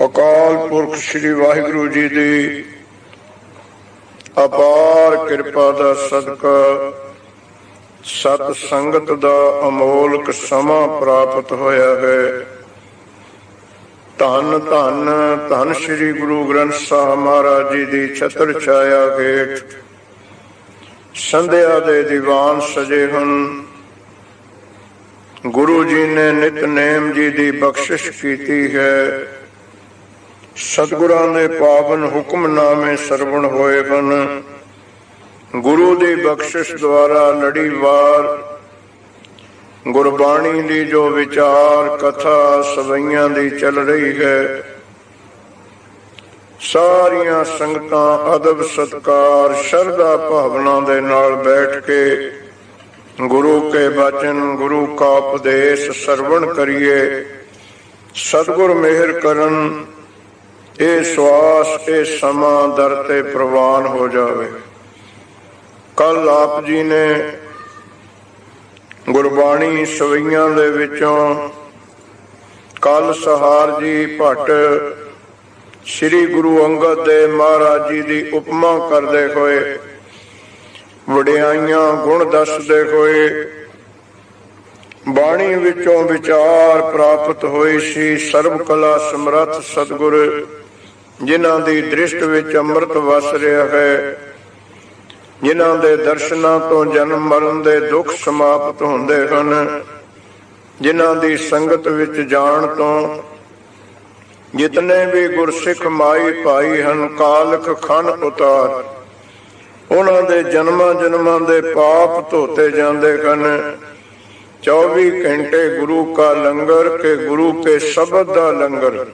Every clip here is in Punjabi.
ਅਕਾਲ ਪੁਰਖ ਸ੍ਰੀ ਵਾਹਿਗੁਰੂ ਜੀ ਦੀ ਅਪਾਰ ਕਿਰਪਾ ਦਾ ਸਦਕਾ ਸਤ ਸੰਗਤ ਦਾ ਅਮੋਲਕ ਸਮਾਂ ਪ੍ਰਾਪਤ ਹੋਇਆ ਹੈ। ਧੰਨ ਧੰਨ ਧੰਨ ਸ੍ਰੀ ਗੁਰੂ ਗ੍ਰੰਥ ਸਾਹਿਬ ਮਹਾਰਾਜ ਜੀ ਦੀ ਛਤਰ ਛਾਇਆ ਹੇਠ ਸੰਧਿਆ ਦੇ ਦੀਵਾਨ ਸਜੇ ਹਨ। ਗੁਰੂ ਜੀ ਨੇ ਨਿਤਨੇਮ ਜੀ ਦੀ ਬਖਸ਼ਿਸ਼ ਕੀਤੀ ਹੈ। ਸਤਿਗੁਰਾਂ ਦੇ ਪਾਵਨ ਹੁਕਮਨਾਮੇ ਸਰਵਣ ਹੋਏ ਹਨ। ਗੁਰੂ ਦੀ ਬਖਸ਼ਿਸ਼ ਦੁਆਰਾ ਲੜੀਵਾਰ ਗੁਰਬਾਣੀ ਦੀ ਜੋ ਵਿਚਾਰ ਕਥਾ ਸਵਈਆਂ ਦੀ ਚੱਲ ਰਹੀ ਹੈ, ਸਾਰੀਆਂ ਸੰਗਤਾਂ ਅਦਬ ਸਤਿਕਾਰ ਸ਼ਰਧਾ ਭਾਵਨਾ ਦੇ ਨਾਲ ਬੈਠ ਕੇ ਗੁਰੂ ਕੇ ਬਚਨ ਗੁਰੂ ਕਾ ਉਪਦੇਸ਼ ਸਰਵਣ ਕਰੀਏ। ਸਤਿਗੁਰ ਮਿਹਰ ਕਰਨ, ਇਹ ਸਵਾਸ ਇਹ ਸਮਾਂ ਦਰ ਤੇ ਪ੍ਰਵਾਨ ਹੋ ਜਾਵੇ। ਕੱਲ ਆਪ ਜੀ ਨੇ ਗੁਰਬਾਣੀ ਸਵਈਆਂ ਦੇ ਵਿੱਚੋਂ ਕੱਲ ਸਹਾਰ ਜੀ ਭੱਟ ਸ੍ਰੀ ਗੁਰੂ ਅੰਗਦ ਦੇਵ ਮਹਾਰਾਜ ਜੀ ਦੀ ਉਪਮਾ ਕਰਦੇ ਹੋਏ, ਵਡਿਆਈਆਂ ਗੁਣ ਦੱਸਦੇ ਹੋਏ ਬਾਣੀ ਵਿੱਚੋਂ ਵਿਚਾਰ ਪ੍ਰਾਪਤ ਹੋਈ ਸੀ। ਸਰਬ ਕਲਾ ਸਮਰੱਥ ਸਤਿਗੁਰ ਜਿਨ੍ਹਾਂ ਦੀ ਦ੍ਰਿਸ਼ਟ ਵਿੱਚ ਅੰਮ੍ਰਿਤ ਵਸ ਰਿਹਾ ਹੈ, ਜਿਨ੍ਹਾਂ ਦੇ ਦਰਸ਼ਨਾਂ ਤੋਂ ਜਨਮ ਮਰਨ ਦੇ ਦੁੱਖ ਸਮਾਪਤ ਹੁੰਦੇ ਹਨ, ਜਿਨ੍ਹਾਂ ਦੀ ਸੰਗਤ ਵਿੱਚ ਜਾਣ ਤੋਂ ਜਿਤਨੇ ਵੀ ਗੁਰਸਿੱਖ ਮਾਈ ਭਾਈ ਹਨ ਕਾਲਖ ਖਨ ਉਤਾਰ, ਉਹਨਾਂ ਦੇ ਜਨਮਾਂ ਜਨਮਾਂ ਦੇ ਪਾਪ ਧੋਤੇ ਜਾਂਦੇ ਹਨ। 24 ਘੰਟੇ ਗੁਰੂ ਕਾ ਲੰਗਰ ਕੇ ਗੁਰੂ ਕੇ ਸ਼ਬਦ ਦਾ ਲੰਗਰ,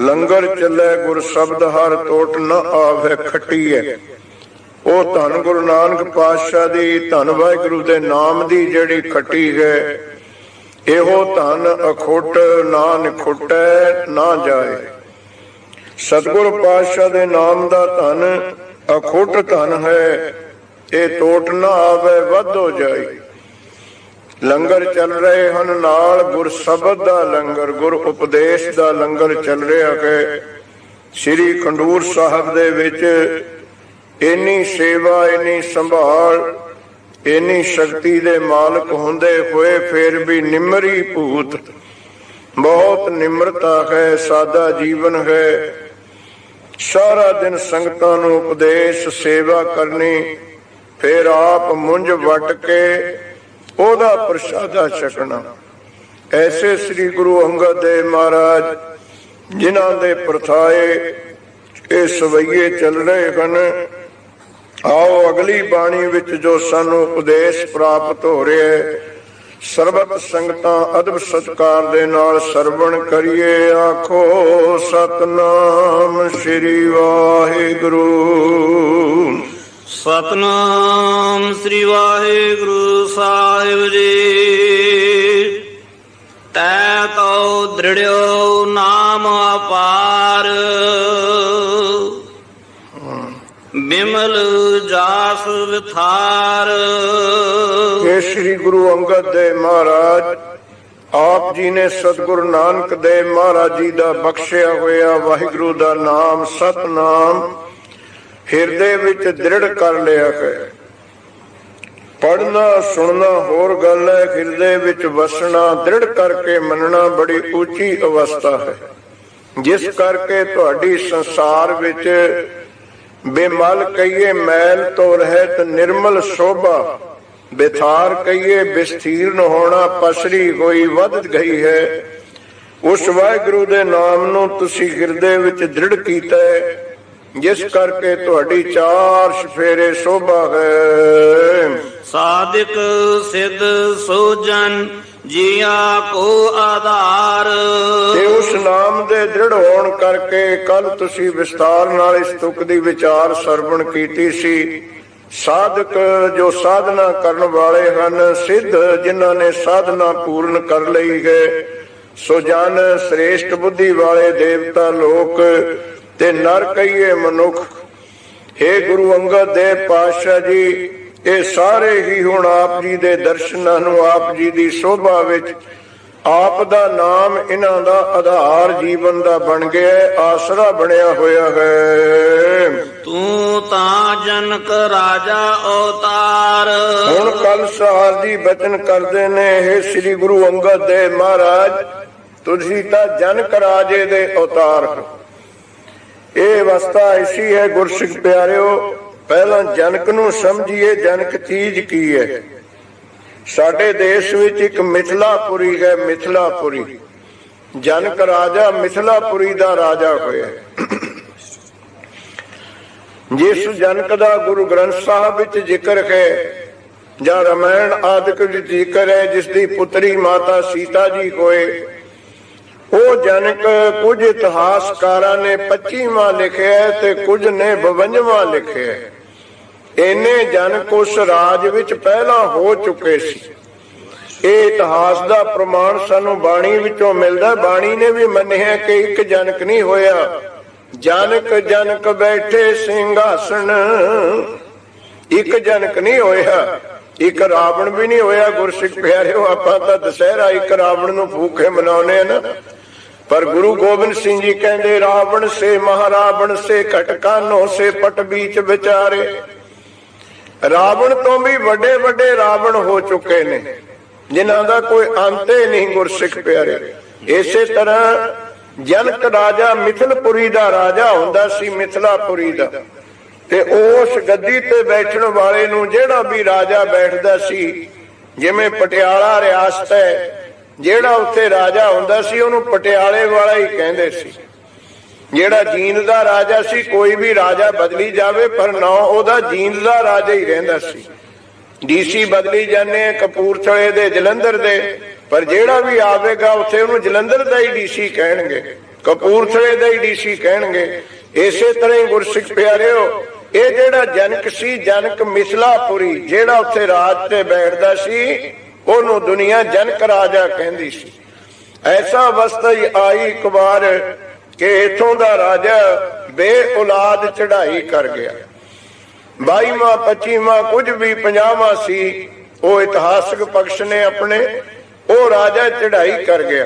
ਲੰਗਰ ਚੱਲੇ ਗੁਰ ਸ਼ਬਦ ਹਰ ਟੋਟ ਨ ਆਵੇ ਖੱਟੀ ਹੈ। ਉਹ ਧੰਨ ਗੁਰੂ ਨਾਨਕ ਪਾਤਸ਼ਾਹ ਦੀ ਧੰਨ ਵਾਹਿਗੁਰੂ ਦੇ ਨਾਮ ਦੀ ਜਿਹੜੀ ਖੱਟੀ ਹੈ, ਇਹੋ ਧਨ ਅਖੁੱਟ ਨਾ ਨਿਖੁੱਟੈ ਨਾ ਜਾਏ। ਸਤਿਗੁਰ ਪਾਤਸ਼ਾਹ ਦੇ ਨਾਮ ਦਾ ਧਨ ਅਖੁੱਟ ਧਨ ਹੈ, ਇਹ ਟੋਟ ਨਾ ਆਵੇ ਵੱਧ ਹੋ ਜਾਏ। ਲੰਗਰ ਚੱਲ ਰਹੇ ਹਨ, ਨਾਲ ਗੁਰ ਸ਼ਬਦ ਦਾ ਲੰਗਰ ਗੁਰ ਉਪਦੇਸ਼ ਦਾ ਲੰਗਰ ਚੱਲ ਰਿਹਾ ਹੈ। ਸ੍ਰੀ ਖੰਡੂਰ ਸਾਹਿਬ ਦੇ ਵਿੱਚ ਇੰਨੀ ਸੇਵਾ ਇੰਨੀ ਸੰਭਾਲ ਇੰਨੀ ਸ਼ਕਤੀ ਦੇ ਮਾਲਕ ਹੁੰਦੇ ਹੋਏ ਫਿਰ ਵੀ ਨਿਮਰੀ ਭੂਤ, ਬਹੁਤ ਨਿਮਰਤਾ ਹੈ, ਸਾਦਾ ਜੀਵਨ ਹੈ। ਸਾਰਾ ਦਿਨ ਸੰਗਤਾਂ ਨੂੰ ਉਪਦੇਸ਼ ਸੇਵਾ ਕਰਨੀ, ਫਿਰ ਆਪ ਮੁੰਝ ਵੱਟ ਕੇ ਉਹਦਾ ਪ੍ਰਸ਼ਾਦਾ ਛਕਣਾ। ਐਸੇ ਸ੍ਰੀ ਗੁਰੂ ਅੰਗਦ ਦੇਵ ਮਹਾਰਾਜ ਜਿਨ੍ਹਾਂ ਦੇ ਪ੍ਰਥਾਏ ਇਹ ਸਵਈਏ ਚੱਲ ਰਹੇ ਹਨ। ਆਓ ਅਗਲੀ ਬਾਣੀ ਵਿੱਚ ਜੋ ਸਾਨੂੰ ਉਪਦੇਸ਼ ਪ੍ਰਾਪਤ ਹੋ ਰਿਹਾ ਹੈ, ਸਰਬਤ ਸੰਗਤਾਂ ਅਦਬ ਸਤਿਕਾਰ ਦੇ ਨਾਲ ਸਰਵਣ ਕਰੀਏ। ਆਖੋ ਸਤਨਾਮ ਸ੍ਰੀ ਵਾਹਿਗੁਰੂ। ਸਤਨਾਮ ਸ੍ਰੀ ਵਾਹਿਗੁਰੂ ਸਾਹਿਬ ਜੀ। ਤੈ ਤਉ ਦ੍ਰਿੜਿਓ ਨਾਮ ਅਪਾਰ, ਬਿਮਲ ਜਾਸ ਵਿਥਾਰ। ਇਹ ਸ੍ਰੀ ਗੁਰੂ ਅੰਗਦ ਦੇਵ ਮਹਾਰਾਜ ਆਪ ਜੀ ਨੇ ਸਤਿਗੁਰੂ ਨਾਨਕ ਦੇਵ ਮਹਾਰਾਜ ਜੀ ਦਾ ਬਖਸ਼ਿਆ ਹੋਇਆ ਵਾਹਿਗੁਰੂ ਦਾ ਨਾਮ ਸਤਨਾਮ ਹਿਰਦੇ ਵਿੱਚ ਦ੍ਰਿੜ ਕਰ ਲਿਆ ਹੈ। ਪੜ੍ਹਨਾ ਸੁਣਨਾ ਹੋਰ ਗੱਲ ਹੈ, ਹਿਰਦੇ ਵਿੱਚ ਵਸਣਾ ਦ੍ਰਿੜ ਕਰਕੇ ਮੰਨਣਾ ਬੜੀ ਉੱਚੀ ਅਵਸਥਾ ਹੈ, ਜਿਸ ਕਰਕੇ ਤੁਹਾਡੀ ਸੰਸਾਰ ਵਿੱਚ ਬੇਮਲ ਕਹੀਏ ਮੈਲ ਤੋਂ ਰਹਿਤ ਨਿਰਮਲ ਸ਼ੋਭਾ, ਬਿਥਾਰ ਕਹੀਏ ਬਿਸਥੀਰਨ ਹੋਣਾ ਪਸਰੀ ਹੋਈ ਵੱਧ ਗਈ ਹੈ। ਉਸ ਵਾਹਿਗੁਰੂ ਦੇ ਨਾਮ ਨੂੰ ਤੁਸੀਂ ਹਿਰਦੇ ਵਿੱਚ ਦ੍ਰਿੜ ਕੀਤਾ ਹੈ, ਜਿਸ ਕਰਕੇ ਤੁਹਾਡੀ ਚਾਰ ਸਫੇਰੇ ਸ਼ੋਭਾ ਹੈ। ਸਾਧਿਕ ਸਿੱਧ ਸੋਜਨ ਜੀਆ ਕੋ ਆਧਾਰ। ਤੇ ਉਸ ਨਾਮ ਦੇ ਦ੍ਰਿੜ ਹੋਣ ਕਰਕੇ ਕੱਲ ਤੁਸੀਂ ਵਿਸਤਾਰ ਨਾਲ ਇਸ ਤੁਕ ਦੀ ਵਿਚਾਰ ਸਰਵਣ ਕੀਤੀ ਸੀ। ਸਾਧਕ ਜੋ ਸਾਧਨਾ ਕਰਨ ਵਾਲੇ ਹਨ, ਸਿੱਧ ਜਿਨ੍ਹਾਂ ਨੇ ਸਾਧਨਾ ਪੂਰਨ ਕਰ ਲਈ ਹੈ, ਸੁਜਨ ਸ੍ਰੇਸ਼ਟ ਬੁੱਧੀ ਵਾਲੇ ਦੇਵਤਾ ਲੋਕ ਤੇ ਨਰ ਕਹੀਏ ਮਨੁੱਖ। ਹੇ ਗੁਰੂ ਅੰਗਦ ਦੇਵ ਪਾਤਸ਼ਾਹ ਜੀ, ਇਹ ਸਾਰੇ ਹੀ ਹੁਣ ਆਪ ਜੀ ਦੇ ਦਰਸ਼ਨਾਂ ਨੂੰ, ਆਪ ਜੀ ਦੀ ਸ਼ੋਭਾ ਵਿੱਚ ਆਪ ਦਾ ਨਾਮ ਇਹਨਾਂ ਦਾ ਆਧਾਰ ਜੀਵਨ ਦਾ ਬਣ ਗਿਆ, ਆਸਰਾ ਬਣਿਆ ਹੋਇਆ ਹੈ। ਤੂੰ ਤਾਂ ਜਨਕ ਰਾਜਾ ਅਵਤਾਰ। ਹੁਣ ਕਲਸਹਾਰ ਜੀ ਬਚਨ ਕਰਦੇ ਨੇ, ਇਹ ਸ੍ਰੀ ਗੁਰੂ ਅੰਗਦ ਦੇਵ ਮਹਾਰਾਜ, ਤੁਸੀਂ ਤਾਂ ਜਨਕ ਰਾਜੇ ਦੇ ਅਵਤਾਰ ਹੋ। ਇਹ ਅਵਸਥਾ ਐਸੀ ਹੈ ਗੁਰਸਿੱਖ ਪਿਆਰਿਓ, ਪਹਿਲਾਂ ਜਨਕ ਨੂੰ ਸਮਝੀਏ, ਜਨਕ ਚੀਜ਼ ਕੀ ਹੈ। ਸਾਡੇ ਦੇਸ਼ ਵਿੱਚ ਇੱਕ ਮਿਥਿਲਾਪੁਰੀ ਹੈ, ਮਿਥਿਲਾਪੁਰੀ। ਜਨਕ ਰਾਜਾ ਮਿਥਿਲਾਪੁਰੀ ਦਾ ਰਾਜਾ ਹੋਇਆ। ਜਿਸ ਜਨਕ ਦਾ ਗੁਰੂ ਗ੍ਰੰਥ ਸਾਹਿਬ ਵਿੱਚ ਜ਼ਿਕਰ ਹੈ ਜਾਂ ਰਾਮਾਇਣ ਆਦਿਕ ਵਿੱਚ ਜ਼ਿਕਰ ਹੈ, ਜਿਸ ਦੀ ਪੁੱਤਰੀ ਮਾਤਾ ਸੀਤਾ ਜੀ ਹੋਏ, ਉਹ ਜਨਕ ਕੁਝ ਇਤਿਹਾਸਕਾਰਾਂ ਨੇ 25ਵਾਂ ਲਿਖਿਆ ਤੇ ਕੁਝ ਨੇ 52ਵਾਂ ਲਿਖਿਆ। ਇੰਨੇ ਜਨਕ ਉਸ ਰਾਜ ਵਿੱਚ ਪਹਿਲਾਂ ਹੋ ਚੁੱਕੇ ਸੀ। ਇਹ ਇਤਿਹਾਸ ਦਾ ਪ੍ਰਮਾਣ ਸਾਨੂੰ ਬਾਣੀ ਵਿੱਚੋਂ ਮਿਲਦਾ। ਬਾਣੀ ਨੇ ਵੀ ਮੰਨਿਆ ਕਿ ਇੱਕ ਜਨਕ ਨਹੀਂ ਹੋਇਆ, ਜਨਕ ਜਨਕ ਬੈਠੇ ਸਿੰਘਾਸਣ। ਇੱਕ ਜਨਕ ਨਹੀਂ ਹੋਇਆ, ਇੱਕ ਰਾਵਣ ਵੀ ਨਹੀਂ ਹੋਇਆ। ਗੁਰਸਿੱਖ ਪਿਆਰਿਓ, ਆਪਾਂ ਤਾਂ ਦੁਸਹਿਰਾ ਇੱਕ ਰਾਵਣ ਨੂੰ ਭੂਖੇ ਮਨਾਉਨੇ ਆ ਨਾ, ਪਰ ਗੁਰੂ ਗੋਬਿੰਦ ਸਿੰਘ ਜੀ ਕਹਿੰਦੇ ਰਾਵਣ ਸੇ ਮਹਾਰਾਵਣ ਸੇ ਘਟਕਾਨੋ ਸੇ ਪਟ ਬੀਚ ਵਿਚਾਰੇ। ਰਾਵਣ ਤੋਂ ਵੀ ਵੱਡੇ ਵੱਡੇ ਰਾਵਣ ਹੋ ਚੁੱਕੇ ਨੇ, ਜਿਨ੍ਹਾਂ ਦਾ ਕੋਈ ਅੰਤ ਹੀ ਨਹੀਂ। ਗੁਰਸਿੱਖ ਪਿਆਰੇ, ਇਸੇ ਤਰ੍ਹਾਂ ਜਨਕ ਰਾਜਾ ਮਿਥਿਲਪੁਰੀ ਦਾ ਰਾਜਾ ਹੁੰਦਾ ਸੀ, ਮਿਥਿਲਾਪੁਰੀ ਦਾ। ਤੇ ਉਸ ਗੱਦੀ ਤੇ ਬੈਠਣ ਵਾਲੇ ਨੂੰ ਜਿਹੜਾ ਵੀ ਰਾਜਾ ਬੈਠਦਾ ਸੀ, ਜਿਵੇਂ ਪਟਿਆਲਾ ਰਿਆਸਤ ਹੈ, ਜਿਹੜਾ ਉੱਥੇ ਰਾਜਾ ਹੁੰਦਾ ਸੀ ਉਹਨੂੰ ਪਟਿਆਲੇ ਵਾਲਾ ਹੀ ਕਹਿੰਦੇ ਸੀ। ਜਿਹੜਾ ਜੀਂਦ ਦਾ ਰਾਜਾ ਸੀ, ਕੋਈ ਵੀ ਰਾਜਾ ਬਦਲੀ ਜਾਵੇ ਪਰ ਨਾਂ ਉਹਦਾ ਜੀਂਦ ਦਾ ਰਾਜਾ ਹੀ ਰਹਿੰਦਾ ਸੀ। ਡੀਸੀ ਬਦਲੀ ਜਾਂਦੇ ਕਪੂਰਥਲੇ ਦੇ, ਜਲੰਧਰ ਦੇ, ਪਰ ਜਿਹੜਾ ਵੀ ਆਵੇਗਾ ਉੱਥੇ ਉਹਨੂੰ ਜਲੰਧਰ ਦਾ ਹੀ ਡੀਸੀ ਕਹਿਣਗੇ, ਕਪੂਰਥਲੇ ਦਾ ਹੀ ਡੀਸੀ ਕਹਿਣਗੇ। ਇਸੇ ਤਰ੍ਹਾਂ ਹੀ ਗੁਰਸਿੱਖ ਪਿਆਰਿਓ, ਇਹ ਜਿਹੜਾ ਜਨਕ ਸੀ, ਜਨਕ ਮਿਥਿਲਾਪੁਰੀ, ਜਿਹੜਾ ਉੱਥੇ ਰਾਜ ਤੇ ਬੈਠਦਾ ਸੀ, ਉਹਨੂੰ ਦੁਨੀਆ ਜਨਕ ਰਾਜਾ ਕਹਿੰਦੀ ਸੀ। ਐਸਾ ਅਵਸਥਾ ਆਈ ਇੱਕ ਵਾਰ ਕਿ ਇਥੋਂ ਦਾ ਰਾਜਾ ਬੇਔਲਾਦ ਚੜ੍ਹਾਈ ਕਰ ਗਿਆ। 22ਵਾਂ 25ਵਾਂ ਕੁਝ ਵੀ 50ਵਾਂ ਸੀ, ਉਹ ਇਤਿਹਾਸਕ ਪਕਸ਼ ਨੇ ਆਪਣੇ, ਉਹ ਰਾਜਾ ਚੜ੍ਹਾਈ ਕਰ ਗਿਆ,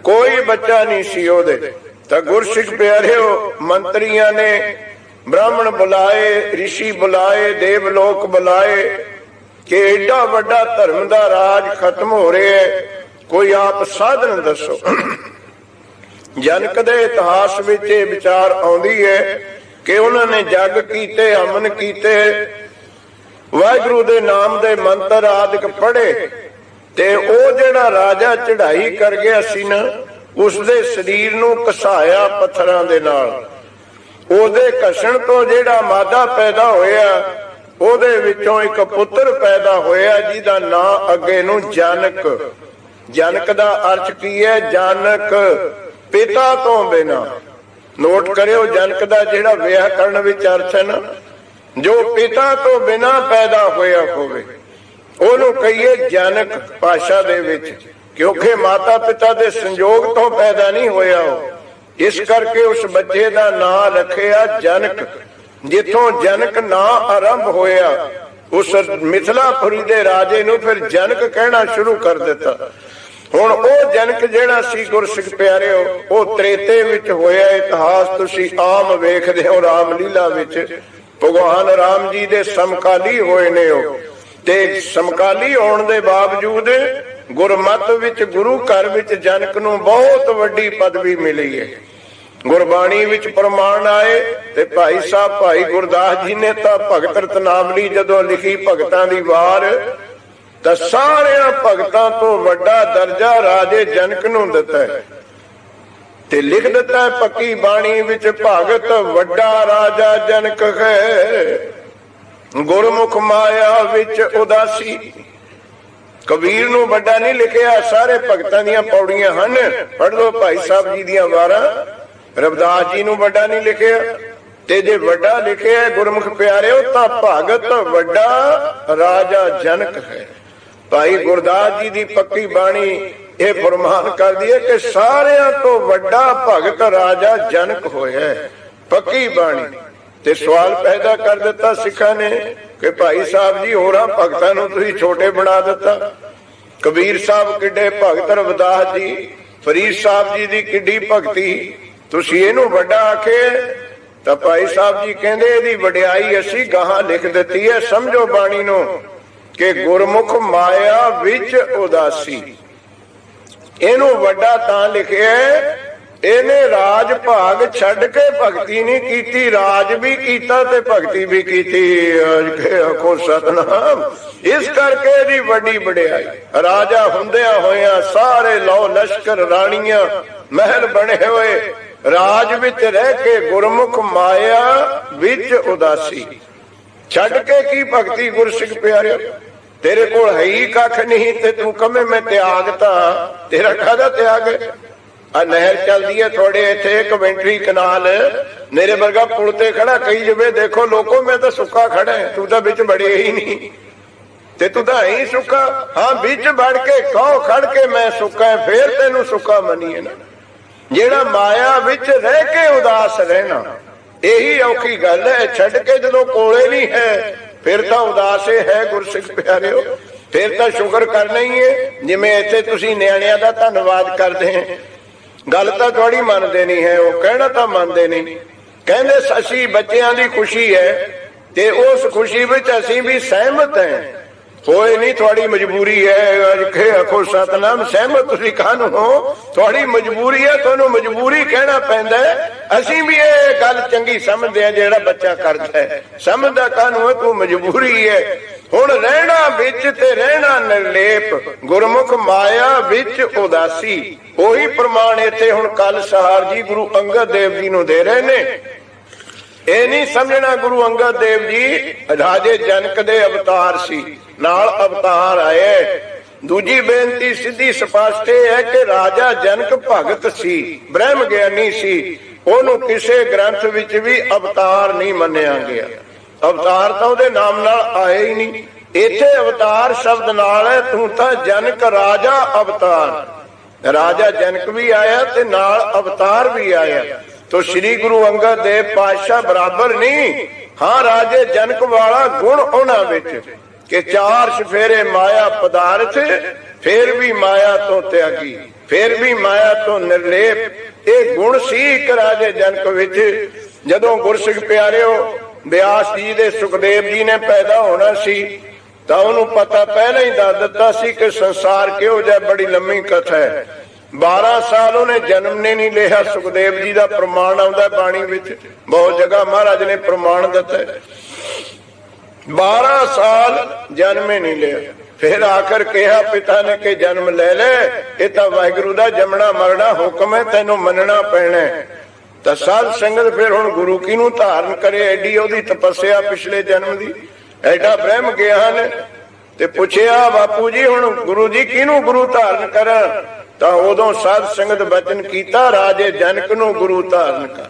ਕੋਈ ਬੱਚਾ ਨਹੀਂ ਸੀ ਉਹਦੇ। ਤਾਂ ਗੁਰਸਿੱਖ ਪਿਆਰਿਓ, ਮੰਤਰੀਆਂ ਨੇ ਬ੍ਰਾਹਮਣ ਬੁਲਾਏ, ਰਿਸ਼ੀ ਬੁਲਾਏ, ਦੇਵ ਲੋਕ ਬੁਲਾਏ ਕਿ ਏਡਾ ਵੱਡਾ ਧਰਮ ਦਾ ਰਾਜ ਖਤਮ ਹੋ ਰਿਹਾ ਹੈ, ਕੋਈ ਆਪ ਸਾਧਨ ਦੱਸੋ। ਜਨਕ ਦੇ ਇਤਿਹਾਸ ਵਿੱਚ ਇਹ ਵਿਚਾਰ ਆਉਂਦੀ ਹੈ ਕਿ ਉਹਨਾਂ ਨੇ ਜੱਗ ਕੀਤੇ, ਹਵਨ ਕੀਤੇ, ਵਾਹਿਗੁਰੂ ਦੇ ਨਾਮ ਦੇ ਮੰਤਰ ਆਦਿਕ ਪੜ੍ਹੇ, ਤੇ ਉਹ ਜਿਹੜਾ ਰਾਜਾ ਚੜ੍ਹਾਈ ਕਰ ਗਿਆ ਸੀ ਨਾ, ਉਸਦੇ ਸਰੀਰ ਨੂੰ ਘਸਾਇਆ ਪੱਥਰਾਂ ਦੇ ਨਾਲ। ਉਹਦੇ ਘਸਣ ਤੋਂ ਜਿਹੜਾ ਮਾਦਾ ਪੈਦਾ ਹੋਇਆ, ਉਹਦੇ ਵਿੱਚੋਂ ਇੱਕ ਪੁੱਤਰ ਪੈਦਾ ਹੋਇਆ ਜਿਹਦਾ ਨਾਂ ਅੱਗੇ ਨੂੰ ਜਨਕ। ਜਨਕ ਦਾ ਅਰਥ ਕੀ ਹੈ? ਜਨਕ, ਪਿਤਾ ਤੋਂ ਬਿਨਾਂ। ਨੋਟ ਕਰਿਓ, ਜਨਕ ਦਾ ਜਿਹੜਾ ਵਿਆਕਰਣ ਵਿੱਚ ਅਰਥ ਹੈ ਨਾ, ਜੋ ਪਿਤਾ ਤੋਂ ਬਿਨਾਂ ਪੈਦਾ ਹੋਇਆ ਹੋਵੇ, ਉਹਨੂੰ ਕਹੀਏ ਜਨਕ ਭਾਸ਼ਾ ਦੇ ਵਿੱਚ, ਕਿਉਂਕਿ ਮਾਤਾ ਪਿਤਾ ਦੇ ਸੰਜੋਗ ਤੋਂ ਪੈਦਾ ਨਹੀਂ ਹੋਇਆ ਉਹ। ਇਸ ਕਰਕੇ ਉਸ ਬੱਚੇ ਦਾ ਨਾਂ ਰੱਖਿਆ ਜਨਕ। ਜਿੱਥੋਂ ਜਨਕ ਨਾਂ ਆਰੰਭ ਹੋਇਆ, ਉਸ ਮਿਥਿਲਾਪੁਰੀ ਦੇ ਰਾਜੇ ਨੂੰ ਫਿਰ ਜਨਕ ਕਹਿਣਾ ਸ਼ੁਰੂ ਕਰ ਦਿੱਤਾ। ਹੁਣ ਉਹ ਜਨਕ ਜਿਹੜਾ ਸੀ ਗੁਰਸਿੱਖ ਪਿਆਰਿਓ, ਉਹ ਤ੍ਰੇਤੇ ਵਿੱਚ ਹੋਇਆ। ਇਤਿਹਾਸ ਤੁਸੀਂ ਆਮ ਵੇਖਦੇ ਹੋ, ਰਾਮ ਲੀਲਾ ਵਿੱਚ ਭਗਵਾਨ ਰਾਮ ਜੀ ਦੇ ਸਮਕਾਲੀ ਹੋਏ ਨੇ ਉਹ। ਤੇ ਸਮਕਾਲੀ ਹੋਣ ਦੇ ਬਾਵਜੂਦ ਗੁਰਮਤ ਵਿੱਚ, ਗੁਰੂ ਘਰ ਵਿੱਚ ਜਨਕ ਨੂੰ ਬਹੁਤ ਵੱਡੀ ਪਦਵੀ ਮਿਲੀ ਹੈ। ਗੁਰਬਾਣੀ ਵਿੱਚ ਪ੍ਰਮਾਣ ਆਏ ਤੇ ਭਾਈ ਸਾਹਿਬ ਭਾਈ ਗੁਰਦਾਸ ਜੀ ਨੇ ਤਾਂ ਭਗਤ ਰਤਨਾਵਲੀ ਜਦੋਂ ਲਿਖੀ ਭਗਤਾਂ ਦੀ ਵਾਰ, ਤਾਂ ਸਾਰਿਆਂ ਭਗਤਾਂ ਤੋਂ ਵੱਡਾ ਦਰਜਾ ਰਾਜੇ ਜਨਕ ਨੂੰ ਦਿੱਤਾ ਹੈ। ਤੇ ਲਿਖ ਦਿੱਤਾ ਪੱਕੀ ਬਾਣੀ ਵਿੱਚ, ਭਗਤ ਵੱਡਾ ਰਾਜਾ ਜਨਕ ਹੈ, ਗੁਰਮੁਖ ਮਾਇਆ ਵਿੱਚ ਉਦਾਸੀ। ਕਬੀਰ ਨੂੰ ਵੱਡਾ ਨਹੀਂ ਲਿਖਿਆ, ਸਾਰੇ ਭਗਤਾਂ ਦੀਆਂ ਪੌੜੀਆਂ ਹਨ, ਪੜ੍ਹ ਲਓ ਭਾਈ ਸਾਹਿਬ ਜੀ ਦੀਆਂ ਵਾਰਾਂ। ਰਵਿਦਾਸ ਜੀ ਨੂੰ ਵੱਡਾ ਨਹੀਂ ਲਿਖਿਆ, ਤੇ ਜੇ ਵੱਡਾ ਲਿਖਿਆ ਗੁਰਮੁਖ ਪਿਆਰਿਓ ਤਾਂ ਭਗਤ ਵੱਡਾ ਰਾਜਾ ਜਨਕ ਹੈ। ਭਾਈ ਗੁਰਦਾਸ ਜੀ ਦੀ ਪੱਕੀ ਬਾਣੀ ਇਹ ਫਰਮਾਨ ਕਰਦੀ ਹੈ ਕਿ ਸਾਰਿਆਂ ਤੋਂ ਵੱਡਾ ਭਗਤ ਰਾਜਾ ਜਨਕ ਹੋਇਆ। ਪੱਕੀ ਬਾਣੀ। ਤੇ ਸਵਾਲ ਪੈਦਾ ਕਰ ਦਿੱਤਾ ਸਿੱਖਾਂ ਨੇ ਕਿ ਭਾਈ ਸਾਹਿਬ ਜੀ ਹੋਰਾਂ ਭਗਤਾਂ ਨੂੰ ਤੁਸੀਂ ਛੋਟੇ ਬਣਾ ਦਿੱਤਾ। ਕਬੀਰ ਸਾਹਿਬ ਕਿੱਡੇ ਭਗਤ, ਰਵਿਦਾਸ ਜੀ, ਫਰੀਦ ਸਾਹਿਬ ਜੀ ਦੀ ਕਿੱਡੀ ਭਗਤੀ। ਤੁਸੀਂ ਇਹਨੂੰ ਵੱਡਾ ਆਖੇ ਤਾਂ ਭਾਈ ਸਾਹਿਬ ਜੀ ਕਹਿੰਦੇ ਇਹਦੀ ਵਡਿਆਈ ਅਸੀਂ ਗਾਹਾਂ ਲਿਖ ਦਿੱਤੀ ਹੈ। ਸਮਝੋ ਬਾਣੀ ਨੂੰ ਕਿ ਗੁਰਮੁਖ ਮਾਇਆ ਵਿੱਚ ਉਦਾਸੀ। ਇਹਨੂੰ ਵੱਡਾ ਤਾਂ ਲਿਖਿਆ ਇਹਨੇ ਰਾਜ ਭਾਗ ਛੱਡ ਕੇ ਭਗਤੀ ਨਹੀਂ ਕੀਤੀ, ਰਾਜ ਵੀ ਕੀਤਾ ਤੇ ਭਗਤੀ ਵੀ ਕੀਤੀ। ਆਖੋ ਸਤਨਾਮ। ਇਸ ਕਰਕੇ ਇਹਦੀ ਵੱਡੀ ਵਡਿਆਈ। ਰਾਜਾ ਹੁੰਦਿਆਂ ਹੋਇਆਂ ਸਾਰੇ ਲਓ ਲਸ਼ਕਰ, ਰਾਣੀਆਂ, ਮਹਿਲ ਬਣੇ ਹੋਏ, ਰਾਜ ਵਿੱਚ ਰਹਿ ਕੇ ਗੁਰਮੁਖ ਮਾਇਆ ਵਿੱਚ ਉਦਾਸੀ। ਛੱਡ ਕੇ ਕੀ ਭਗਤੀ ਗੁਰਸਿੱਖ ਪਿਆਰਿਓ? ਤੇਰੇ ਕੋਲ ਹੈ ਹੀ ਕੱਖ ਨਹੀਂ ਤੇ ਤੂੰ ਕਵੇਂ ਮੈਂ ਤਿਆਗਤਾ। ਤੇਰਾ ਕਾਹਦਾ ਤਿਆਗ ਹੈ? ਆ ਨਹਿਰ ਚੱਲਦੀ ਹੈ ਥੋੜੇ ਇੱਥੇ ਕਮੈਂਟਰੀ ਕਨਾਲ, ਮੇਰੇ ਵਰਗਾ ਪੁਲ ਤੇ ਖੜਾ ਕਹੀ ਜਵੇ ਦੇਖੋ ਲੋਕੋ ਮੈਂ ਤਾਂ ਸੁੱਕਾ ਖੜਾ ਹੈ, ਤੂੰ ਤਾਂ ਵਿੱਚ ਬੜੇ ਹੀ ਨਹੀਂ ਤੇ ਤੂੰ ਤਾਂ ਹੀ ਸੁੱਕਾ। ਹਾਂ ਵਿੱਚ ਵੜ ਕੇ ਕਹੋ ਖੜ ਕੇ ਮੈਂ ਸੁੱਕਾ, ਫੇਰ ਤੈਨੂੰ ਸੁੱਕਾ ਮੰਨੀਏ ਨਾ। ਜਿਹੜਾ ਮਾਇਆ ਵਿੱਚ ਰਹਿ ਕੇ ਉਦਾਸ ਰਹਿਣਾ ਇਹੀ ਔਖੀ ਗੱਲ ਹੈ। ਛੱਡ ਕੇ ਜਦੋਂ ਕੋਲੇ ਨਹੀਂ ਹੈ ਫਿਰ ਤਾਂ ਉਦਾਸ ਹੈ ਗੁਰਸਿੱਖ ਪਿਆਰਿਓ। ਫਿਰ ਤਾਂ ਸ਼ੁਕਰ ਕਰਨਾ ਹੀ ਹੈ। ਜਿਵੇਂ ਇੱਥੇ ਤੁਸੀਂ ਨਿਆਣਿਆਂ ਦਾ ਧੰਨਵਾਦ ਕਰਦੇ ਹੈ, ਗੱਲ ਤਾਂ ਥੋੜੀ ਮੰਨਦੇ ਨਹੀਂ ਹੈ, ਉਹ ਕਹਿਣਾ ਤਾਂ ਮੰਨਦੇ ਨਹੀਂ। ਕਹਿੰਦੇ ਅਸੀਂ ਬੱਚਿਆਂ ਦੀ ਖੁਸ਼ੀ ਹੈ ਤੇ ਉਸ ਖੁਸ਼ੀ ਵਿੱਚ ਅਸੀਂ ਵੀ ਸਹਿਮਤ ਹੈ। ਹੋਏ ਨਹੀਂ ਤੁਹਾਡੀ ਮਜਬੂਰੀ ਹੈ। ਆਖੋ ਸਤਨਾਮ। ਸਹਿਮਤ ਤੁਸੀਂ ਕਾਹਨੂੰ ਹੋ? ਤੁਹਾਡੀ ਮਜਬੂਰੀ ਹੈ, ਤੁਹਾਨੂੰ ਮਜਬੂਰੀ ਕਹਿਣਾ ਪੈਂਦਾ। ਅਸੀਂ ਵੀ ਇਹ ਗੱਲ ਚੰਗੀ ਸਮਝਦੇ ਹਾਂ ਜਿਹੜਾ ਬੱਚਾ ਕਰਦਾ ਹੈ। ਸਮਝਦਾ ਕਾਹਨੂੰ ਹੈ? ਤੂੰ ਮਜਬੂਰੀ ਹੈ। ਹੁਣ ਰਹਿਣਾ ਵਿੱਚ ਤੇ ਰਹਿਣਾ ਨਿਰਲੇਪ, ਗੁਰਮੁਖ ਮਾਇਆ ਵਿੱਚ ਉਦਾਸੀ। ਉਹੀ ਪ੍ਰਮਾਣ ਇੱਥੇ ਹੁਣ ਕੱਲ ਸਹਾਰ ਜੀ ਗੁਰੂ ਅੰਗਦ ਦੇਵ ਜੀ ਨੂੰ ਦੇ ਰਹੇ ਨੇ। ਇਹ ਨਹੀਂ ਸਮਝਣਾ ਗੁਰੂ ਅੰਗਦ ਦੇਵ ਜੀ ਰਾਜੇ ਜਨਕ ਦੇ ਅਵਤਾਰ ਸੀ, ਨਾਲ ਅਵਤਾਰ ਆਏ। ਦੂਜੀ ਬੇਨਤੀ ਸਿੱਧੀ ਸਪਸ਼ਟ ਹੈ ਕਿ ਰਾਜਾ ਜਨਕ ਭਗਤ ਸੀ, ਬ੍ਰਹਮ ਗਿਆਨੀ ਸੀ। ਉਹਨੂੰ ਕਿਸੇ ਗ੍ਰੰਥ ਵਿੱਚ ਵੀ ਅਵਤਾਰ ਨਹੀਂ ਮੰਨਿਆ ਗਿਆ। ਅਵਤਾਰ ਤਾਂ ਉਹਦੇ ਨਾਮ ਨਾਲ ਆਏ ਹੀ ਨਹੀਂ। ਇੱਥੇ ਅਵਤਾਰ ਸ਼ਬਦ ਨਾਲ ਹੈ, ਤੂੰ ਤਾਂ ਜਨਕ ਰਾਜਾ ਅਵਤਾਰ। ਰਾਜਾ ਜਨਕ ਵੀ ਆਇਆ ਤੇ ਨਾਲ ਅਵਤਾਰ ਵੀ ਆਇਆ। ਤੋ ਸ਼੍ਰੀ ਗੁਰੂ ਅੰਗਦ ਦੇਵ ਪਾਤਸ਼ਾਹ ਬਰਾਬਰ ਨਹੀਂ। ਹਾਂ ਰਾਜੇ ਜਨਕ ਵਾਲਾ ਗੁਣ ਉਹਨਾਂ ਵਿੱਚ ਕਿ ਚਾਰ ਸਫੇਰੇ ਮਾਇਆ ਪਦਾਰਥ, ਫੇਰ ਵੀ ਮਾਇਆ ਤੋਂ ਤਿਆਗੀ, ਫੇਰ ਵੀ ਮਾਇਆ ਤੋਂ ਨਿਰਲੇਪ। ਇਹ ਗੁਣ ਸੀ ਇੱਕ ਰਾਜੇ ਜਨਕ ਵਿੱਚ। ਜਦੋਂ ਗੁਰਸਿੱਖ ਪਿਆਰਿਓ ਬਿਆਸ ਜੀ ਦੇ ਸੁਖਦੇਵ ਜੀ ਨੇ ਪੈਦਾ ਹੋਣਾ ਸੀ ਤਾਂ ਉਹਨੂੰ ਪਤਾ ਪਹਿਲਾਂ ਹੀ ਦੱਸ ਦਿੱਤਾ ਸੀ ਕਿ ਸੰਸਾਰ ਕਿਹੋ ਜਿਹਾ। ਬੜੀ ਲੰਮੀ ਕਥਾ ਹੈ। 12 ਸਾਲ ਉਹਨੇ ਜਨਮ ਨੇ ਨਹੀਂ ਲਿਆ। ਸੁਖਦੇਵ ਜੀ ਦਾ ਪ੍ਰਮਾਣ ਆਉਂਦਾ ਬਾਣੀ ਵਿੱਚ, ਬਹੁਤ ਜਗ੍ਹਾ ਮਹਾਰਾਜ ਨੇ ਪ੍ਰਮਾਣ ਦਿੱਤਾ। 12 ਸਾਲ ਜਨਮੇ ਨਹੀਂ ਲਿਆ। ਫਿਰ ਆਖਰ ਕਿਹਾ ਪਿਤਾ ਨੇ ਕਿ ਜਨਮ ਲੈ ਲੈ, ਇਹ ਤਾਂ ਵਾਹਿਗੁਰੂ ਦਾ ਜੰਮਣਾ ਮਰਨਾ ਹੁਕਮ ਹੈ, ਤੈਨੂੰ ਮੰਨਣਾ ਪੈਣਾ। ਤਾਂ ਸਾਧ ਸੰਗਤ ਫਿਰ ਹੁਣ ਗੁਰੂ ਕਿਹਨੂੰ ਧਾਰਨ ਕਰੇ? ਐਡੀ ਉਹਦੀ ਤਪੱਸਿਆ ਪਿਛਲੇ ਜਨਮ ਦੀ, ਐਡਾ ਬ੍ਰਹਮ ਗਿਆਨ। ਤੇ ਪੁੱਛਿਆ ਬਾਪੂ ਜੀ ਹੁਣ ਗੁਰੂ ਜੀ ਕਿਹਨੂੰ ਗੁਰੂ ਧਾਰਨ ਕਰਾਂ? ਤਾਂ ਉਦੋਂ ਸਾਧ ਸੰਗਤ ਬਚਨ ਕੀਤਾ ਰਾਜੇ ਜਨਕ ਨੂੰ ਗੁਰੂ ਧਾਰਨ ਕਰ।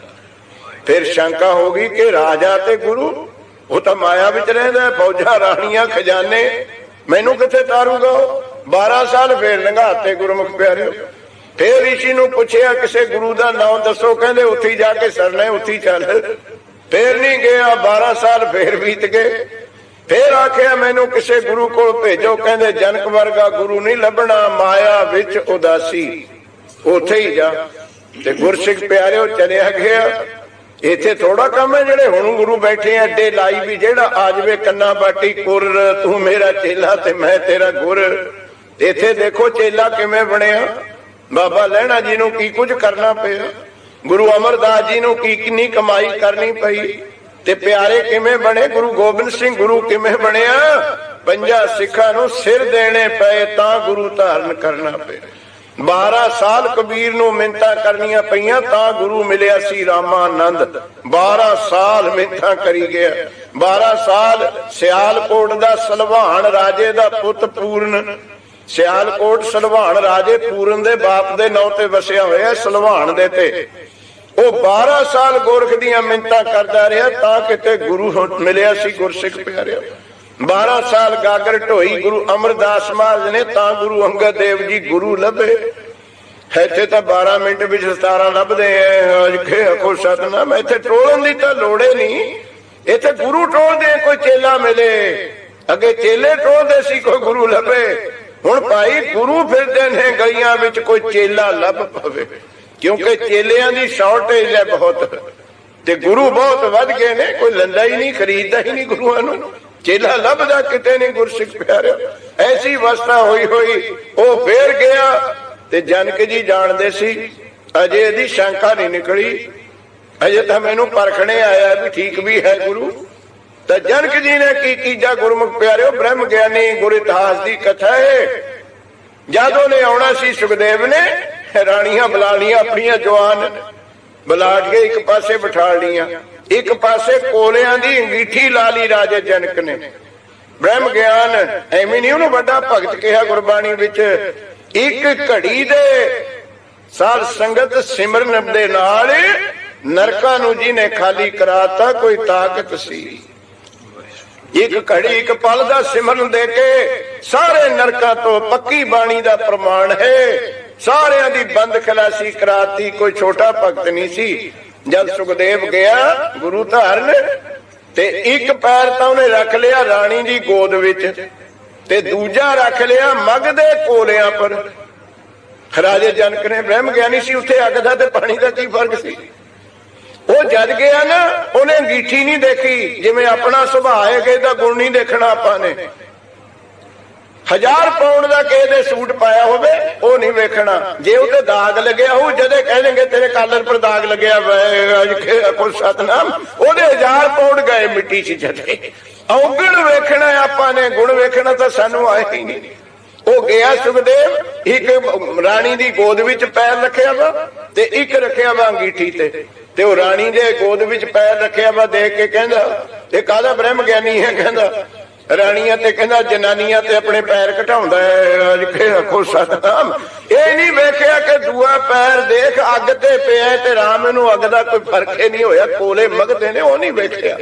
ਫਿਰ ਸ਼ੰਕਾ ਹੋ ਗਈ ਕਿ ਰਾਜਾ ਤੇ ਗੁਰੂ, ਉਹ ਤਾਂ ਮਾਇਆ ਵਿੱਚ ਰਹਿੰਦਾ, ਫੌਜਾਂ ਰਾਣੀਆਂ ਖਜ਼ਾਨੇ, ਮੈਨੂੰ ਕਿੱਥੇ ਤਾਰੂਗਾ? 12 ਸਾਲ ਫੇਰ ਲੰਘਾਤੇ ਗੁਰਮੁਖ ਪਿਆਰਿਓ। ਫੇਰ ਰਿਸ਼ੀ ਨੂੰ ਪੁੱਛਿਆ ਕਿਸੇ ਗੁਰੂ ਦਾ ਨਾਮ ਦੱਸੋ, ਕਹਿੰਦੇ ਉੱਥੇ ਜਾ ਕੇ ਸਰਨਾ, ਉੱਥੇ ਚੱਲ। ਫੇਰ ਨਹੀਂ ਗਿਆ, 12 ਸਾਲ ਫੇਰ ਬੀਤ ਗਏ। ਫੇਰ ਆਖਿਆ ਮੈਨੂੰ ਕਿਸੇ ਗੁਰੂ ਕੋਲ ਭੇਜੋ, ਕਹਿੰਦੇ ਜਨਕ ਵਰਗਾ ਗੁਰੂ ਨਹੀਂ ਲੱਭਣਾ, ਮਾਇਆ ਵਿੱਚ ਉਦਾਸੀ, ਉੱਥੇ ਹੀ ਜਾ। ਤੇ ਗੁਰਸਿੱਖ ਪਿਆਰਿਓ ਚਲਿਆ ਗਿਆ। ਇੱਥੇ ਥੋੜਾ ਕੰਮ ਹੈ ਜਿਹੜੇ ਹੁਣ ਗੁਰੂ ਬੈਠੇ ਆ ਅੱਡੇ ਲਾਈ ਵੀ ਜਿਹੜਾ ਆ ਜਾਵੇ ਕੰਨਾ ਬਾਟੀ ਕੁਰ, ਤੂੰ ਮੇਰਾ ਚੇਲਾ ਤੇ ਮੈਂ ਤੇਰਾ ਗੁਰ। ਇੱਥੇ ਦੇਖੋ ਚੇਲਾ ਕਿਵੇਂ ਬਣਿਆ। ਬਾਬਾ ਲਹਿਣਾ ਜੀ ਨੂੰ ਕੀ ਕੁਝ ਕਰਨਾ ਪਿਆ, ਗੁਰੂ ਅਮਰਦਾਸ ਜੀ ਨੂੰ ਕੀ ਕਿੰਨੀ ਕਮਾਈ ਕਰਨੀ ਪਈ, ਤੇ ਪਿਆਰੇ ਕਿਵੇਂ ਬਣੇ। ਗੁਰੂ ਗੋਬਿੰਦ ਸਿੰਘ ਗੁਰੂ ਕਿਵੇਂ ਬਣਿਆ। 5 ਸਿੱਖਾਂ ਨੂੰ ਸਿਰ ਦੇਣੇ ਪਏ ਤਾਂ ਗੁਰੂ ਧਾਰਨ ਕਰਨਾ ਪਿਆ। 12 ਸਾਲ ਕਬੀਰ ਨੂੰ ਮਿੰਨਤਾਂ ਕਰਨੀਆਂ ਪਈਆਂ ਤਾਂ ਗੁਰੂ ਮਿਲਿਆ ਸੀ ਰਾਮਾਨੰਦ। 12 ਸਾਲ ਮਿੰਨਤਾਂ ਕਰੀ ਗਿਆ। 12 ਸਾਲ ਸਿਆਲਕੋਟ ਦਾ ਸਲਵਾਨ ਰਾਜੇ ਦਾ ਪੁੱਤ ਪੂਰਨ, ਸਿਆਲਕੋਟ ਸਲਵਾਨ ਰਾਜੇ ਪੂਰਨ ਦੇ ਬਾਪ ਦੇ ਨਾਂ ਤੇ ਵਸਿਆ ਹੋਇਆ ਸਲਵਾਨ ਦੇ ਤੇ। ਉਹ 12 ਸਾਲ ਗੋਰਖ ਦੀਆਂ ਮਿੰਨਤਾਂ ਕਰਦਾ ਰਿਹਾ ਤਾਂ ਕਿਤੇ ਗੁਰੂ ਮਿਲਿਆ ਸੀ ਗੁਰਸਿੱਖ ਪਿਆਰਿਆ। 12 ਸਾਲ ਗਾਗਰ ਢੋਈ ਗੁਰੂ ਅਮਰਦਾਸ ਮਹਾਰਾਜ ਨੇ ਤਾਂ ਗੁਰੂ ਅੰਗਦ ਦੇਵ ਜੀ ਗੁਰੂ ਲੱਭੇ। ਇੱਥੇ ਤਾਂ 12 ਮਿੰਟ ਵਿੱਚ 17 ਲੱਭਦੇ ਐ। ਆਖੋ ਸਤਨਾਮ। ਇੱਥੇ ਟੋਲਣ ਦੀ ਤਾਂ ਲੋੜੇ ਨਹੀਂ, ਇੱਥੇ ਗੁਰੂ ਟੋਲਦੇ ਕੋਈ ਚੇਲਾ ਮਿਲੇ। ਅੱਗੇ ਚੇਲੇ ਟੋਲਦੇ ਸੀ ਕੋਈ ਗੁਰੂ ਲੱਭੇ। ਹੁਣ ਭਾਈ ਗੁਰੂ ਫਿਰਦੇ ਨੇ ਗਲੀਆਂ ਵਿੱਚ, ਕੋਈ ਚੇਲਾ ਲੱਭ ਪਵੇ, ਕਿਉਂਕਿ ਚੇਲਿਆਂ ਦੀ ਸ਼ਾਰਟੇਜ ਹੈ ਬਹੁਤ, ਤੇ ਗੁਰੂ ਬਹੁਤ ਵੱਧ ਗਏ ਨੇ, ਕੋਈ ਲੈਂਦਾ ਹੀ ਨਹੀਂ, ਖਰੀਦਦਾ ਹੀ ਨਹੀਂ ਗੁਰੂਆਂ ਨੂੰ, ਚੇਲਾ ਲੱਭਦਾ ਕਿਤੇ ਨਹੀਂ ਗੁਰਸਿੱਖ ਪਿਆਰਿਓ। ਐਸੀ ਅਵਸਥਾ ਹੋਈ ਉਹ ਫੇਰ ਗਿਆ, ਤੇ ਜਨਕ ਜੀ ਜਾਣਦੇ ਸੀ ਅਜੇ ਇਹਦੀ ਸ਼ੰਕਾ ਨਹੀਂ ਨਿਕਲੀ, ਅਜੇ ਤਾਂ ਮੈਨੂੰ ਪਰਖਣੇ ਆਇਆ ਵੀ ਠੀਕ ਵੀ ਹੈ ਗੁਰੂ। ਤਾਂ ਜਨਕ ਜੀ ਨੇ ਕੀ ਕੀਜਾ ਗੁਰਮੁਖ ਪਿਆਰਿਓ, ਬ੍ਰਹਮ ਗਿਆਨੀ ਗੁਰ ਇਤਿਹਾਸ ਦੀ ਕਥਾ ਹੈ। ਜਦ ਉਹਨੇ ਆਉਣਾ ਸੀ ਸੁਖਦੇਵ ਨੇ ਰਾਣੀਆਂ ਬੁਲਾ ਲੀਆਂ ਆਪਣੀਆਂ, ਜਵਾਨ ਬੁਲਾ ਕੇ ਇੱਕ ਪਾਸੇ ਬਿਠਾ ਲੀਆਂ, ਇੱਕ ਪਾਸੇ ਕੋਲਿਆਂ ਦੀ ਅੰਗੀਠੀ ਲਾ ਲਈ ਰਾਜੇ ਜਨਕ ਨੇ। ਬ੍ਰਹਮ ਗਿਆਨ ਐਵੇਂ ਨਹੀਂ ਉਹਨੂੰ ਵੱਡਾ ਭਗਤ ਕਿਹਾ ਗੁਰਬਾਣੀ ਵਿੱਚ। ਇੱਕ ਘੜੀ ਦੇ ਸਾਧ ਸੰਗਤ ਸਿਮਰਨ ਦੇ ਨਾਲ ਨਰਕਾਂ ਨੂੰ ਜਿਹਨੇ ਖਾਲੀ ਕਰਾਤਾ, ਕੋਈ ਤਾਕਤ ਸੀ। ਇੱਕ ਘੜੀ ਇੱਕ ਪਲ ਦਾ ਸਿਮਰਨ ਦੇ ਕੇ ਸਾਰੇ ਨਰਕਾਂ ਤੋਂ ਪੱਕੀ ਬਾਣੀ ਦਾ ਪ੍ਰਮਾਣ ਹੈ, ਸਾਰਿਆਂ ਦੀ ਬੰਦ ਖਲਾਸੀ ਕਰਾਤੀ, ਕੋਈ ਛੋਟਾ ਭਗਤ ਨਹੀਂ ਸੀ। ਜਦ ਸੁਖਦੇਵ ਗਿਆ ਗੁਰੂ ਧਾਰਨ, ਤੇ ਇੱਕ ਪੈਰ ਤਾਂ ਉਹਨੇ ਰੱਖ ਲਿਆ ਰਾਣੀ ਦੀ ਗੋਦ ਵਿੱਚ, ਤੇ ਦੂਜਾ ਰੱਖ ਲਿਆ ਮੱਗ ਦੇ ਕੋਲਿਆਂ ਪਰ। ਰਾਜੇ ਜਨਕ ਨੇ, ਬ੍ਰਹਮ ਗਿਆਨੀ ਸੀ, ਉੱਥੇ ਅੱਗ ਦਾ ਤੇ ਪਾਣੀ ਦਾ ਕੀ ਫਰਕ ਸੀ। ਉਹ ਜਦ ਗਿਆ ਨਾ, ਉਹਨੇ ਅੰਗੀਠੀ ਨਹੀਂ ਦੇਖੀ, ਜਿਵੇਂ ਆਪਣਾ ਸੁਭਾਅ ਹੈ ਕਿ ਇਹਦਾ ਗੁਣ ਨਹੀਂ ਦੇਖਣਾ ਆਪਾਂ ਨੇ। 1000 ਪਾਉਂਡ ਦਾ ਕਿਸੇ ਦੇ ਸੂਟ ਪਾਇਆ ਹੋਵੇ ਉਹ ਨਹੀਂ ਵੇਖਣਾ, ਜੇ ਉਹਦੇ ਦਾਗ ਲੱਗਿਆ ਹੋ, ਜਦੇ ਕਹਿ ਦੇਂਗੇ ਤੇਰੇ ਕਾਲਰ ਪਰ ਦਾਗ ਲੱਗਿਆ ਕੋਈ ਸਤਨਾਮ, ਉਹਦੇ 1000 ਪਾਉਂਡ ਗਏ ਮਿੱਟੀ 'ਚ ਜਦੇ। ਔਗਣ ਵੇਖਣਾ ਆਪਾਂ ਨੇ, ਗੁਣ ਵੇਖਣਾ ਤਾਂ ਸਾਨੂੰ ਆਇਆ ਹੀ ਨਹੀਂ। ਉਹ ਗਿਆ ਸੁਖਦੇਵ, ਇੱਕ ਰਾਣੀ ਦੀ ਗੋਦ ਵਿੱਚ ਪੈਰ ਰੱਖਿਆ ਵਾ, ਤੇ ਇੱਕ ਰੱਖਿਆ ਵਾ ਅੰਗੀਠੀ ਤੇ ਉਹ ਰਾਣੀ ਦੇ ਗੋਦ ਵਿੱਚ ਪੈਰ ਰੱਖਿਆ ਵਾ। ਦੇਖ ਕੇ ਕਹਿੰਦਾ ਇਹ ਕਾਹਦਾ ਬ੍ਰਹਮ ਗਿਆਨੀ ਹੈ, ਕਹਿੰਦਾ ਰਾਣੀਆਂ ਤੇ ਕਹਿੰਦਾ ਜਨਾਨੀਆਂ ਤੇ ਆਪਣੇ ਪੈਰ ਘਟਾਉਂਦਾ ਹੈ। ਆਖੋ ਸਤਨਾਮ, ਇਹ ਨਹੀਂ ਵੇਖਿਆ ਕਿ ਦੂਆ ਪੈਰ ਦੇਖ ਅੱਗ ਤੇ ਪਿਆ ਤੇ ਰਾਮ ਨੂੰ ਅੱਗ ਦਾ ਕੋਈ ਫਰਕ ਹੀ ਨਹੀਂ ਹੋਇਆ, ਕੋਲੇ ਮਗਦੇ ਨੇ, ਉਹ ਨਹੀਂ ਵੇਖਿਆ।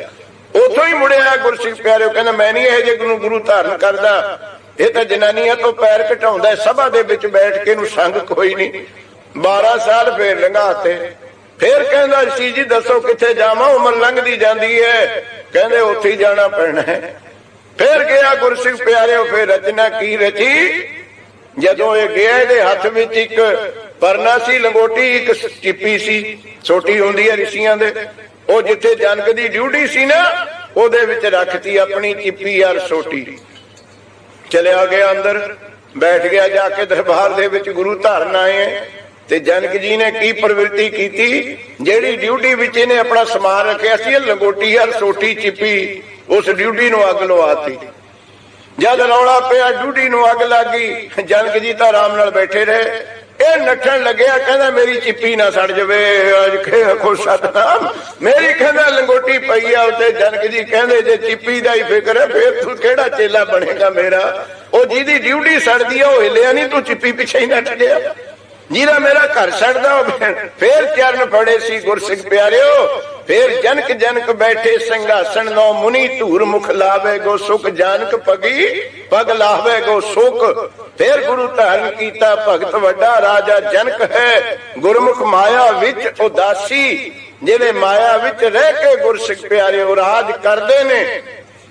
ਉਥੋਂ ਹੀ ਮੁੜਿਆ ਗੁਰਸਿੱਖ ਪਿਆਰਿਓ, ਕਹਿੰਦਾ ਮੈਂ ਨਹੀਂ ਇਹ ਜੇ ਗੁਰੂ ਧਾਰਨ ਕਰਦਾ, ਇਹ ਤਾਂ ਜਨਾਨੀਆਂ ਤੋਂ ਪੈਰ ਘਟਾਉਂਦਾ। ਸਭਾ ਦੇ ਵਿੱਚ ਬੈਠ ਕੇ ਇਹਨੂੰ ਸੰਗ ਕੋਈ ਨਹੀਂ। 12 ਸਾਲ ਫੇਰ ਲੰਘਾਤੇ। ਫੇਰ ਕਹਿੰਦਾ ਸੀ ਜੀ ਦੱਸੋ ਕਿੱਥੇ ਜਾਵਾਂ, ਉਮਰ ਲੰਘਦੀ ਜਾਂਦੀ ਹੈ। ਕਹਿੰਦੇ ਉੱਥੇ ਹੀ ਜਾਣਾ ਪੈਣਾ ਹੈ। ਫੇਰ ਗਿਆ ਗੁਰਸਿੱਖ ਪਿਆਰਿਓ, ਫੇਰ ਰਚਨਾ ਕੀ ਰਚੀ। ਜਦੋਂ ਇਹ ਗਿਆ, ਇਹਦੇ ਹੱਥ ਵਿੱਚ ਇੱਕ ਪਰਨਾ ਸੀ, ਲੰਗੋਟੀ, ਇੱਕ ਚਿੱਪੀ ਸੀ, ਛੋਟੀ ਹੁੰਦੀ ਹੈ ਰਿਸ਼ੀਆਂ ਦੇ। ਉਹ ਜਿੱਥੇ ਜਨਕ ਦੀ ਡਿਊਟੀ ਸੀ ਨਾ, ਉਹਦੇ ਵਿੱਚ ਰੱਖਤੀ ਆਪਣੀ ਚਿੱਪੀ ਯਾਰ ਸੋਟੀ। ਚਲਿਆ ਗਿਆ ਅੰਦਰ, ਬੈਠ ਗਿਆ ਜਾ ਕੇ ਦਰਬਾਰ ਦੇ ਵਿੱਚ। ਗੁਰੂ ਧਾਰਨ ਆਏ ਤੇ ਜਨਕ ਜੀ ਨੇ ਕੀ ਪ੍ਰਵਿਰਤੀ ਕੀਤੀ, ਜਿਹੜੀ ਡਿਊਟੀ ਵਿੱਚ ਇਹਨੇ ਆਪਣਾ ਸਮਾਨ ਰੱਖਿਆ ਸੀ, ਲੰਗੋਟੀ ਯਾਰ ਸੋਟੀ ਚਿੱਪੀ, ਉਸ ਡਿਊਟੀ ਨੂੰ ਅੱਗ ਲਵਾਤੀ। ਜਦ ਰੌਲਾ ਪਿਆ, ਡਿਊਟੀ ਨੂੰ ਅੱਗ ਲੱਗ ਗਈ। ਜਨਕ ਜੀ ਤਾਂ ਆਰਾਮ ਨਾਲ ਬੈਠੇ ਰਹੇ। ਇਹ ਨੱਠਣ ਲੱਗਿਆ, ਕਹਿੰਦਾ ਮੇਰੀ ਚਿੱਪੀ ਨਾ ਸੜ ਜਾਵੇ। ਆਖੋ ਸਤਨਾਮ, ਮੇਰੀ ਕਹਿੰਦਾ ਲੰਗੋਟੀ ਪਈ ਆ ਉੱਤੇ। ਜਨਕ ਜੀ ਕਹਿੰਦੇ ਜੇ ਚਿੱਪੀ ਦਾ ਹੀ ਫਿਕਰ ਹੈ, ਫੇਰ ਤੂੰ ਕਿਹੜਾ ਚੇਲਾ ਬਣੇਗਾ ਮੇਰਾ। ਉਹ ਜਿਹਦੀ ਡਿਊਟੀ ਸੜਦੀ ਆ ਉਹ ਹਿੱਲਿਆ ਨਹੀਂ, ਤੂੰ ਚਿੱਪੀ ਪਿੱਛੇ ਹੀ ਨੱਠ ਗਿਆ। ਜਿਹਦਾ ਮੇਰਾ ਘਰ ਛੱਡਦਾ ਉਹ ਫੇਰ ਚਰਨ ਫੜੇ ਸੀ ਗੁਰਸਿੱਖ ਪਿਆਰਿਓ। ਫੇਰ ਜਨਕ ਬੈਠੇ ਸਿੰਘਾਸਣ ਨੋ ਮੁਨੀ ਧੂਰ ਮੁਖ ਲਾਵੇ ਗੋ ਸੁਖ ਜਾਨਕ ਪਗੀ ਪਗ ਲਾਵੇ ਗੋ ਸੁਖ। ਫੇਰ ਗੁਰੂ ਧਾਰਨ ਕੀਤਾ ਭਗਤ ਵੱਡਾ ਰਾਜਾ ਜਨਕ ਹੈ, ਗੁਰਮੁਖ ਮਾਇਆ ਵਿੱਚ ਉਦਾਸੀ। ਜਿਹੜੇ ਮਾਇਆ ਵਿੱਚ ਰਹਿ ਕੇ ਗੁਰਸਿੱਖ ਪਿਆਰਿਓ ਰਾਜ ਕਰਦੇ ਨੇ,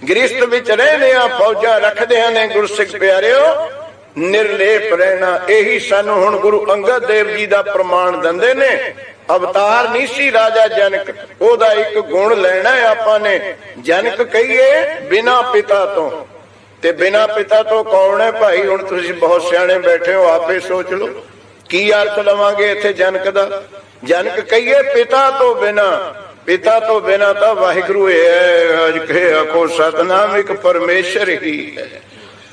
ਗ੍ਰਿਸ਼ਟ ਵਿੱਚ ਰਹਿੰਦੇ ਆ, ਫੌਜਾਂ ਰੱਖਦੇ ਨੇ ਗੁਰਸਿੱਖ ਪਿਆਰਿਓ, ਨਿਰਲੇਪ ਰਹਿਣਾ। ਇਹੀ ਸਾਨੂੰ ਹੁਣ ਗੁਰੂ ਅੰਗਦ ਦੇਵ ਜੀ ਦਾ ਪ੍ਰਮਾਣ ਦਿੰਦੇ ਨੇ। ਅਵਤਾਰ ਨਹੀਂ ਸੀ ਰਾਜਾ ਜਨਕ, ਉਹਦਾ ਇੱਕ ਗੁਣ ਲੈਣਾ ਆਪਾਂ ਨੇ। ਜਨਕ ਕਹੀਏ ਬਿਨਾ ਪਿਤਾ ਤੋਂ, ਤੇ ਬਿਨਾ ਪਿਤਾ ਤੋਂ ਕੌਣ ਹੈ ਭਾਈ? ਹੁਣ ਤੁਸੀਂ ਬਹੁਤ ਸਿਆਣੇ ਬੈਠੇ ਹੋ, ਆਪੇ ਸੋਚ ਲਓ ਕੀ ਅਰਥ ਲਵਾਂਗੇ ਇੱਥੇ ਜਨਕ ਦਾ। ਜਨਕ ਕਹੀਏ ਪਿਤਾ ਤੋਂ ਬਿਨਾ, ਪਿਤਾ ਤੋਂ ਬਿਨਾ ਤਾਂ ਵਾਹਿਗੁਰੂ ਹੈ। ਅੱਜ ਕਹੇ ਆਖੋ ਸਤਨਾਮ, ਇੱਕ ਪਰਮੇਸ਼ਰ ਹੀ ਹੈ।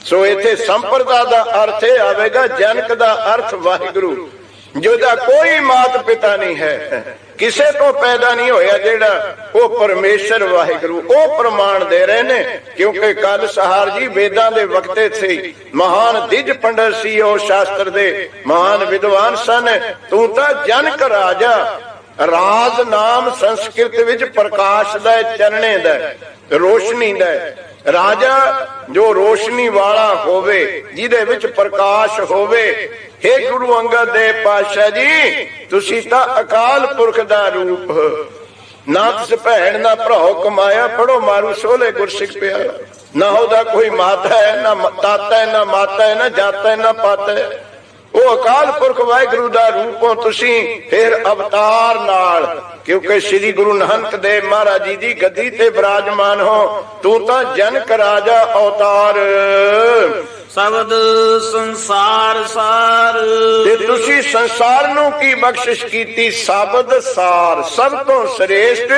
ਸੋ ਇੱਥੇ ਸੰਪਰਦਾ ਦਾ ਅਰਥ ਇਹ ਆਵੇਗਾ, ਜਨਕ ਦਾ ਅਰਥ ਵਾਹਿਗੁਰੂ, ਜਿਹਦਾ ਕੋਈ ਮਾਤ ਪਿਤਾ ਨਹੀਂ ਹੈ, ਕਿਸੇ ਤੋਂ ਪੈਦਾ ਨਹੀਂ ਹੋਇਆ ਜਿਹੜਾ, ਉਹ ਪਰਮੇਸ਼ਰ ਵਾਹਿਗੁਰੂ। ਉਹ ਪ੍ਰਮਾਣ ਦੇ ਰਹੇ ਨੇ, ਕਿਉਂਕਿ ਕੱਲ ਸਹਾਰ ਜੀ ਵੇਦਾਂ ਦੇ ਵਕਤੇ ਸੀ, ਮਹਾਨ ਦਿਜ ਪੰਡਤ ਸੀ, ਉਹ ਸ਼ਾਸਤਰ ਦੇ ਮਹਾਨ ਵਿਦਵਾਨ ਸਨ। ਤੂੰ ਤਾਂ ਜਨਕ ਰਾਜਾ। ਰਾਜ ਨਾਮ ਸੰਸਕ੍ਰਿਤ ਵਿੱਚ ਪ੍ਰਕਾਸ਼ ਦਾ, ਚਰਣੇ ਦਾ, ਰੋਸ਼ਨੀ ਦਾ। ਰਾਜਾ ਜੋ ਰੋਸ਼ਨੀ ਵਾਲਾ ਹੋਵੇ, ਜਿਹਦੇ ਵਿੱਚ ਪ੍ਰਕਾਸ਼ ਹੋਵੇ। हे ਗੁਰੂ ਅੰਗਦ ਦੇਵ ਪਾਤਸ਼ਾਹ ਜੀ, ਤੁਸੀਂ ਤਾਂ ਅਕਾਲ ਪੁਰਖ ਦਾ ਰੂਪ। ਨਾ ਤਿਸ ਭੈਣ ਨਾ ਭਰਾਓ ਕਮਾਇਆ, ਪੜੋ ਮਾਰੂ ਸੋਲੇ ਗੁਰਸਿੱਖ ਪਿਆਰਾ। ਨਾ ਉਹਦਾ ਕੋਈ ਮਾਤਾ ਹੈ, ਨਾ ਤਾਤਾ ਹੈ, ਨਾ ਮਾਤਾ ਹੈ, ਨਾ ਜਾਤਾ ਹੈ, ਨਾ ਪਾਤਾ ਹੈ। ਉਹ ਅਕਾਲ ਪੁਰਖ ਵਾਹਿਗੁਰੂ ਦਾ ਰੂਪ ਹੋ ਤੁਸੀਂ, ਫਿਰ ਅਵਤਾਰ ਨਾਲ, ਕਿਉਂਕਿ ਸ੍ਰੀ ਗੁਰੂ ਨਾਨਕ ਦੇਵ ਮਹਾਰਾਜ ਜੀ ਦੀ ਗੱਦੀ ਤੇ ਬਿਰਾਜਮਾਨ ਹੋ। ਤੂੰ ਤਾਂ ਜਨਕ ਰਾਜਾ ਅਵਤਾਰ, ਸ਼ਬਦ ਸੰਸਾਰ ਸਾਰ। ਤੇ ਤੁਸੀਂ ਸੰਸਾਰ ਨੂੰ ਕੀ ਬਖਸ਼ਿਸ਼ ਕੀਤੀ? ਸ਼ਬਦ ਸਾਰ, ਸਭ ਤੋਂ ਸ੍ਰੇਸ਼ਟ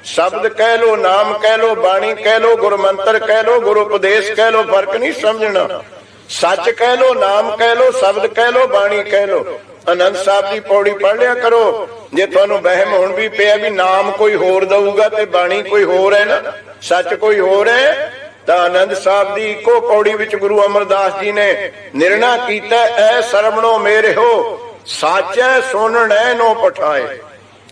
ਸ਼ਬਦ ਕਹਿ ਲੋ, ਨਾਮ ਕਹਿ ਲੋ, ਬਾਣੀ ਕਹਿ ਲੋ, ਗੁਰੂ ਮੰਤਰ ਕਹਿ ਲੋ, ਗੁਰੂ ਉਪਦੇਸ਼ ਕਹਿ ਲੋ, ਫਰਕ ਨਹੀਂ ਸਮਝਣਾ। ਸੱਚ ਕਹਿ ਲੋ, ਨਾਮ ਕਹਿ ਲੋ, ਸ਼ਬਦ ਕਹਿ ਲੋ, ਬਾਣੀ ਕਹਿ ਲੋ। ਆਨੰਦ ਸਾਹਿਬ ਦੀ ਪੌੜੀ ਪੜ੍ਹ ਲਿਆ ਕਰੋ। ਜੇ ਤੁਹਾਨੂੰ ਵਹਿਮ ਹੁਣ ਵੀ ਪਿਆ ਵੀ ਨਾਮ ਕੋਈ ਹੋਰ ਦਊਗਾ ਤੇ ਬਾਣੀ ਕੋਈ ਹੋਰ ਹੈ ਨਾ, ਸੱਚ ਕੋਈ ਹੋਰ ਹੈ, ਤਾਂ ਆਨੰਦ ਸਾਹਿਬ ਦੀ ਇੱਕੋ ਪੌੜੀ ਵਿੱਚ ਗੁਰੂ ਅਮਰਦਾਸ ਜੀ ਨੇ ਨਿਰਣਾ ਕੀਤਾ, ਐ ਸਰਵਣੋ ਮੇਰੇ ਹੋ, ਸਾਚੈ ਸੁਣਨੈ ਨੋ ਪਠਾਏ।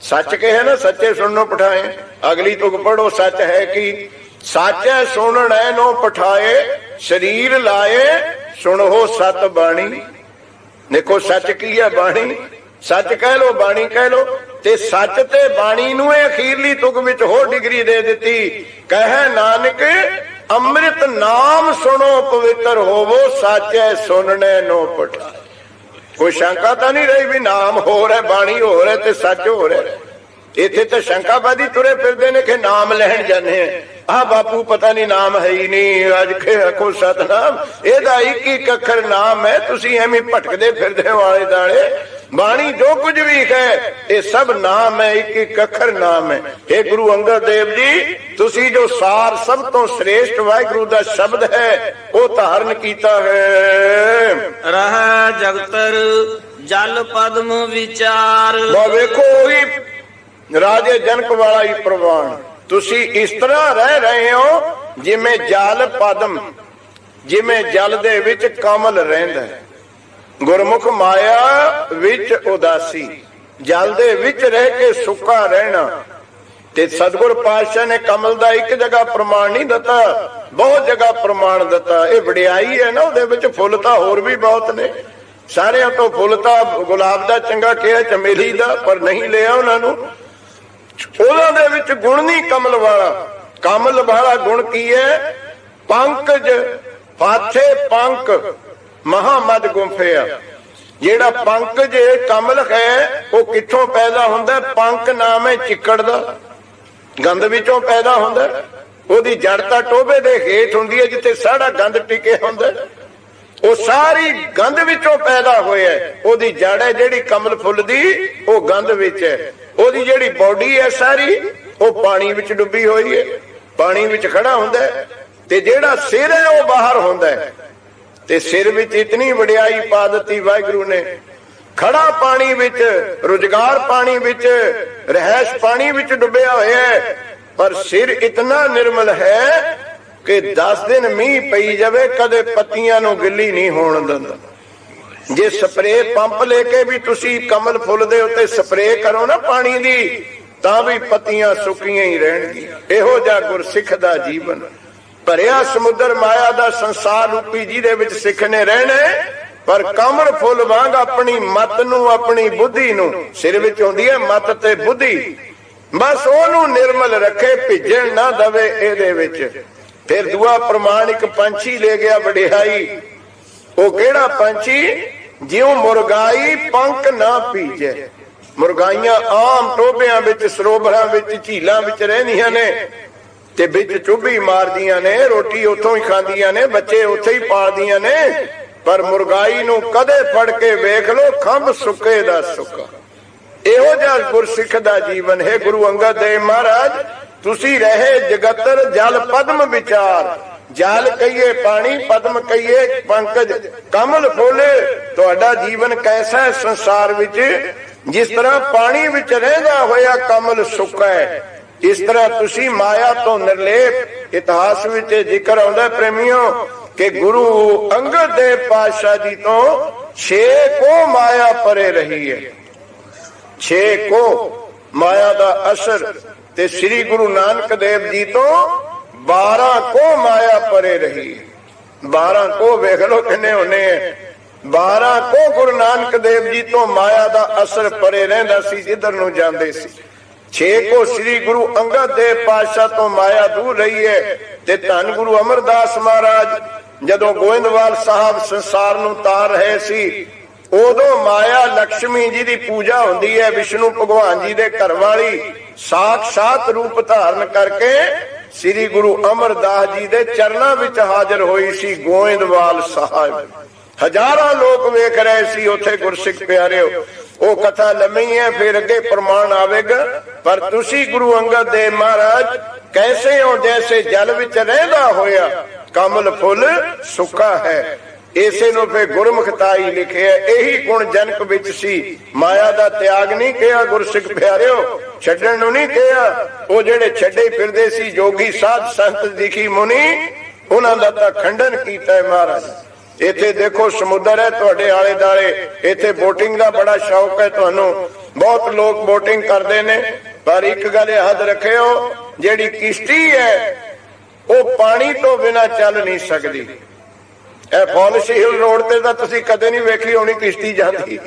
ਸੱਚ ਕਹੇ ਨਾ, ਸੱਚੇ ਸੁਣਨੋ ਪਠਾਏ। ਅਗਲੀ ਤੁਕ ਪੜੋ, ਸੱਚ ਹੈ ਕਿ ਸਾਚੈ ਸੁਣਨੈ ਨੋ ਪਠਾਏ, ਸਰੀਰ ਲਾਏ ਸੁਣੋ ਸਤ ਬਾਣੀ। ਦੇਖੋ ਸੱਚ ਕੀ ਹੈ? ਬਾਣੀ। ਸੱਚ ਕਹਿ ਲੋ, ਬਾਣੀ ਕਹਿ ਲੋ। ਤੇ ਸੱਚ ਤੇ ਬਾਣੀ ਨੂੰ ਇਹ ਅਖੀਰਲੀ ਤੁਕ ਵਿੱਚ ਹੋਰ ਡਿਗਰੀ ਦੇ ਦਿੱਤੀ, ਕਹੈ ਨਾਨਕ ਅੰਮ੍ਰਿਤ ਨਾਮ ਸੁਣੋ ਪਵਿੱਤਰ ਹੋਵੋ, ਸਾਚੈ ਸੁਣਨੈ ਨੋ ਪਠਾਏ। ਕੋਈ ਸ਼ੰਕਾ ਤਾਂ ਨਹੀਂ ਰਹੀ ਵੀ ਨਾਮ ਹੋਰ ਹੈ, ਬਾਣੀ ਹੋਰ ਹੈ ਤੇ ਸੱਚ ਹੋਰ ਹੈ। ਇੱਥੇ ਤਾਂ ਸ਼ੰਕਾਬਾਦੀ ਤੁਰੇ ਫਿਰਦੇ ਨੇ ਕਿ ਨਾਮ ਲੈਣ ਜਾਂਦੇ ਆ, ਆਹ ਬਾਪੂ ਪਤਾ ਨਹੀਂ ਨਾਮ ਹੈ ਹੀ ਨਹੀਂ, ਅੱਜ ਕੇ ਆਖੋ ਸਤਨਾਮ, ਇਹਦਾ ਇੱਕ ਇੱਕ ਅੱਖਰ ਨਾਮ ਹੈ। ਤੁਸੀਂ ਐਵੇਂ ਭਟਕਦੇ ਫਿਰਦੇ ਵਾਲੇ ਦਾਲੇ। ਬਾਣੀ ਜੋ ਕੁਝ ਵੀ ਹੈ ਇਹ ਸਭ ਨਾਮ ਹੈ, ਇੱਕ ਇੱਕ ਅੱਖਰ ਨਾਮ ਹੈ। ਇਹ ਗੁਰੂ ਅੰਗਦ ਦੇਵ ਜੀ, ਤੁਸੀਂ ਜੋ ਸਾਰ ਸਭ ਤੋਂ ਸ੍ਰੇਸ਼ਟ ਵਾਹਿਗੁਰੂ ਦਾ ਸ਼ਬਦ ਹੈ ਉਹ ਧਾਰਨ ਕੀਤਾ ਹੈ। ਰਹਿ ਜਗਤਰ ਜਲ ਪਦਮ ਵਿਚਾਰ। ਵੇਖੋ ਉਹੀ ਰਾਜੇ ਜਨਕ ਵਾਲਾ ਹੀ ਪ੍ਰਵਾਨ। ਤੁਸੀਂ ਇਸ ਤਰ੍ਹਾਂ ਰਹਿ ਰਹੇ ਹੋ ਜਿਵੇਂ ਜਲ ਪਦਮ, ਜਿਵੇਂ ਜਲ ਦੇ ਵਿੱਚ ਕਮਲ ਰਹਿੰਦਾ ਹੈ। ਗੁਰਮੁਖ ਮਾਇਆ ਵਿੱਚ ਉਦਾਸੀ, ਜਲ ਦੇ ਵਿੱਚ ਰਹਿ ਕੇ ਸੁੱਕਾ ਰਹਿਣਾ। ਤੇ ਸਤਿਗੁਰ ਪਾਤਸ਼ਾਹ ਨੇ ਕਮਲ ਦਾ ਇੱਕ ਜਗ੍ਹਾ ਪ੍ਰਮਾਣ ਨਹੀਂ ਦਿੱਤਾ, ਬਹੁਤ ਜਗ੍ਹਾ ਪ੍ਰਮਾਣ ਦਿੱਤਾ। ਇਹ ਵਡਿਆਈ ਹੈ ਨਾ, ਉਹਦੇ ਵਿੱਚ ਫੁੱਲ ਤਾਂ ਹੋਰ ਵੀ ਬਹੁਤ ਨੇ। ਸਾਰਿਆਂ ਤੋਂ ਫੁੱਲ ਤਾਂ ਗੁਲਾਬ ਦਾ ਚੰਗਾ ਕਿਹਾ, ਚਮੇਲੀ ਦਾ, ਪਰ ਨਹੀਂ ਲਿਆ ਉਹਨਾਂ ਨੂੰ। ਉਹਨਾਂ ਦੇ ਵਿੱਚ ਗੁਣ ਨਹੀਂ ਕਮਲ ਵਾਲਾ। ਕਮਲ ਵਾਲਾ ਗੁਣ ਕੀ ਹੈ? ਪੰਕਜ ਫਾਥੇ ਪੰਕ ਮਹਾਮਦ ਗੁੰਫਿਆ। ਜਿਹੜਾ ਪੰਕਜ ਕਮਲ ਹੈ ਉਹ ਕਿੱਥੋਂ ਪੈਦਾ ਹੁੰਦਾ? ਪੰਕ ਨਾਮ ਹੈ ਚਿੱਕੜ ਦਾ, ਗੰਦ ਵਿੱਚੋਂ ਪੈਦਾ ਹੁੰਦਾ। ਉਹਦੀ ਜੜ ਤਾਂ ਟੋਭੇ ਦੇ ਹੇਠ ਹੁੰਦੀ ਹੈ ਜਿੱਥੇ ਸਾਰਾ ਗੰਦ ਟਿਕੇ ਹੁੰਦਾ। ਉਹ ਸਾਰੀ ਗੰਦ ਵਿੱਚੋਂ ਪੈਦਾ ਹੋਇਆ। ਉਹਦੀ ਜੜ ਹੈ ਜਿਹੜੀ ਕਮਲ ਫੁੱਲ ਦੀ, ਉਹ ਗੰਦ ਵਿੱਚ ਹੈ। ਉਹਦੀ ਜਿਹੜੀ ਬੋਡੀ ਹੈ ਸਾਰੀ ਉਹ ਪਾਣੀ ਵਿੱਚ ਡੁੱਬੀ ਹੋਈ ਹੈ, ਪਾਣੀ ਵਿੱਚ ਖੜਾ ਹੁੰਦਾ। ਤੇ ਜਿਹੜਾ ਸਿਰ ਹੈ ਉਹ ਬਾਹਰ ਹੁੰਦਾ ਹੈ। ਤੇ ਸਿਰ ਵਿੱਚ ਇਤਨੀ ਵਡਿਆਈ ਪਾ ਦਿੱਤੀ ਵਾਹਿਗੁਰੂ ਨੇ, ਖੜਾ ਪਾਣੀ ਵਿੱਚ, ਰੁਜ਼ਗਾਰ ਪਾਣੀ ਵਿੱਚ, ਰਹਿਸ਼ ਪਾਣੀ ਵਿੱਚ ਡੁੱਬਿਆ ਹੋਇਆ ਹੈ, ਪਰ ਸਿਰ ਇਤਨਾ ਨਿਰਮਲ ਹੈ ਕਿ 10 ਦਿਨ ਮੀਂਹ ਪਈ ਜਾਵੇ ਕਦੇ ਪੱਤੀਆਂ ਨੂੰ ਗਿੱਲੀ ਨਹੀਂ ਹੋਣ ਦਿੰਦਾ। ਜੇ ਸਪਰੇ ਪੰਪ ਲੈ ਕੇ ਵੀ ਤੁਸੀਂ ਕਮਲ ਫੁੱਲ ਦੇ ਉੱਤੇ ਸਪਰੇ ਕਰੋ ਨਾ ਪਾਣੀ ਦੀ, ਤਾਂ ਵੀ ਪੱਤੀਆਂ ਸੁੱਕੀਆਂ ਹੀ ਰਹਿਣਗੀਆਂ। ਇਹੋ ਜਿਹਾ ਗੁਰਸਿੱਖ ਦਾ ਜੀਵਨ। ਭਰਿਆ ਸਮੁੰਦਰ ਮਾਇਆ ਦਾ ਸੰਸਾਰ ਰੂਪੀ ਜਿਹਦੇ ਵਿੱਚ ਸਿੱਖ ਨੇ ਰਹਿਣਾ, ਪਰ ਕਮਲ ਫੁੱਲ ਵਾਂਗ ਆਪਣੀ ਮਤ ਨੂੰ, ਆਪਣੀ ਬੁੱਧੀ ਨੂੰ, ਸਿਰ ਵਿੱਚ ਹੁੰਦੀ ਹੈ ਮਤ ਤੇ ਬੁੱਧੀ, ਬਸ ਉਹਨੂੰ ਨਿਰਮਲ ਰੱਖੇ, ਭਿੱਜਣ ਨਾ ਦਵੇ ਇਹਦੇ ਵਿੱਚ। ਫਿਰ ਦੂਆ ਪ੍ਰਮਾਣ ਇੱਕ ਪੰਛੀ ਲੈ ਗਿਆ ਵਡਿਆਈ। ਉਹ ਕਿਹੜਾ ਪੰਛੀ? ਜਿਉ ਮੁਰਗਾਈ ਪੰਖ ਨਾ ਭੀਜੇ। ਮੁਰਗਾਈਆਂ ਆਮ ਟੋਭਿਆਂ ਵਿੱਚ, ਸਰੋਵਰਾਂ ਵਿੱਚ, ਝੀਲਾਂ ਵਿੱਚ ਰਹਿੰਦੀਆਂ ਨੇ ਤੇ ਵਿੱਚ ਚੁੱਭੀ ਮਾਰਦੀਆਂ ਨੇ, ਰੋਟੀ ਉੱਥੋਂ ਹੀ ਖਾਂਦੀਆਂ ਨੇ, ਬੱਚੇ ਉੱਥੇ ਹੀ ਪਾਲਦੀਆਂ ਨੇ। ਪਰ ਮੁਰਗਾਈ ਨੂੰ ਕਦੇ ਫੜ ਕੇ ਵੇਖ ਲੋ, ਖੰਭ ਸੁੱਕੇ ਦਾ ਸੁੱਕਾ। ਇਹੋ ਜਿਹਾ ਗੁਰਸਿੱਖ ਦਾ ਜੀਵਨ ਹੈ। ਗੁਰੂ ਅੰਗਦ ਦੇਵ ਮਹਾਰਾਜ, ਤੁਸੀਂ ਰਹੇ ਜਗਤਰ ਜਲ ਪਦਮ ਵਿਚਾਰ। ਜਲ ਕਹੀਏ ਪਾਣੀ, ਪਦਮ ਕਹੀਏ ਪੰਕਜ, ਕਮਲ ਫੁੱਲ। ਤੁਹਾਡਾ ਜੀਵਨ ਕੈਸਾ ਹੈ ਸੰਸਾਰ ਵਿੱਚ? ਜਿਸ ਤਰ੍ਹਾਂ ਪਾਣੀ ਵਿੱਚ ਰਹਿੰਦਾ ਹੋਇਆ ਕਮਲ ਸੁੱਕਾ ਹੈ, ਇਸ ਤਰ੍ਹਾਂ ਤੁਸੀਂ ਮਾਇਆ ਤੋਂ ਨਿਰਲੇਪ। ਇਤਿਹਾਸ ਵਿੱਚ ਜ਼ਿਕਰ ਆਉਂਦਾ ਪ੍ਰੇਮੀਓ ਕਿ ਗੁਰੂ ਅੰਗਦ ਦੇਵ ਪਾਤਸ਼ਾਹ ਜੀ ਤੋਂ 6 ਕੋ ਮਾਇਆ ਪਰੇ ਰਹੀ ਹੈ। 6 ਕੋ ਮਾਇਆ ਦਾ ਅਸਰ। ਤੇ ਸ੍ਰੀ ਗੁਰੂ ਨਾਨਕ ਦੇਵ ਜੀ ਤੋਂ 12 ਕੋ ਮਾਇਆ ਪਰੇ ਰਹੀ। 12 ਕੋ ਵੇਖ ਲੋ ਕਿੰਨੇ ਹੋਣੇ ਹੈ। 12 ਕੋ ਗੁਰੂ ਨਾਨਕ ਦੇਵ ਜੀ ਤੋਂ ਮਾਇਆ ਦਾ ਅਸਰ ਪਰੇ ਰਹਿੰਦਾ ਸੀ, ਜਿੱਧਰ ਨੂੰ ਜਾਂਦੇ ਸੀ। ਛੇ ਕੋ ਸ੍ਰੀ ਗੁਰੂ ਅੰਗਦ ਦੇਵ ਪਾਤਸ਼ਾਹ ਤੋਂ ਮਾਇਆ ਦੂਰ ਰਹੀ ਹੈ। ਤੇ ਧੰਨ ਗੁਰੂ ਅਮਰਦਾਸ ਮਹਾਰਾਜ ਜਦੋਂ ਗੋਇੰਦਵਾਲ ਸਾਹਿਬ ਸੰਸਾਰ ਨੂੰ ਤਾਰ ਰਹੇ ਸੀ, ਉਦੋਂ ਮਾਇਆ ਲక్ష్ਮੀ ਜੀ ਦੀ ਪੂਜਾ ਹੁੰਦੀ ਹੈ। ਵਿਸ਼ਨੂੰ ਭਗਵਾਨ ਜੀ ਦੇ ਘਰ ਵਾਲੀ ਸਾਖਸ਼ਾਤ ਰੂਪ ਧਾਰਨ ਕਰਕੇ ਸ੍ਰੀ ਗੁਰੂ ਅਮਰਦਾਸ ਜੀ ਦੇ ਚਰਨਾਂ ਵਿੱਚ ਹਾਜ਼ਰ ਹੋਈ ਸੀ ਗੋਇੰਦਵਾਲ ਸਾਹਿਬ। ਹਜ਼ਾਰਾਂ ਲੋਕ ਵੇਖ ਰਹੇ ਸੀ ਉੱਥੇ। ਗੁਰਸਿੱਖ ਪਿਆਰਿਓ, ਉਹ ਕਥਾ ਲੰਮੀ ਹੈ, ਫਿਰ ਅੱਗੇ ਪ੍ਰਮਾਣ ਆਵੇਗਾ। ਪਰ ਤੁਸੀਂ ਗੁਰੂ ਅੰਗਦ ਦੇਵ ਮਹਾਰਾਜ ਕੈਸੇ ਹੋ? ਜੈਸੇ ਜਲ ਵਿੱਚ ਰਹਿੰਦਾ ਹੋਇਆ ਕਮਲ ਫੁੱਲ ਸੁੱਕਾ ਹੈ। ਇਸੇ ਨੂੰ ਫਿਰ ਗੁਰਮੁਖਤਾਈ ਲਿਖਿਆ। ਇਹੀ ਗੁਣ ਜਨਕ ਵਿੱਚ ਸੀ। ਮਾਇਆ ਦਾ ਤਿਆਗ ਨਹੀਂ ਕਿਹਾ ਗੁਰਸਿੱਖ ਪਿਆਰਿਓ, ਛੱਡਣ ਨੂੰ ਨਹੀਂ ਕਿਹਾ। ਉਹ ਜਿਹੜੇ ਛੱਡੇ ਫਿਰਦੇ ਸੀ ਜੋਗੀ ਸਾਧ ਸੰਤ ਦਿਖੀ ਮੁਨੀ, ਉਹਨਾਂ ਦਾ ਤਾਂ ਖੰਡਨ ਕੀਤਾ ਹੈ ਮਹਾਰਾਜ। ਇੱਥੇ ਦੇਖੋ ਸਮੁੰਦਰ ਹੈ ਤੁਹਾਡੇ ਆਲੇ ਦੁਆਲੇ, ਇੱਥੇ ਬੋਟਿੰਗ ਦਾ ਬੜਾ ਸ਼ੌਕ ਹੈ ਤੁਹਾਨੂੰ, ਬਹੁਤ ਲੋਕ ਬੋਟਿੰਗ ਕਰਦੇ ਨੇ। ਪਰ ਇੱਕ ਗੱਲ ਯਾਦ ਰੱਖਿਓ, ਜਿਹੜੀ ਕਿਸ਼ਤੀ ਹੈ ਉਹ ਪਾਣੀ ਤੋਂ ਬਿਨਾਂ ਚੱਲ ਨਹੀਂ ਸਕਦੀ। ਇਹ ਪਾਲਿਸੀ ਹਿਲ ਰੋਡ ਤੇ ਤਾਂ ਤੁਸੀਂ ਕਦੇ ਨਹੀਂ ਵੇਖੀ ਹੋਣੀ ਕਿਸ਼ਤੀ ਜਾਂਦੀ,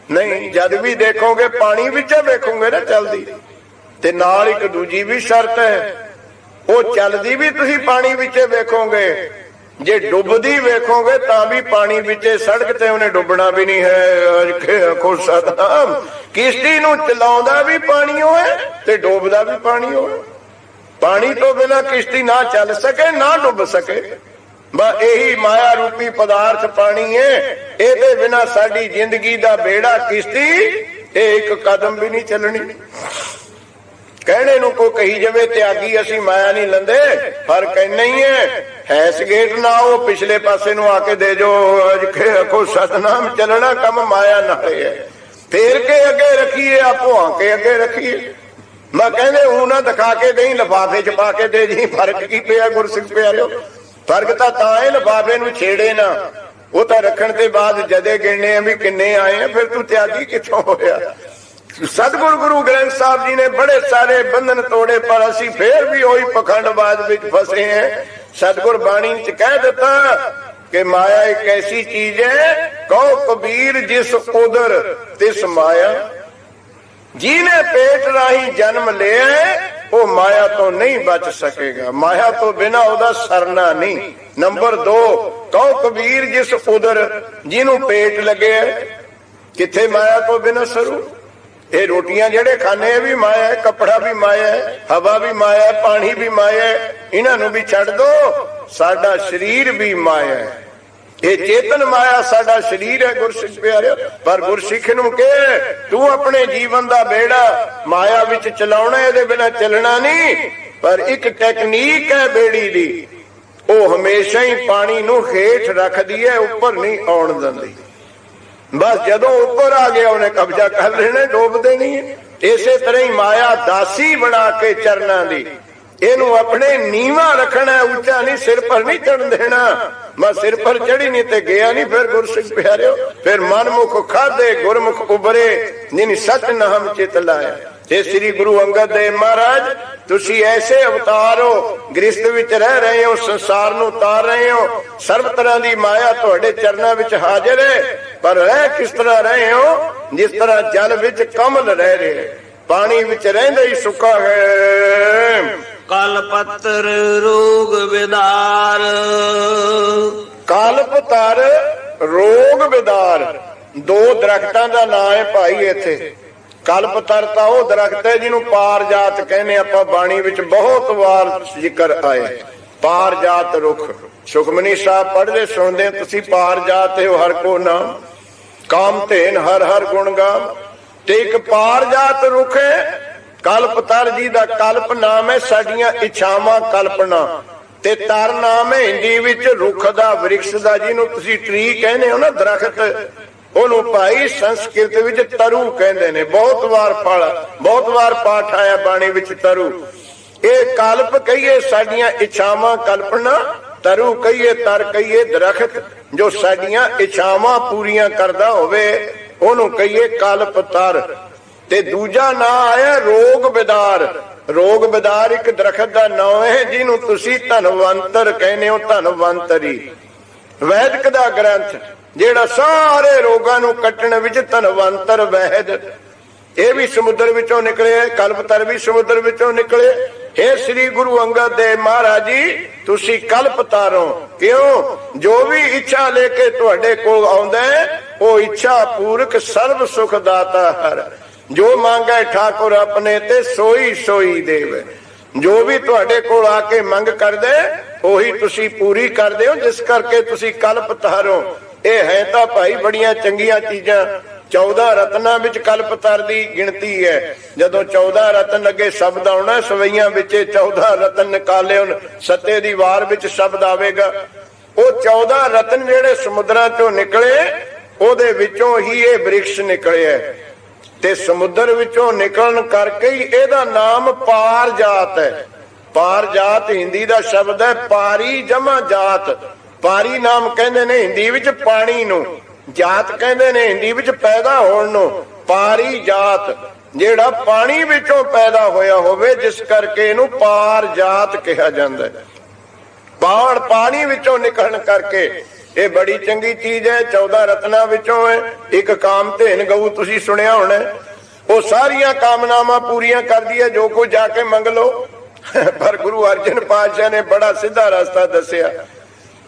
ਨਹੀਂ। ਜਦ ਵੀ ਦੇਖੋਗੇ ਪਾਣੀ ਵਿੱਚ ਵੇਖੋਗੇ ਨਾ ਚੱਲਦੀ। ਤੇ ਨਾਲ ਇੱਕ ਦੂਜੀ ਵੀ ਸ਼ਰਤ ਹੈ, ਉਹ ਚੱਲਦੀ ਵੀ ਤੁਸੀਂ ਪਾਣੀ ਵਿੱਚ ਵੇਖੋਗੇ। ਜੇ ਡੁੱਬਦੀ ਵੇਖੋਗੇ ਤਾਂ ਵੀ ਪਾਣੀ ਵਿੱਚ, ਸੜਕ ਤੇ ਉਹਨੇ ਡੁੱਬਣਾ ਵੀ ਨਹੀਂ ਹੈ। ਸਤਨਾਮ, ਕਿਸ਼ਤੀ ਨੂੰ ਚਲਾਉਂਦਾ ਵੀ ਪਾਣੀ ਹੋਏ ਤੇ ਡੁੱਬਦਾ ਵੀ ਪਾਣੀ ਹੋਏ। ਪਾਣੀ ਤੋਂ ਬਿਨਾਂ ਕਿਸ਼ਤੀ ਨਾ ਚੱਲ ਸਕੇ ਨਾ ਡੁੱਬ ਸਕੇ। ਬਸ ਇਹੀ ਮਾਇਆ ਰੂਪੀ ਪਦਾਰਥ ਪਾਣੀ ਹੈ। ਇਹਦੇ ਬਿਨਾਂ ਸਾਡੀ ਜ਼ਿੰਦਗੀ ਦਾ ਬੇੜਾ ਕਿਸ਼ਤੀ, ਇਹ ਇੱਕ ਕਦਮ ਵੀ ਨਹੀਂ ਚੱਲਣੀ। ਕਹਿਣੇ ਨੂੰ ਕੋਈ ਕਹੀ ਜਾਵੇ ਤਿਆਗੀ ਅਸੀਂ ਮਾਇਆ ਨਹੀਂ ਲੈਂਦੇ, ਫਰਕ ਇੰਨਾ ਹੀ ਹੈ। ਹੈਸ ਗੇਟ ਨਾ ਉਹ ਪਿਛਲੇ ਪਾਸੇ ਨੂੰ ਆ ਕੇ ਦੇ ਜੋ ਕੋ ਸਤਨਾਮ, ਚੱਲਣਾ ਕੰਮ ਮਾਇਆ ਨਾਲੇ ਹੈ। ਫੇਰ ਕੇ ਅੱਗੇ ਰੱਖੀਏ, ਆਪੋ ਆ ਕੇ ਅੱਗੇ ਰੱਖੀਏ। ਮੈਂ ਕਹਿੰਦੇ ਉਹ ਨਾ ਦਿਖਾ ਕੇ ਦੇਈ, ਲਿਫਾਫੇ ਚ ਪਾ ਕੇ ਦੇ ਜੀ। ਫਰਕ ਕੀ ਪਿਆ ਗੁਰਸਿੱਖ ਪਿਆਰਿਓ? ਫਰਕ ਤਾਂ ਹੈ ਲਿਫਾਫੇ ਨੂੰ ਛੇੜੇ ਨਾ, ਉਹ ਤਾਂ ਰੱਖਣ ਦੇ ਬਾਅਦ ਜਦੇ ਗਿਣਨੇ ਆ ਵੀ ਕਿੰਨੇ ਆਏ ਆ। ਫਿਰ ਤੂੰ ਤਿਆਗੀ ਕਿੱਥੋਂ ਹੋਇਆ? ਸਤਿਗੁਰੂ ਗੁਰੂ ਗ੍ਰੰਥ ਸਾਹਿਬ ਜੀ ਨੇ ਬੜੇ ਸਾਰੇ ਬੰਧਨ ਤੋੜੇ, ਪਰ ਅਸੀਂ ਫੇਰ ਵੀ ਉਹੀ ਪਖੰਡਵਾਦ ਵਿੱਚ ਫਸੇ हैं। सतगुर बाणी च कह दिता कि माया एक ऐसी चीज है, कहो कबीर जिस उदर तिस माया। जिने पेट राही जन्म लिया वो माया तो नहीं बच सकेगा। माया तो बिना उदा सरना नहीं। नंबर 2, कहो कबीर जिस उदर जिन्हों पेट लगे किथे माया तो बिना सरू। ये रोटियां जेड़े खाने भी माया है, कपड़ा भी माया है, हवा भी माया है, पानी भी माया है। इन्हां भी छड़ दो, साडा शरीर भी माया है। ये चेतन माया साडा शरीर है गुरसिख प्यारे। पर गुरसिख नूं कहे तू अपने जीवन दा बेड़ा माया विच चलाउणा, इहदे बिना चलना नहीं। पर एक टेक्नीक है बेड़ी दी, वो हमेशा ही पानी नूं हेठ रखदी है, उपर नहीं आउण दिंदी। बस जदों ऊपर आ गया उन्हें कब्जा कर लेना, डूब देनी है। इसे तरह ही माया दासी बना के चरना दी, इनू अपने नीवा रखना है, ऊंचा नहीं, सिर पर नहीं चढ़ देना। बस सिर पर चढ़ी नहीं ते गया नहीं। फिर गुरसिख प्यारे, फिर मनमुख खादे गुरमुख उभरे, जिन सच नाम चित लाया। हे श्री गुरु अंगद देव महाराज, तुसी ऐसे अवतार हो, गृहस्थ विच रह रहे हो, संसार नूं तार रहे हो, सर्व तरह दी माया तुहाडे चरनां विच हाजिर है। पर रह किस तरह रहे हो? जिस तरह जल विच कमल रह रहे, पानी विच रहिंदा ही सुक्का है। कलपत्र रोग विदार, कलपतर रोग विदार, दो दरख्तां दा नाम है भाई इत्थे। कलपतर ਤਾਂ ਉਹ ਦਰਖਤ ਹੈ ਜਿਹਨੂੰ ਪਾਰਜਾਤ ਕਹਿੰਦੇ ਆਪਾਂ, ਬਾਣੀ ਵਿੱਚ ਬਹੁਤ ਵਾਰ ਜ਼ਿਕਰ ਆਇਆ। ਪਾਰਜਾਤ ਰੁੱਖ, ਸੁਖਮਨੀ ਸਾਹਿਬ ਪੜ੍ਹਦੇ ਸੁਣਦੇ ਤੁਸੀਂ, ਪਾਰਜਾਤ ਹੋ ਹਰ ਕੋ ਨਾਮ, ਕਾਮ ਧੇਨ ਹਰ ਹਰ ਗੁਣ ਗਾਮ। ਤੇ ਇੱਕ ਪਾਰਜਾਤ ਰੁੱਖ ਹੈ ਕਲਪਤਰ ਜੀ ਦਾ। ਕਲਪ ਨਾਮ ਹੈ ਸਾਡੀਆਂ ਇੱਛਾਵਾਂ, ਕਲਪਨਾ, ਤੇ ਤਰ ਨਾਮ ਹੈ ਹਿੰਦੀ ਵਿੱਚ ਰੁੱਖ ਦਾ, ਵ੍ਰਿਕਸ਼ ਦਾ, ਜਿਹਨੂੰ ਤੁਸੀਂ ਟਰੀ ਕਹਿੰਦੇ ਹੋ ਨਾ, ਦਰਖਤ, ਉਹਨੂੰ ਭਾਈ ਸੰਸਕ੍ਰਿਤ ਵਿੱਚ ਤਰੂ ਕਹਿੰਦੇ ਨੇ। ਬਹੁਤ ਵਾਰ ਫਲ, ਬਹੁਤ ਵਾਰ ਪਾਠ ਆਇਆ ਬਾਣੀ ਵਿੱਚ ਤਰੂ। ਇਹ ਕਲਪ ਕਹੀਏ ਸਾਡੀਆਂ ਇੱਛਾਵਾਂ, ਕਲਪਨਾ, ਤਰੂ ਕਹੀਏ, ਤਰ ਕਹੀਏ ਦਰਖਤ ਜੋ ਸਾਡੀਆਂ ਇੱਛਾਵਾਂ ਪੂਰੀਆਂ ਕਰਦਾ ਹੋਵੇ, ਉਹਨੂੰ ਕਹੀਏ ਕਲਪਤਰ। ਤੇ ਦੂਜਾ ਨਾਂ ਆਇਆ ਰੋਗ ਵਿਦਾਰ। ਰੋਗ ਵਿਦਾਰ ਇੱਕ ਦਰਖਤ ਦਾ ਨਾਮ ਹੈ ਜਿਹਨੂੰ ਤੁਸੀਂ ਧਨਵੰਤਰ ਕਹਿੰਦੇ ਹੋ, ਧਨਵੰਤਰੀ। ਵੈਦਿਕ ਦਾ ਗ੍ਰੰਥ ਜਿਹੜਾ ਸਾਰੇ ਰੋਗਾਂ ਨੂੰ ਕੱਟਣ ਵਿੱਚ ਧਨਵੰਤਰ ਵੈਦ, ਇਹ ਵੀ ਸਮੁੰਦਰ ਵਿੱਚੋਂ ਨਿਕਲੇ, ਕਲਪਤਰ ਵੀ ਸਮੁੰਦਰ ਵਿੱਚੋਂ ਨਿਕਲੇ। हे ਸ੍ਰੀ ਗੁਰੂ ਅੰਗਦ ਦੇਵ ਮਹਾਰਾਜ ਜੀ, ਤੁਸੀਂ ਕਲਪਤਾਰੋ। ਕਿਉਂ? ਜੋ ਵੀ ਇੱਛਾ ਲੈ ਕੇ ਤੁਹਾਡੇ ਕੋਲ ਆਉਂਦਾ ਉਹ ਇੱਛਾ ਪੂਰਕ ਸਰਬ ਸੁਖ ਦਾਤਾ ਹਰ। ਜੋ ਮੰਗੈ ਠਾकुर ਆਪਣੇ ਤੇ ਸੋਈ ਸੋਈ ਦੇਵੇ। ਜੋ ਵੀ ਤੁਹਾਡੇ ਕੋਲ ਆ ਕੇ ਮੰਗ ਕਰਦੇ ਉਹੀ ਤੁਸੀਂ ਪੂਰੀ ਕਰਦੇ ਹੋ, ਜਿਸ ਕਰਕੇ ਤੁਸੀਂ ਕਲਪਤਾਰੋ। ਇਹ ਹੈ ਤਾਂ ਭਾਈ ਬੜੀਆਂ ਚੰਗੀਆਂ ਚੀਜ਼ਾਂ। 14 ਰਤਨਾਂ ਵਿੱਚ ਕਲਪਤਰ ਦੀ ਗਿਣਤੀ ਹੈ। ਜਦੋਂ 14 ਰਤਨ ਅੱਗੇ ਸ਼ਬਦ ਆਉਣਾ, ਸਵਈਆਂ ਵਿੱਚ 14 ਰਤਨ ਨਿਕਾਲਿਓ, ਸੱਤੇ ਦੀ ਵਾਰ ਵਿੱਚ ਸ਼ਬਦ ਆਵੇਗਾ। ਉਹ 14 ਰਤਨ ਜਿਹੜੇ ਸਮੁੰਦਰਾਂ ਚੋਂ ਨਿਕਲੇ, ਉਹਦੇ ਵਿੱਚੋਂ ਹੀ ਇਹ ਬ੍ਰਿਕਸ਼ ਨਿਕਲਿਆ। ਤੇ ਸਮੁੰਦਰ ਵਿੱਚੋਂ ਨਿਕਲਣ ਕਰਕੇ ਹੀ ਇਹਦਾ ਨਾਮ ਪਾਰ ਜਾਤ ਹੈ। ਪਾਰ ਜਾਤ ਹਿੰਦੀ ਦਾ ਸ਼ਬਦ ਹੈ, ਪਾਰੀ ਜਮਾ ਜਾਤ। ਪਾਰੀ ਨਾਮ ਕਹਿੰਦੇ ਨੇ ਹਿੰਦੀ ਵਿੱਚ ਪਾਣੀ ਨੂੰ, ਜਾਤ ਕਹਿੰਦੇ ਨੇ ਹਿੰਦੀ ਵਿੱਚ ਪੈਦਾ ਹੋਣ ਨੂੰ। ਪਾਰੀ ਜਾਤ ਜਿਹੜਾ ਪਾਣੀ ਵਿੱਚੋਂ ਪੈਦਾ ਹੋਇਆ ਹੋਵੇ, ਜਿਸ ਕਰਕੇ ਇਹਨੂੰ ਪਾਰ ਜਾਤ ਕਿਹਾ ਜਾਂਦਾ ਹੈ। ਪਾੜ ਪਾਣੀ ਵਿੱਚੋਂ ਨਿਕਲਣ ਕਰਕੇ ਇਹ ਬੜੀ ਚੰਗੀ ਚੀਜ਼ ਹੈ। 14 ਰਤਨਾਂ ਵਿੱਚੋਂ ਹੈ। ਇੱਕ ਕਾਮਧੇਨ ਗਊ ਤੁਸੀਂ ਸੁਣਿਆ ਹੋਣਾ, ਉਹ ਸਾਰੀਆਂ ਕਾਮਨਾਵਾਂ ਪੂਰੀਆਂ ਕਰਦੀ ਹੈ, ਜੋ ਕੋਈ ਜਾ ਕੇ ਮੰਗ ਲਓ। ਪਰ ਗੁਰੂ ਅਰਜਨ ਪਾਤਸ਼ਾਹ ਨੇ ਬੜਾ ਸਿੱਧਾ ਰਸਤਾ ਦੱਸਿਆ।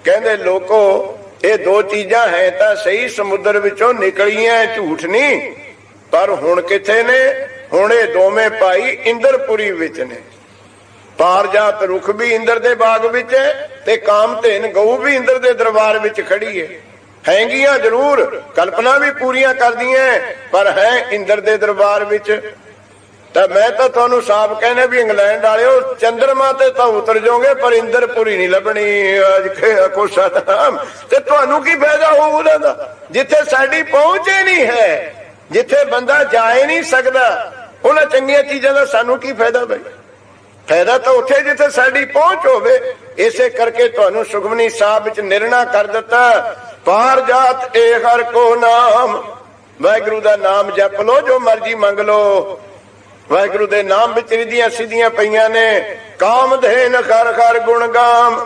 ਕਹਿੰਦੇ ਲੋਕੋ, ਇਹ ਦੋ ਚੀਜ਼ਾਂ ਹੈ ਤਾਂ ਸਹੀ ਸਮੁੰਦਰ ਵਿੱਚੋਂ ਨਿਕਲੀਆਂ, ਝੂਠ ਨਹੀਂ। ਪਰ ਹੁਣ ਕਿੱਥੇ ਨੇ? ਹੁਣ ਇਹ ਦੋਵੇਂ ਭਾਈ ਇੰਦਰਪੁਰੀ ਵਿੱਚ ਨੇ। ਪਾਰਜਾਤ ਰੁੱਖ ਵੀ ਇੰਦਰ ਦੇ ਬਾਗ ਵਿੱਚ ਹੈ ਤੇ ਕਾਮਧੇਨ ਗਊ ਵੀ ਇੰਦਰ ਦੇ ਦਰਬਾਰ ਵਿੱਚ ਖੜੀ ਹੈ। ਹੈਗੀਆਂ ਜ਼ਰੂਰ, ਕਲਪਨਾ ਵੀ ਪੂਰੀਆਂ ਕਰਦੀਆਂ, ਪਰ ਹੈ ਇੰਦਰ ਦੇ ਦਰਬਾਰ ਵਿੱਚ। ਤਾਂ ਮੈਂ ਤਾਂ ਤੁਹਾਨੂੰ ਸਾਫ਼ ਕਹਿੰਦਾ ਵੀ ਇੰਗਲੈਂਡ ਵਾਲਿਓ, ਚੰਦਰਮਾ ਤੇ ਤਾਂ ਉਤਰ ਜਾਓਗੇ ਪਰ ਇੰਦਰਪੁਰੀ ਨਹੀਂ ਲੱਭਣੀ। ਅੱਜ ਕੋ ਸਤਨਾਮ। ਤੇ ਤੁਹਾਨੂੰ ਕੀ ਫਾਇਦਾ ਹੋਊ ਉਹਨਾਂ ਦਾ, ਜਿੱਥੇ ਸਾਡੀ ਪਹੁੰਚ ਹੀ ਨਹੀਂ ਹੈ, ਜਿੱਥੇ ਬੰਦਾ ਜਾ ਹੀ ਨਹੀਂ ਸਕਦਾ। ਉਹਨਾਂ ਚੰਗੀਆਂ ਚੀਜ਼ਾਂ ਦਾ ਸਾਨੂੰ ਕੀ ਫਾਇਦਾ ਬਈ? ਫਾਇਦਾ ਤਾਂ ਉੱਥੇ ਜਿੱਥੇ ਸਾਡੀ ਪਹੁੰਚ ਹੋਵੇ। ਇਸੇ ਕਰਕੇ ਤੁਹਾਨੂੰ ਸੁਖਮਨੀ ਸਾਹਿਬ ਵਿੱਚ ਨਿਰਣਾ ਕਰ ਦਿੱਤਾ, ਪਾਰ ਜਾਤ ਏ ਹਰ ਕੋ ਨਾਮ। ਵਾਹਿਗੁਰੂ ਦਾ ਨਾਮ ਜਪ ਲੋ, ਜੋ ਮਰਜੀ ਮੰਗ ਲੋ। ਵਾਹਿਗੁਰੂ ਦੇ ਨਾਮ ਵਿੱਚ ਰਿਧੀਆਂ ਸਿੱਧੀਆਂ ਪਈਆਂ ਨੇ। ਕਾਮਧੇਨ ਖਰ ਖਰ ਗੁਣ ਗਾਮ।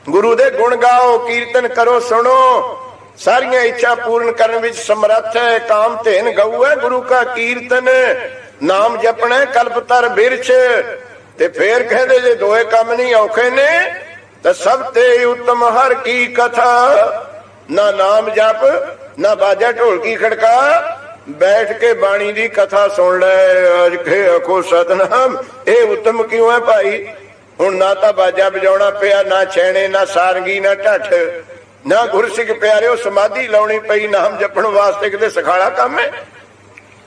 ਗੁਰੂ ਦੇ ਗੁਣ ਗਾਓ, ਕੀਰਤਨ ਕਰੋ, ਸੁਣੋ। ਸਾਰੀਆਂ ਇੱਛਾ ਪੂਰਨ ਕਰਨ ਵਿੱਚ ਸਮਰੱਥ ਹੈ। ਕਾਮਧੇਨ ਗਊ ਹੈ, ਗੁਰੂ ਕਾ ਕੀਰਤਨ ਨਾਮ ਜਪਣਾ, ਕਲਪਤਰ ਬਿਰਛ। ਤੇ ਫੇਰ ਕਹਿੰਦੇ ਜੇ ਦੋਏ ਕੰਮ ਨਹੀਂ ਔਖੇ ਨੇ ਤਾਂ ਸਭ ਤੇ ਉੱਤਮ ਹਰ ਕੀ ਕਥਾ। ਨਾ ਨਾਮ ਜਪ, ਨਾ ਬਾਜਾ ਢੋਲਕੀ ਖੜਕਾ, ਬੈਠ ਕੇ ਬਾਣੀ ਦੀ ਕਥਾ ਸੁਣ ਲੈ। ਅੱਜ ਕੇ ਆਖੋ ਸਤਨਾਮ। ਇਹ ਉੱਤਮ ਕਿਉਂ ਹੈ ਭਾਈ? ਹੁਣ ਨਾ ਤਾਂ ਬਾਜਾ ਵਜਾਉਣਾ ਪਿਆ, ਨਾ ਛੈਣੇ, ਨਾ ਸਾਰੰਗੀ, ਨਾ ਢੱਠ, ਨਾ ਗੁਰਸਿੱਖ ਪਿਆਰਿਓ ਸਮਾਧੀ ਲਾਉਣੀ ਪਈ ਨਾਮ ਜਪਣ ਵਾਸਤੇ। ਕਿਤੇ ਸਖਾਲਾ ਕੰਮ ਹੈ?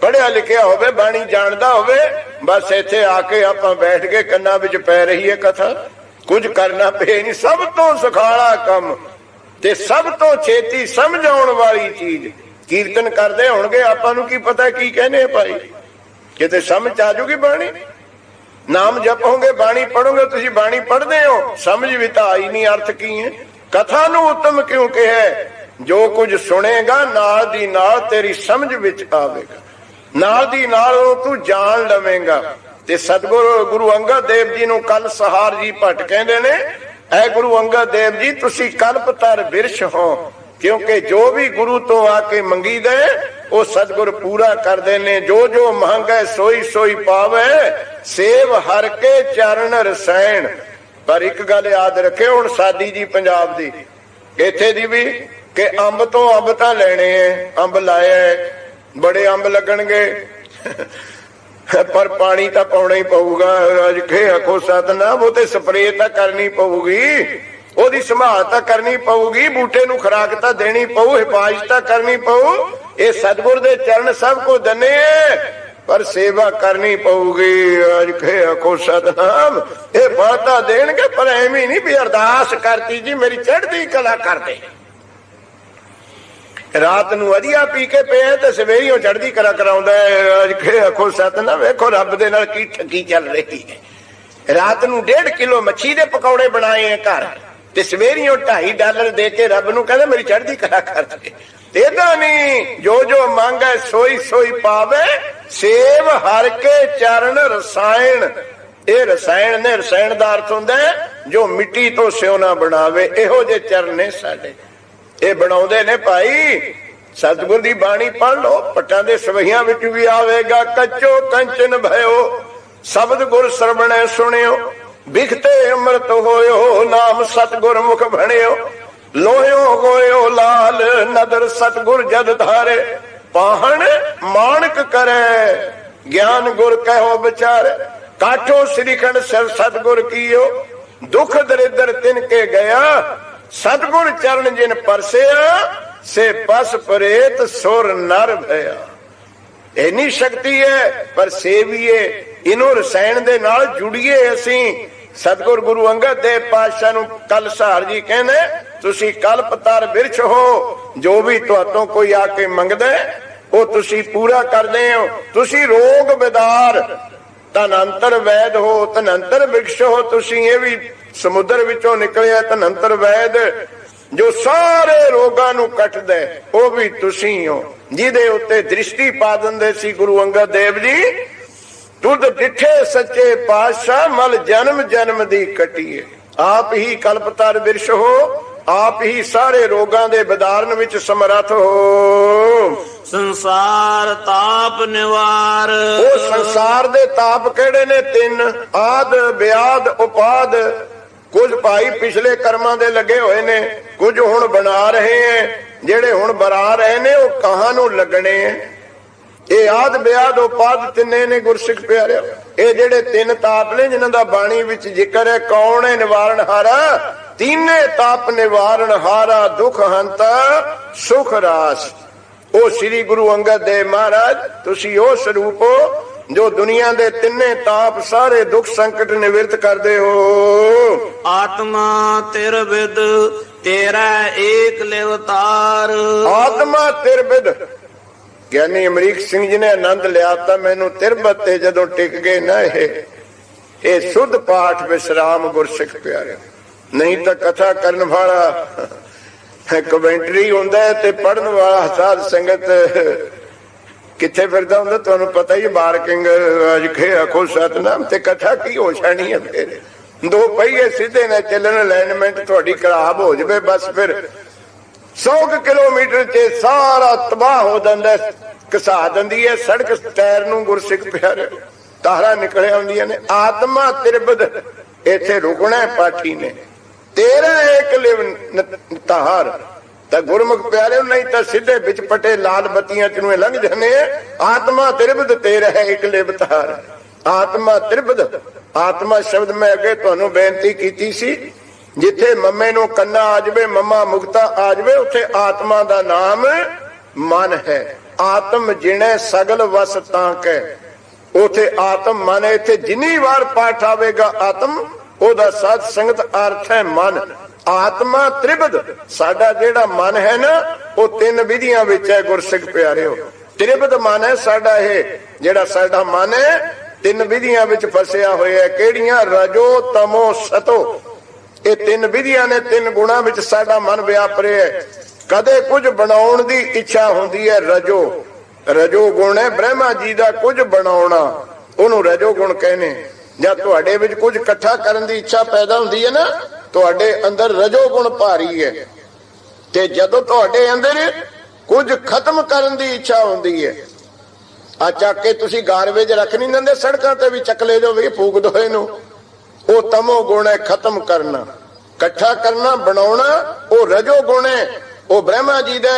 ਪੜਿਆ ਲਿਖਿਆ ਹੋਵੇ, ਬਾਣੀ ਜਾਣਦਾ ਹੋਵੇ, ਬਸ ਇੱਥੇ ਆ ਕੇ ਆਪਾਂ ਬੈਠ ਕੇ ਕੰਨਾਂ ਵਿੱਚ ਪੈ ਰਹੀ ਹੈ ਕਥਾ। ਕੁਝ ਕਰਨਾ ਪਏ ਨਹੀਂ। ਸਭ ਤੋਂ ਸਖਾਲਾ ਕੰਮ ਤੇ ਸਭ ਤੋਂ ਛੇਤੀ ਸਮਝ ਆਉਣ ਵਾਲੀ ਚੀਜ਼। ਕੀਰਤਨ ਕਰਦੇ ਹੋਣਗੇ, ਆਪਾਂ ਨੂੰ ਕੀ ਪਤਾ ਕੀ ਕਹਿੰਦੇ ਭਾਈ? ਕਿਤੇ ਸਮਝ ਆ ਜੂਗੀ ਬਾਣੀ। ਨਾਮ ਜਪੋਗੇ, ਬਾਣੀ ਪੜੋਗੇ, ਤੁਸੀਂ ਬਾਣੀ ਪੜ੍ਹਦੇ ਹੋ, ਸਮਝ ਵੀ ਤਾਂ ਆਈ ਨਹੀਂ ਅਰਥ ਕੀ ਹੈ। ਕਥਾ ਨੂੰ ਉੱਤਮ ਕਿਉਂ ਕਿਹਾ? ਜੋ ਕੁਝ ਸੁਣੇਗਾ ਨਾਲ ਦੀ ਨਾਲ ਤੇਰੀ ਸਮਝ ਵਿੱਚ ਆਵੇਗਾ, ਨਾਲ ਦੀ ਨਾਲ ਉਹ ਤੂੰ ਜਾਣ ਲਵੇਂਗਾ। ਤੇ ਸਤਿਗੁਰੂ ਗੁਰੂ ਅੰਗਦ ਦੇਵ ਜੀ ਨੂੰ ਕੱਲ ਸਹਾਰ ਜੀ ਭੱਟ ਕਹਿੰਦੇ ਨੇ, ਐ ਗੁਰੂ ਅੰਗਦ ਦੇਵ ਜੀ ਤੁਸੀਂ ਕਲਪਤਰ ਬਿਰਛ ਹੋ। ਕਿਉਂਕਿ ਜੋ ਵੀ ਗੁਰੂ ਤੋਂ ਆ ਕੇ ਮੰਗੀਦਾ ਉਹ ਸਤਿਗੁਰ ਪੂਰਾ ਕਰਦੇ ਨੇ। ਜੋ ਜੋ ਮੰਗੈ ਸੋਈ ਸੋਈ ਪਾਵੇ, ਸੇਵ ਹਰ ਕੇ ਚਰਨ ਰਸੈਣ। ਪਰ ਇੱਕ ਗੱਲ ਯਾਦ ਰੱਖਿਓ, ਹੁਣ ਸਾਦੀ ਜੀ ਪੰਜਾਬ ਦੀ ਇੱਥੇ ਦੀ ਵੀ, ਕਿ ਅੰਬ ਤੋਂ ਅੰਬ ਤਾਂ ਲੈਣੇ ਐ, ਅੰਬ ਲਾਇਆ, ਬੜੇ ਅੰਬ ਲੱਗਣਗੇ, ਪਰ ਪਾਣੀ ਤਾਂ ਪਾਉਣਾ ਹੀ ਪਊਗਾ। ਅੱਜ ਕੇ ਆਖੋ ਸਤਨਾਮ। ਉਹ ਤੇ ਸਪਰੇਅ ਤਾਂ ਕਰਨੀ ਪਊਗੀ, ਉਹਦੀ ਸੰਭਾਲ ਤਾਂ ਕਰਨੀ ਪਊਗੀ, ਬੂਟੇ ਨੂੰ ਖੁਰਾਕ ਤਾਂ ਦੇਣੀ ਪਊ, ਹਿਫਾਜ਼ਤ ਤਾਂ ਕਰਨੀ ਪਊ। ਇਹ ਸਤਿਗੁਰ ਦੇ ਚਰਨ ਸਭ ਕੁਝ ਦਨੇ, ਪਰ ਸੇਵਾ ਕਰਨੀ ਪਊਗੀ। ਅੱਜ ਕੇ ਆਖੋ ਸਤਨਾਮ। ਇਹ ਫਲ ਤਾਂ ਦੇਣਗੇ, ਪਰ ਐਵੇਂ ਨਹੀਂ ਵੀ ਅਰਦਾਸ ਕਰਤੀ ਜੀ ਮੇਰੀ ਚੜ੍ਹਦੀ ਕਲਾ ਕਰਦੇ। ਰਾਤ ਨੂੰ ਵਧੀਆ ਪੀ ਕੇ ਪਿਆ ਤੇ ਸਵੇਰੀਓ ਚੜ੍ਹਦੀ ਕਲਾ ਕਰਾਉਂਦਾ। ਅੱਜ ਕੇ ਆਖੋ ਸਤਨਾਮ। ਵੇਖੋ ਰੱਬ ਦੇ ਨਾਲ ਕੀ ਠੱਗੀ ਚੱਲ ਰਹੀ ਹੈ। ਰਾਤ ਨੂੰ 1.5 ਕਿਲੋ ਮੱਛੀ ਦੇ ਪਕੌੜੇ ਬਣਾਏ ਆ ਘਰ, ਤੇ ਸਵੇਰੀਓ $2.5 ਦੇ ਕੇ ਰੱਬ ਨੂੰ ਕਹਿੰਦਾ ਮੇਰੀ ਚੜ੍ਹਦੀ ਕਲਾ ਕਰ ਦੇ। ਏਦਾਂ ਨਹੀਂ, ਜੋ ਜੋ ਮੰਗੈ ਸੋਈ ਸੋਈ ਪਾਵੇ, ਸੇਵ ਹਰ ਕੇ ਚਰਨ ਰਸਾਇਣ। ਇਹ ਰਸਾਇਣ ਨੇ, ਰਸਾਇਣ ਦਾ ਅਰਥ ਹੁੰਦਾ ਜੋ ਮਿੱਟੀ ਤੋਂ ਸਿਉਣਾ ਬਣਾਵੇ। ਇਹੋ ਜਿਹੇ ਚਰਨ ਨੇ ਸਾਡੇ, ਇਹ ਬਣਾਉਂਦੇ ਨੇ ਭਾਈ। ਸਤਿਗੁਰ ਦੀ ਬਾਣੀ ਪੜ੍ਹ ਲਓ, ਪੱਟਾਂ ਦੇ ਸਵਈਆਂ ਵਿੱਚ ਵੀ ਆਵੇਗਾ। ਕੱਚੋ ਕੰਚਨ ਭਇਓ ਸ਼ਬਦ ਗੁਰ ਸਰਵਣੈ ਸੁਣਿਓ, ਬਿਖਤੇ ਅੰਮ੍ਰਿਤ ਹੋਇਓ ਨਾਮ ਸਤਿਗੁਰ ਮੁਖ ਬਣਿਓ। ਲੋਹਿਓ ਹੋਇਓ ਲਾਲ ਨਦਰ ਸਤਿਗੁਰ ਜਦ ਧਾਰੇ, ਪਾਹਣ ਮਾਣਕ ਕਰੈ ਗਿਆਨ ਗੁਰ ਕਹਿਓ ਵਿਚਾਰ। ਕਾਠੋ ਸ੍ਰੀਖੰਡ ਸਿਰ ਸਤਿਗੁਰ ਕੀਓ, ਦੁਖ ਦਰਿਦਰ ਤਿਨ ਕੇ ਗਿਆ। ਸਤਿਗੁਰ ਚਰਨ ਜਿਨ ਪਰਸਿਆ, ਸੇ ਪਸ ਪ੍ਰੇਤ ਸੁਰ ਨਰ ਭਇਆ। ਇੰਨੀ ਸ਼ਕਤੀ ਹੈ, ਪਰ ਸੇਵੀਏ ਇਹਨੂੰ ਰਸਾਇਣ ਦੇ ਨਾਲ ਜੁੜੀਏ ਅਸੀਂ। ਸਤਿਗੁਰ ਗੁਰੂ ਅੰਗਦ ਦੇਵ ਪਾਤਸ਼ਾਹ ਨੂੰ ਕਲਸਾਰ ਜੀ ਕਹਿੰਦੇ, ਤੁਸੀਂ ਕਲਪਤਰ ਬਿਰਛ ਹੋ, ਜੋ ਵੀ ਤੁਹਾਤੋਂ ਕੋਈ ਆ ਕੇ ਮੰਗਦਾ ਉਹ ਤੁਸੀਂ ਪੂਰਾ ਕਰਦੇ ਹੋ। ਤੁਸੀਂ ਰੋਗ ਵਿਦਾਰ ਧਨੰਤਰ ਵੈਦ ਹੋ, ਧਨੰਤਰ ਬਿਰਛ ਹੋ। ਤੁਸੀਂ ਇਹ ਵੀ ਸਮੁੰਦਰ ਵਿੱਚੋਂ ਨਿਕਲਿਆ ਧਨੰਤਰ ਵੈਦ, ਜੋ ਸਾਰੇ ਰੋਗਾਂ ਨੂੰ ਕੱਟਦਾ, ਉਹ ਵੀ ਤੁਸੀਂ ਹੋ। ਜਿਹਦੇ ਉੱਤੇ ਦ੍ਰਿਸ਼ਟੀ ਪਾ ਦਿੰਦੇ ਸੀ ਗੁਰੂ ਅੰਗਦ ਦੇਵ ਜੀ, ਤੁਧ ਡਿਠੇ ਸੱਚੇ ਪਾਤਸ਼ਾਹ ਮਲ ਜਨਮ ਜਨਮ ਦੀ ਕੱਟੀਏ। ਆਪ ਹੀ ਕਲਪਤਰ ਬਿਰਛ ਹੋ, ਆਪ ਹੀ ਸਾਰੇ ਰੋਗਾਂ ਦੇ ਵਿਦਾਰਨ ਵਿੱਚ ਸਮਰੱਥ ਹੋ। ਸੰਸਾਰ ਤਾਪ ਨਿਵਾਰ। ਉਹ ਸੰਸਾਰ ਦੇ ਤਾਪ ਕਿਹੜੇ ਨੇ? ਤਿੰਨ, ਆਦ ਵਿਆਦ ਉਪਾਦ। ਕੁਝ ਭਾਈ ਪਿਛਲੇ ਕਰਮਾਂ ਦੇ ਲੱਗੇ ਹੋਏ ਨੇ, ਕੁਝ ਹੁਣ ਬਣਾ ਰਹੇ ਹੈ। ਜਿਹੜੇ ਹੁਣ ਬਣਾ ਰਹੇ ਨੇ ਉਹ ਕਹਾਂ ਨੂੰ ਲੱਗਣੇ ਹੈ। ਇਹ ਆਦ ਵਿਆਦ ਉਪਾਦ ਤਿੰਨੇ ਨੇ ਗੁਰਸਿੱਖ ਪਿਆਰਿਓ। ਇਹ ਜਿਹੜੇ ਤਿੰਨ ਤਾਪ ਨੇ ਜਿਨ੍ਹਾਂ ਦਾ ਬਾਣੀ ਵਿੱਚ ਜ਼ਿਕਰ ਹੈ, ਕੌਣ ਹੈ? ਨਿਵਾਰਨ ਹਾਰਾ। ਤੀਨੇ ਤਾਪ ਨਿਵਾਰਨ ਹਾਰਾ, ਦੁਖ ਹੰਤਾ ਸੁਖ ਰਾਸ। ਉਹ ਸ੍ਰੀ ਗੁਰੂ ਅੰਗਦ ਦੇਵ ਮਹਾਰਾਜ, ਤੁਸੀਂ ਉਹ ਸਰੂਪ ਹੋ ਜੋ ਦੁਨੀਆ ਦੇ ਤਿੰਨੇ ਤਾਪ ਸਾਰੇ ਦੁੱਖ ਸੰਕਟ ਨਿਵਰਤ ਕਰਦੇ ਹੋ। ਆਤਮਾ ਤਿਰ ਵਿਦ ਤੇਰਾ ਏਕ ਲਿਵਤਾਰ। ਆਤਮਾ ਤਿਰ ਵਿਦ। ਗਿਆਨੀ ਅਮਰੀਕ ਸਿੰਘ ਜੀ ਨੇ ਆਨੰਦ ਲਿਆ ਤਾਂ ਮੈਨੂੰ ਤਿਰਬਤ ਤੇ ਜਦੋਂ ਟਿਕ ਗਏ ਨਾ ਇਹ ਸੁਧ ਪਾਠ ਵਿਸਰਾਮ ਗੁਰਸਿੱਖ ਪਿਆਰੇ। ਨਹੀਂ ਤਾਂ ਕਥਾ ਕਰਨ ਵਾਲਾ ਕਮੈਂਟਰੀ ਹੁੰਦਾ ਤੇ ਪੜਨ ਵਾਲਾ ਸਾਧ ਸੰਗਤ ਕਿੱਥੇ ਫਿਰਦਾ ਹੁੰਦਾ? ਤੁਹਾਨੂੰ ਪਤਾ ਹੀ, ਮਾਰਕਿੰਗ ਅੱਜ ਖੇ ਆਖੋ ਸਤਨਾਮ ਤੇ ਕਥਾ ਕੀ ਹੋ ਜਾਣੀ ਹੈ। ਫਿਰ ਦੋ ਪਹੀਏ ਸਿੱਧੇ ਨਾ ਚੱਲਣ, ਅਲਾਈਨਮੈਂਟ ਤੁਹਾਡੀ ਖਰਾਬ ਹੋ ਜਾਵੇ, ਬਸ ਫਿਰ 100 ਕਿਲੋਮੀਟਰ ਤੇ ਸਾਰਾ ਤਬਾਹ ਹੋ ਜਾਂਦਾ, ਘਸਾ ਦਿੰਦੀ ਹੈ ਸੜਕ ਟਾਇਰ ਨੂੰ। ਗੁਰਸਿੱਖ ਪਿਆਰੇ ਤਾਰਾਂ ਨਿਕਲ ਆਉਂਦੀਆਂ ਨੇ। ਆਤਮਾ ਤਿਰਬਦ, ਇੱਥੇ ਰੁਕਣਾ ਪਾਠੀ ਨੇ। ਤੇਰਾ ਏਕ ਲਿਵ ਤਾਰ। ਤਾਂ ਗੁਰਮੁਖ ਪਿਆਰੇ ਨਹੀਂ ਤਾਂ ਸਿੱਧੇ ਵਿੱਚ ਪਟੇ ਲਾਲ ਬੱਤੀਆਂ ਚ ਨੂੰ ਲੰਘ ਜਾਂਦੇ ਆ। ਆਤਮਾ ਤਿਰਬਦ ਤੇਰਾ ਏਕ ਲਿਵ ਤਾਰ। ਆਤਮਾ ਤਿਰਬਦ। ਆਤਮਾ ਸ਼ਬਦ ਮੈਂ ਅੱਗੇ ਤੁਹਾਨੂੰ ਬੇਨਤੀ ਕੀਤੀ ਸੀ, ਜਿੱਥੇ ਮੰਮੇ ਨੂੰ ਕੰਨਾ ਆ ਜਾਵੇ, ਮੰਮਾ ਮੁਕਤਾ ਆ ਜਾਵੇ, ਉੱਥੇ ਆਤਮਾ ਦਾ ਨਾਮ ਮਨ ਹੈ। ਆਤਮ ਜਿਣੇ ਸਗਲ ਵਸ ਤਾਂ ਕੈ, ਉਥੇ ਆਤਮ ਮਨ। ਇੱਥੇ ਜਿੰਨੀ ਵਾਰ ਪਾਠ ਆਵੇਗਾ ਆਤਮ, ਉਹਦਾ ਸਾਧ ਸੰਗਤ ਅਰਥ ਹੈ ਮਨ। ਆਤਮਾ ਤ੍ਰਿਬਦ। ਸਾਡਾ ਜਿਹੜਾ ਮਨ ਹੈ ਨਾ, ਉਹ ਤਿੰਨ ਵਿਧੀਆਂ ਵਿੱਚ ਹੈ ਗੁਰਸਿੱਖ ਪਿਆਰਿਓ। ਤ੍ਰਿਬਦ ਮਨ ਹੈ ਸਾਡਾ। ਇਹ ਜਿਹੜਾ ਸਾਡਾ ਮਨ ਹੈ ਤਿੰਨ ਵਿਧੀਆਂ ਵਿੱਚ ਫਸਿਆ ਹੋਇਆ। ਕਿਹੜੀਆਂ? ਰਜੋ ਤਮੋ ਸਤੋ। ਇਹ ਤਿੰਨ ਵਿਧੀਆਂ ਨੇ, ਤਿੰਨ ਗੁਣਾਂ ਵਿੱਚ ਸਾਡਾ ਮਨ ਵਿਆਪ ਰਿਹਾ ਹੈ। ਕਦੇ ਕੁਝ ਬਣਾਉਣ ਦੀ ਇੱਛਾ ਹੁੰਦੀ ਹੈ, ਰਜੋ ਗੁਣ ਹੈ। ਬ੍ਰਹਮਾ ਜੀ ਦਾ ਕੁਝ ਬਣਾਉਣਾ, ਉਹਨੂੰ ਰਜੋ ਗੁਣ ਕਹਿੰਦੇ। ਜਾਂ ਤੁਹਾਡੇ ਵਿੱਚ ਕੁਝ ਇਕੱਠਾ ਕਰਨ ਦੀ ਇੱਛਾ ਪੈਦਾ ਹੁੰਦੀ ਹੈ ਨਾ, ਤੁਹਾਡੇ ਅੰਦਰ ਰਜੋ ਗੁਣ ਭਾਰੀ ਹੈ। ਤੇ ਜਦੋਂ ਤੁਹਾਡੇ ਅੰਦਰ ਕੁਝ ਖਤਮ ਕਰਨ ਦੀ ਇੱਛਾ ਹੁੰਦੀ ਹੈ, ਆ ਚੱਕ ਕੇ ਤੁਸੀਂ ਗਾਰਬੇਜ ਰੱਖ ਨਹੀਂ ਦਿੰਦੇ ਸੜਕਾਂ ਤੇ ਵੀ, ਚੱਕ ਲੈ ਜਾਓ ਵੀ, ਫੂਕ ਦੋ ਇਹਨੂੰ। ਉਹ ਤਮੋ ਗੁਣ ਹੈ, ਖਤਮ ਕਰਨਾ, ਇਕੱਠਾ ਕਰਨਾ, ਬਣਾਉਣਾ। ਉਹ ਰਜੋ ਗੁਣ ਹੈ, ਉਹ ਬ੍ਰਹਮਾ ਜੀ ਦਾ।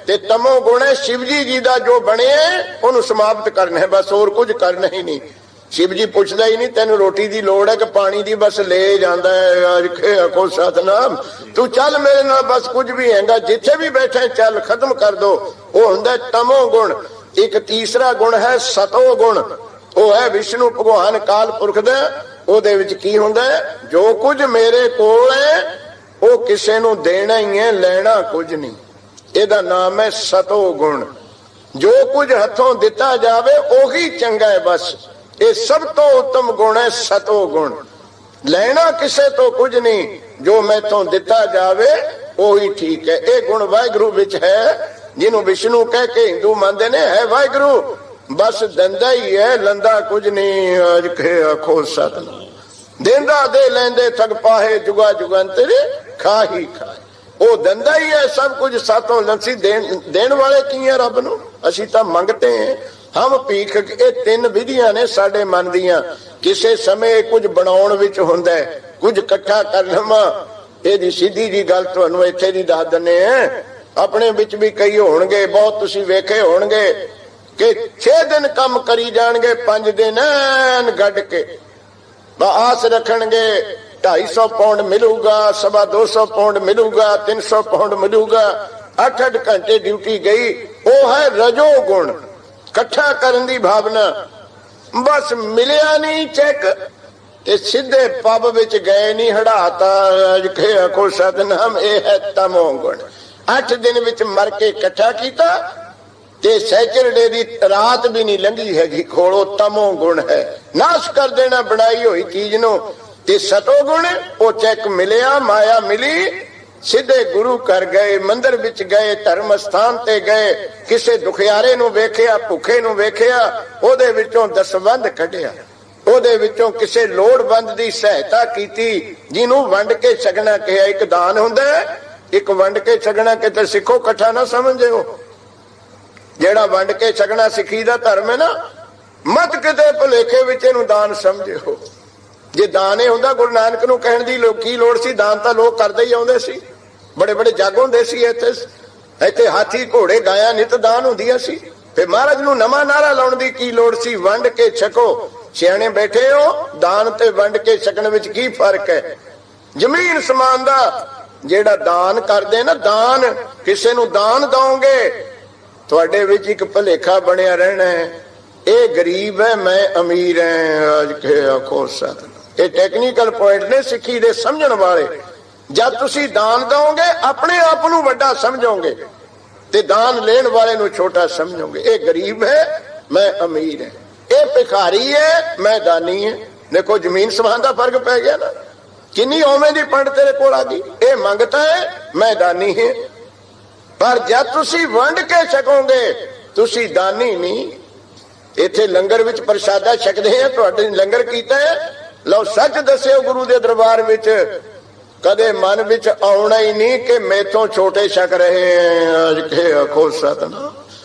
ਤੇ ਤਮੋ ਗੁਣ ਹੈ ਸ਼ਿਵ ਜੀ ਦਾ, ਜੋ ਬਣਿਆ ਉਹਨੂੰ ਸਮਾਪਤ ਕਰਨਾ ਹੈ, ਬਸ ਹੋਰ ਕੁਝ ਕਰਨਾ ਹੀ ਨਹੀਂ। ਸ਼ਿਵ ਜੀ ਪੁੱਛਦਾ ਹੀ ਨਹੀਂ ਤੈਨੂੰ ਰੋਟੀ ਦੀ ਲੋੜ ਹੈ ਕਿ ਪਾਣੀ ਦੀ, ਬਸ ਲੈ ਜਾਂਦਾ ਹੈ। ਅਰਖੇ ਆਖੋ ਸਤਨਾਮ, ਤੂੰ ਚੱਲ ਮੇਰੇ ਨਾਲ, ਬਸ ਕੁਝ ਵੀ ਹੈਗਾ, ਜਿੱਥੇ ਵੀ ਬੈਠੇ ਚੱਲ, ਖਤਮ ਕਰ ਦੋ। ਉਹ ਹੁੰਦਾ ਤਮੋ ਗੁਣ। ਇੱਕ ਤੀਸਰਾ ਗੁਣ ਹੈ ਸਤੋ ਗੁਣ। ਉਹ ਹੈ ਵਿਸ਼ਨੂੰ ਭਗਵਾਨ ਕਾਲ ਪੁਰਖ ਦਾ। ਉਹਦੇ ਵਿੱਚ ਕੀ ਹੁੰਦਾ ਹੈ? ਜੋ ਕੁਝ ਮੇਰੇ ਕੋਲ ਹੈ ਉਹ ਕਿਸੇ ਨੂੰ ਦੇਣਾ ਹੀ ਹੈ, ਲੈਣਾ ਕੁਝ ਨਹੀਂ। ਇਹਦਾ ਨਾਮ ਹੈ ਸਤੋ ਗੁਣ। ਜੋ ਕੁਝ ਹੱਥੋਂ ਦਿੱਤਾ ਜਾਵੇ ਉਹੀ ਚੰਗਾ ਹੈ, ਬਸ। ਇਹ ਸਭ ਤੋਂ ਉੱਤਮ ਗੁਣ ਹੈ ਸਤੋ ਗੁਣ। ਲੈਣਾ ਕਿਸੇ ਤੋਂ ਕੁਝ ਨਹੀਂ, ਜੋ ਮੈਥੋਂ ਦਿੱਤਾ ਜਾਵੇ ਉਹੀ ਠੀਕ ਹੈ। ਇਹ ਗੁਣ ਵਾਹਿਗੁਰੂ ਵਿੱਚ ਹੈ, ਜਿਹਨੂੰ ਵਿਸ਼ਨੂੰ ਕਹਿ ਕੇ ਹਿੰਦੂ ਮੰਨਦੇ ਨੇ। ਹੈ ਵਾਹਿਗੁਰੂ, ਬਸ ਦਿੰਦਾ ਹੀ ਹੈ, ਲੰਦਾ ਕੁਝ ਨਹੀਂ। ਅੱਜ ਕੇ ਆਖੋ ਸਤਨਾਮ। ਦੇਂਦਾ ਦੇ ਲੈਂਦੇ ਠਗ ਪਾਹੇ, ਜੁਗਾ ਜੁਗੰਤਰ ਖਾਹੀ ਖਾਏ। ਉਹ ਦਿੰਦਾ ਹੀ ਹੈ ਸਭ ਕੁਝ ਸਾਤੋਂ ਲੰਸੀ ਦੇਣ ਵਾਲੇ ਕੀ ਹੈ ਰੱਬ ਨੂੰ। ਅਸੀਂ ਤਾਂ ਮੰਗਤੇ ਹਾਂ ਹਮ ਭੀਖ। ਇਹ ਤਿੰਨ ਵਿਧੀਆਂ ਨੇ ਸਾਡੇ ਮਨ ਦੀਆਂ। ਕਿਸੇ ਸਮੇਂ ਕੁਝ ਬਣਾਉਣ ਵਿੱਚ ਹੁੰਦਾ, ਕੁਝ ਇਕੱਠਾ ਕਰ ਲਵਾਂ। ਇਹਦੀ ਸਿੱਧੀ ਜੀ ਗੱਲ ਤੁਹਾਨੂੰ ਇੱਥੇ ਦੀ ਦੱਸ ਦਿੰਦੇ ਆ। ਆਪਣੇ ਵਿੱਚ ਵੀ ਕਈ ਹੋਣਗੇ, ਬਹੁਤ ਤੁਸੀਂ ਵੇਖੇ ਹੋਣਗੇ ਕਿ 6 ਦਿਨ ਕੰਮ ਕਰੀ ਜਾਣਗੇ, 5 ਦਿਨ ਐਨ ਗੱਡ ਕੇ ਆਸ ਰੱਖਣਗੇ 250 ਪਾਉਂਡ ਮਿਲੂਗਾ, 250 ਪਾਉਂਡ ਮਿਲੂਗਾ, 300 ਪਾਉਂਡ ਮਿਲੂਗਾ। 8-8 ਘੰਟੇ ਡਿਊਟੀ ਗਈ। ਉਹ ਹੈ ਰਜੋ ਗੁਣ, ਇਕੱਠਾ ਕਰਨ ਦੀ ਭਾਵਨਾ। ਬਸ ਮਿਲਿਆ ਨਹੀਂ ਚੈੱਕ ਤੇ ਸਿੱਧੇ ਪੱਬ ਵਿੱਚ ਗਏ, ਨਹੀਂ ਹੜਾਤਾ। ਆਖੋ ਸਤਨਾਮ, ਇਹ ਹੈ ਤਮੋ ਗੁਣ। 8 ਦਿਨ ਵਿੱਚ ਮਰ ਕੇ ਇਕੱਠਾ ਕੀਤਾ ਤੇ ਸੈਚਰਡੇ ਦੀ ਰਾਤ ਵੀ ਨਹੀਂ ਲੰਘੀ ਹੈਗੀ ਕੋਲੋਂ। ਤਮੋ ਗੁਣ ਹੈ, ਨਾਸ਼ ਕਰ ਦੇਣਾ ਬਣਾਈ ਹੋਈ ਚੀਜ਼ ਨੂੰ। ਤੇ ਸਤੋ ਗੁਣ, ਉਹ ਚੈੱਕ ਮਿਲਿਆ, ਮਾਇਆ ਮਿਲੀ, ਸਿੱਧੇ ਗੁਰੂ ਘਰ ਗਏ, ਮੰਦਿਰ ਵਿੱਚ ਗਏ, ਧਰਮ ਸਥਾਨ ਤੇ ਗਏ, ਕਿਸੇ ਦੁਖਿਆਰੇ ਨੂੰ ਵੇਖਿਆ, ਭੁੱਖੇ ਨੂੰ ਵੇਖਿਆ, ਉਹਦੇ ਵਿੱਚੋਂ ਦਸਵੰਧ ਕੱਢਿਆ, ਉਹਦੇ ਵਿੱਚੋਂ ਕਿਸੇ ਲੋੜਵੰਦ ਦੀ ਸਹਾਇਤਾ ਕੀਤੀ, ਜਿਹਨੂੰ ਵੰਡ ਕੇ ਛਕਣਾ ਕਿਹਾ। ਇੱਕ ਦਾਨ ਹੁੰਦਾ, ਇੱਕ ਵੰਡ ਕੇ ਛਕਣਾ। ਕਿਤੇ ਸਿੱਖੋ ਇਕੱਠਾ ਨਾ ਸਮਝਿਓ। ਜਿਹੜਾ ਵੰਡ ਕੇ ਛਕਣਾ ਸਿੱਖੀ ਦਾ ਧਰਮ ਹੈ ਨਾ, ਮਤ ਕਿਤੇ ਭੁਲੇਖੇ ਵਿੱਚ ਇਹਨੂੰ ਦਾਨ ਸਮਝਿਓ। ਜੇ ਦਾਨ ਇਹ ਹੁੰਦਾ, ਗੁਰੂ ਨਾਨਕ ਨੂੰ ਕਹਿਣ ਦੀ ਕੀ ਲੋੜ ਸੀ? ਦਾਨ ਤਾਂ ਲੋਕ ਕਰਦੇ ਹੀ ਆਉਂਦੇ ਸੀ। ਬੜੇ ਬੜੇ ਜੱਗ ਹੁੰਦੇ ਸੀ ਇੱਥੇ ਹਾਥੀ ਘੋੜੇ ਗਾਇਆ ਨਿਤ ਦਾਨ ਹੁੰਦੀਆਂ ਸੀ। ਫਿਰ ਮਹਾਰਾਜ ਨੂੰ ਨਵਾਂ ਨਾਰਾ ਲਾਉਣ ਦੀ ਕੀ ਲੋੜ ਸੀ? ਵੰਡ ਕੇ ਛਕੋ। ਸਿਆਣੇ ਬੈਠੇ ਹੋ, ਦਾਨ ਤੇ ਵੰਡ ਕੇ ਛਕਣ ਵਿੱਚ ਕੀ ਫਰਕ ਹੈ? ਜ਼ਮੀਨ ਸਮਾਨ ਦਾ ਜਿਹੜਾ ਦਾਨ ਕਰਦੇ ਨਾ, ਦਾਨ ਕਿਸੇ ਨੂੰ ਦਾਨ ਦਓਗੇ, ਤੁਹਾਡੇ ਵਿੱਚ ਇੱਕ ਭੁਲੇਖਾ ਬਣਿਆ ਰਹਿਣਾ ਹੈ, ਇਹ ਗਰੀਬ ਹੈ, ਮੈਂ ਅਮੀਰ ਹੈ। ਅੱਜ ਕੇ ਆਖੋ ਸਤ। ਇਹ ਟੈਕਨੀਕਲ ਪੁਆਇੰਟ ਨੇ ਸਿੱਖੀ ਦੇ ਸਮਝਣ ਵਾਲੇ। ਜਦ ਤੁਸੀਂ ਦਾਨ ਦਓਗੇ, ਆਪਣੇ ਆਪ ਨੂੰ ਵੱਡਾ ਸਮਝੋਗੇ ਤੇ ਦਾਨ ਲੈਣ ਵਾਲੇ ਨੂੰ ਛੋਟਾ ਸਮਝੋਗੇ। ਇਹ ਗਰੀਬ ਹੈ, ਮੈਂ ਅਮੀਰ ਹੈ। ਇਹ ਭਿਖਾਰੀ ਹੈ, ਮੈਂ ਦਾਨੀ ਹੈ। ਦੇਖੋ ਜ਼ਮੀਨ ਸਮਾਨ ਦਾ ਫਰਕ ਪੈ ਗਿਆ ਨਾ। ਕਿੰਨੀ ਓਵੇਂ ਦੀ ਪੰਡ ਤੇਰੇ ਕੋਲ ਆ ਗਈ। ਇਹ ਮੰਗਤਾ ਹੈ, ਮੈਂ ਦਾਨੀ ਹੈ। ਪਰ ਜਦ ਤੁਸੀਂ ਵੰਡ ਕੇ ਛਕੋਗੇ, ਤੁਸੀਂ ਦਾਨੀ ਨਹੀਂ। ਇੱਥੇ ਲੰਗਰ ਵਿੱਚ ਪ੍ਰਸ਼ਾਦਾ ਛਕਦੇ ਆ, ਤੁਹਾਡੇ ਲੰਗਰ ਕੀਤਾ ਹੈ। ਲਓ ਸੱਚ ਦੱਸਿਓ, ਗੁਰੂ ਦੇ ਦਰਬਾਰ ਵਿੱਚ ਕਦੇ ਮਨ ਵਿੱਚ ਆਉਣਾ ਹੀ ਨਹੀਂ ਕਿ ਮੈਥੋਂ ਛੋਟੇ ਛਕ ਰਹੇ ਆ। ਅੱਜ ਕੇ ਆਖੋ ਸਤਨਾਮ।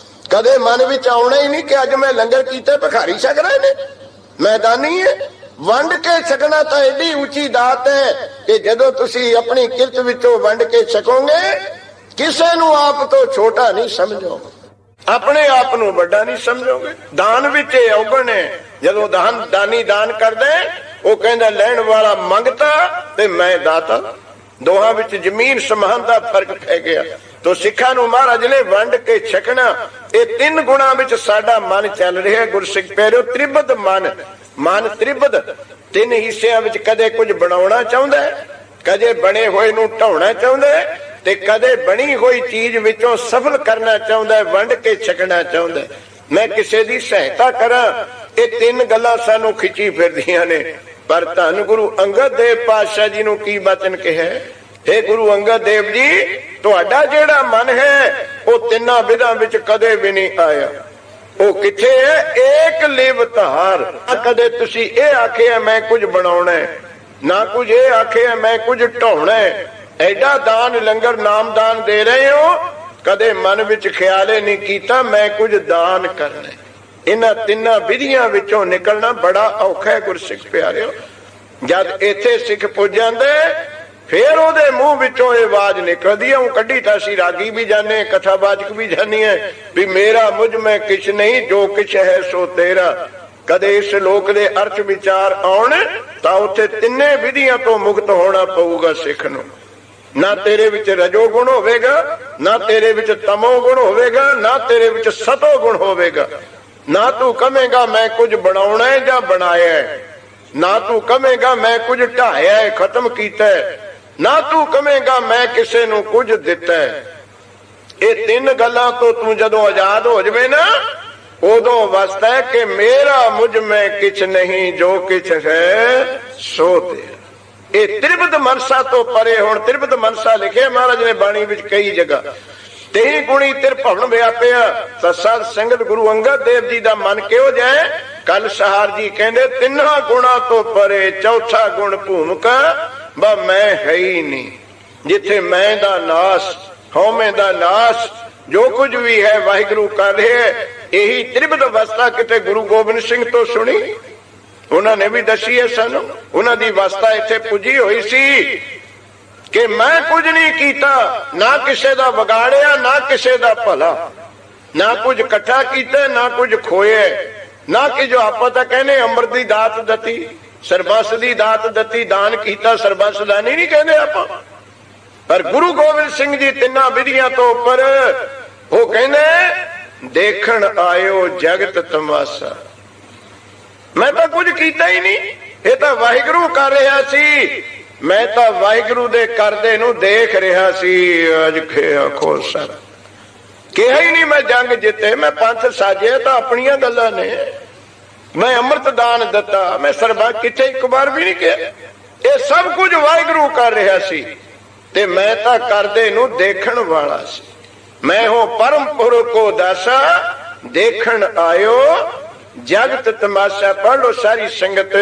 ਕਦੇ ਮਨ ਵਿੱਚ ਆਉਣਾ ਹੀ ਨਹੀਂ ਕਿ ਅੱਜ ਮੈਂ ਲੰਗਰ ਕੀਤਾ, ਭਿਖਾਰੀ ਛਕ ਰਹੇ ਨੇ, ਮੈਂ ਦਾਨੀ ਹੈ। ਵੰਡ ਕੇ ਛਕਣਾ ਤਾਂ ਐਡੀ ਉੱਚੀ ਦਾਤ ਹੈ ਕਿ ਜਦੋਂ ਤੁਸੀਂ ਆਪਣੀ ਕਿਰਤ ਵਿੱਚੋਂ ਵੰਡ ਕੇ ਛਕੋਗੇ, ਕਿਸੇ ਨੂੰ ਆਪ ਤੋਂ ਛੋਟਾ ਨਹੀਂ ਸਮਝੋਗੇ, ਆਪਣੇ ਆਪ ਨੂੰ ਵੱਡਾ ਨਹੀਂ ਸਮਝੋਗੇ। ਦਾਨ ਵਿੱਚ ਇਹ ਔਗਣ ਹੈ। ਜਦੋਂ ਦਾਨੀ ਦਾਨ ਕਰਦੇ, ਉਹ ਕਹਿੰਦਾ ਲੈਣ ਵਾਲਾ ਮੰਗਤਾ ਤੇ ਮੈਂ ਦਾਤਾ। ਦੋਹਾਂ ਵਿੱਚ ਜ਼ਮੀਨ ਸਮਾਨ ਦਾ ਫਰਕ ਪੈ ਗਿਆ। ਤੋ ਸਿੱਖਾਂ ਨੂੰ ਮਹਾਰਾਜ ਨੇ ਵੰਡ ਕੇ ਛਕਣਾ। ਇਹ 3 ਗੁਣਾਂ ਵਿੱਚ ਸਾਡਾ ਮਨ ਚੱਲ ਰਿਹਾ। ਗੁਰਸਿੱਖ ਪਿਆਰਿਓ, ਤ੍ਰਿਬਦ ਮਨ ਤ੍ਰਿਬਦ 3 ਹਿੱਸਿਆਂ ਵਿੱਚ ਕਦੇ ਕੁਝ ਬਣਾਉਣਾ ਚਾਹੁੰਦਾ, ਕਦੇ ਬਣੇ ਹੋਏ ਨੂੰ ਢਾਉਣਾ ਚਾਹੁੰਦਾ, ਤੇ ਕਦੇ ਬਣੀ ਹੋਈ ਚੀਜ਼ ਵਿੱਚੋਂ ਸਫਲ ਕਰਨਾ ਚਾਹੁੰਦਾ, ਵੰਡ ਕੇ ਛਕਣਾ ਚਾਹੁੰਦਾ। ਮੈਂ ਕਿਸੇ ਦੀ ਸਹਾਇਤਾ ਕਰਾਂ। ਇਹ 3 ਗੱਲਾਂ ਸਾਨੂੰ ਖਿੱਚੀ ਫਿਰਦੀਆਂ ਨੇ। ਪਰ ਧੰਨ ਗੁਰੂ ਅੰਗਦ ਦੇਵ ਪਾਤਸ਼ਾਹ ਜੀ ਨੂੰ ਕੀ ਬਚਨ ਕਿਹਾ? हे ਗੁਰੂ ਅੰਗਦ ਦੇਵ ਜੀ, ਤੁਹਾਡਾ ਜਿਹੜਾ ਮਨ ਹੈ ਉਹ 3 ਵਿਧਾਂ ਵਿੱਚ ਕਦੇ ਵੀ ਨਹੀਂ ਆਇਆ। ਉਹ ਕਿੱਥੇ ਹੈ? ਏਕ ਲਿਵ ਧਾਰ। ਕਦੇ ਤੁਸੀਂ ਇਹ ਆਖਿਆ ਮੈਂ ਕੁਝ ਬਣਾਉਣਾ, ਨਾ ਕੁਝ ਇਹ ਆਖਿਆ ਮੈਂ ਕੁਝ ਢਾਉਣਾ। ਐਡਾ ਦਾਨ ਲੰਗਰ ਨਾਮਦਾਨ ਦੇ ਰਹੇ ਹੋ, ਕਦੇ ਮਨ ਵਿੱਚ ਖਿਆਲ ਹੀ ਨਹੀਂ ਕੀਤਾ ਮੈਂ ਕੁਝ ਦਾਨ ਕਰਨਾ। ਇਹਨਾਂ 3 ਵਿਧੀਆਂ ਵਿੱਚੋਂ ਨਿਕਲਣਾ ਬੜਾ ਔਖਾ ਹੈ ਗੁਰਸਿੱਖ ਪਿਆਰਿਓ। ਜਦ ਇੱਥੇ ਸਿੱਖ ਪੁੱਜ ਜਾਂਦੇ, ਫੇਰ ਉਹਦੇ ਮੂੰਹ ਵਿੱਚੋਂ ਇਹ ਆਵਾਜ਼ ਨਿਕਲਦੀ ਹੈ। ਉਹ ਕੱਢੀ ਤਾਂ ਅਸੀਂ ਰਾਗੀ ਵੀ ਜਾਣੇ, ਕਥਾਵਾਚਕ ਵੀ ਜਾਣੀ ਹੈ ਵੀ ਮੇਰਾ ਮੁਝ ਮੈਂ ਕਿਛ ਨਹੀਂ, ਜੋ ਕਿਛ ਹੈ ਸੋ ਤੇਰਾ। ਕਦੇ ਇਸ ਲੋਕ ਦੇ ਅਰਥ ਵਿਚਾਰ ਆਉਣ ਤਾਂ ਉੱਥੇ 3 ਵਿਧੀਆਂ ਤੋਂ ਮੁਕਤ ਹੋਣਾ ਪਊਗਾ ਸਿੱਖ ਨੂੰ। ਨਾ ਤੇਰੇ ਵਿੱਚ ਰਜੋ ਗੁਣ ਹੋਵੇਗਾ, ਨਾ ਤੇਰੇ ਵਿੱਚ ਤਮੋ ਗੁਣ ਹੋਵੇਗਾ, ਨਾ ਤੇਰੇ ਵਿੱਚ ਸਤੋ ਗੁਣ ਹੋਵੇਗਾ। ਨਾ ਤੂੰ ਕਹੇਗਾ ਮੈਂ ਕੁਝ ਬਣਾਉਣਾ ਹੈ ਜਾਂ ਬਣਾਇਆ, ਨਾ ਤੂੰ ਕਹੇਗਾ ਮੈਂ ਕੁਝ ਢਾਇਆ ਹੈ, ਖਤਮ ਕੀਤਾ, ਨਾ ਤੂੰ ਕਹੇਗਾ ਮੈਂ ਕਿਸੇ ਨੂੰ ਕੁਝ ਦਿੱਤਾ। ਇਹ 3 ਗੱਲਾਂ ਤੋਂ ਤੂੰ ਜਦੋਂ ਆਜ਼ਾਦ ਹੋ ਜਾਵੇਂ ਨਾ, ਉਦੋਂ ਵਸਦਾ ਹੈ ਕਿ ਮੇਰਾ ਮੁਝ ਮੈਂ ਕਿਛ ਨਹੀਂ, ਜੋ ਕਿਛ ਹੈ ਸੋ ਤੇਰਾ। ਇਹ ਤ੍ਰਿਬਦ ਮਨਸਾ ਤੋਂ ਪਰੇ। ਹੁਣ ਤ੍ਰਿਬਦ ਮਨਸਾ ਲਿਖਿਆ ਮਹਾਰਾਜ ਨੇ ਬਾਣੀ ਵਿੱਚ ਕਈ ਜਗ੍ਹਾ। 23 ਗੁਣੀ ਤਿਰਭਵਨ ਵਿਆਪਿਆ। ਤਾਂ ਸਾਧ ਸੰਗਤ ਗੁਰੂ ਅੰਗਦ ਦੇਵ ਜੀ ਦਾ ਮਨ ਕਿਹੋ ਜਿਹਾ? ਕੱਲ ਸਹਾਰ ਜੀ ਕਹਿੰਦੇ 3 ਗੁਣਾਂ ਤੋਂ ਪਰੇ, ਚੌਥਾ ਗੁਣ ਭੂਮਿਕਾ, ਬਾ ਮੈਂ ਹੈ ਹੀ ਨਹੀਂ। ਜਿੱਥੇ ਮੈਂ ਦਾ ਨਾਸ, ਹਉਮੈ ਦਾ ਨਾਸ, ਜੋ ਕੁਝ ਵੀ ਹੈ ਵਾਹਿਗੁਰੂ ਕਰ ਰਿਹਾ। ਇਹੀ ਤ੍ਰਿਪਤ ਅਵਸਥਾ ਕਿਤੇ ਗੁਰੂ ਗੋਬਿੰਦ ਸਿੰਘ ਤੋਂ ਸੁਣੀ, ਉਹਨਾਂ ਨੇ ਵੀ ਦੱਸੀ ਹੈ ਸਾਨੂੰ। ਉਹਨਾਂ ਦੀ ਅਵਸਥਾ ਇੱਥੇ ਪੁੱਜੀ ਹੋਈ ਸੀ ਕਿ ਮੈਂ ਕੁਝ ਨਹੀਂ ਕੀਤਾ, ਨਾ ਕਿਸੇ ਦਾ ਵਿਗਾੜਿਆ, ਨਾ ਕਿਸੇ ਦਾ ਭਲਾ, ਨਾ ਕੁਝ ਇਕੱਠਾ ਕੀਤਾ, ਨਾ ਕੁਝ ਖੋਇਆ, ਨਾ ਕਿ ਜੋ ਆਪਾਂ ਤਾਂ ਕਹਿੰਦੇ ਅੰਮ੍ਰਿਤ ਦੀ ਦਾਤ ਦਿੱਤੀ, ਸਰਬੱਸ ਦੀ ਦਾਤ ਦਿੱਤੀ, ਦਾਨ ਕੀਤਾ, ਸਰਬੱਸ ਦਾਨੀ ਨਹੀਂ ਕਹਿੰਦੇ ਆਪਾਂ। ਪਰ ਗੁਰੂ ਗੋਬਿੰਦ ਸਿੰਘ ਜੀ ਤਿੰਨਾਂ ਵਿਧੀਆਂ ਤੋਂ ਉੱਪਰ ਉਹ ਕਹਿੰਦੇ ਦੇਖਣ ਆਇਓ ਜਗਤ ਤਮਾਸ਼ਾ। ਮੈਂ ਤਾਂ ਕੁਝ ਕੀਤਾ ਹੀ ਨਹੀਂ, ਇਹ ਤਾਂ ਵਾਹਿਗੁਰੂ ਕਰ ਰਿਹਾ ਸੀ, ਮੈਂ ਤਾਂ ਵਾਹਿਗੁਰੂ ਦੇ ਕਰਦੇ ਨੂੰ ਦੇਖ ਰਿਹਾ ਸੀ। ਅੱਜ ਆਖੋ ਸਰ ਕਿਹਾ ਹੀ ਨਹੀਂ ਮੈਂ ਜੰਗ ਜਿੱਤੇ, ਮੈਂ ਪੰਥ ਸਾਜੇ, ਤਾਂ ਆਪਣੀਆਂ ਗੱਲਾਂ ਨੇ। ਮੈਂ ਅੰਮ੍ਰਿਤ ਦਾਨ ਦਿੱਤਾ, ਮੈਂ ਸਰਬੱਤ ਕਿੱਥੇ ਇੱਕ ਵਾਰ ਵੀ ਨਹੀਂ ਕਿਹਾ। ਇਹ ਸਭ ਕੁਝ ਵਾਹਿਗੁਰੂ ਕਰ ਰਿਹਾ ਸੀ ਤੇ ਮੈਂ ਤਾਂ ਕਰਦੇ ਨੂੰ ਦੇਖਣ ਵਾਲਾ ਸੀ। ਮੈਂ ਹੋ ਪਰਮ ਪੁਰਖ ਕੋ ਦਾਸਾ, ਦੇਖਣ ਆਇਓ ਜਗਤ ਤਮਾਸ਼ਾ। ਪੜ੍ਹ ਲੋ ਸਾਰੀ ਸੰਗਤ।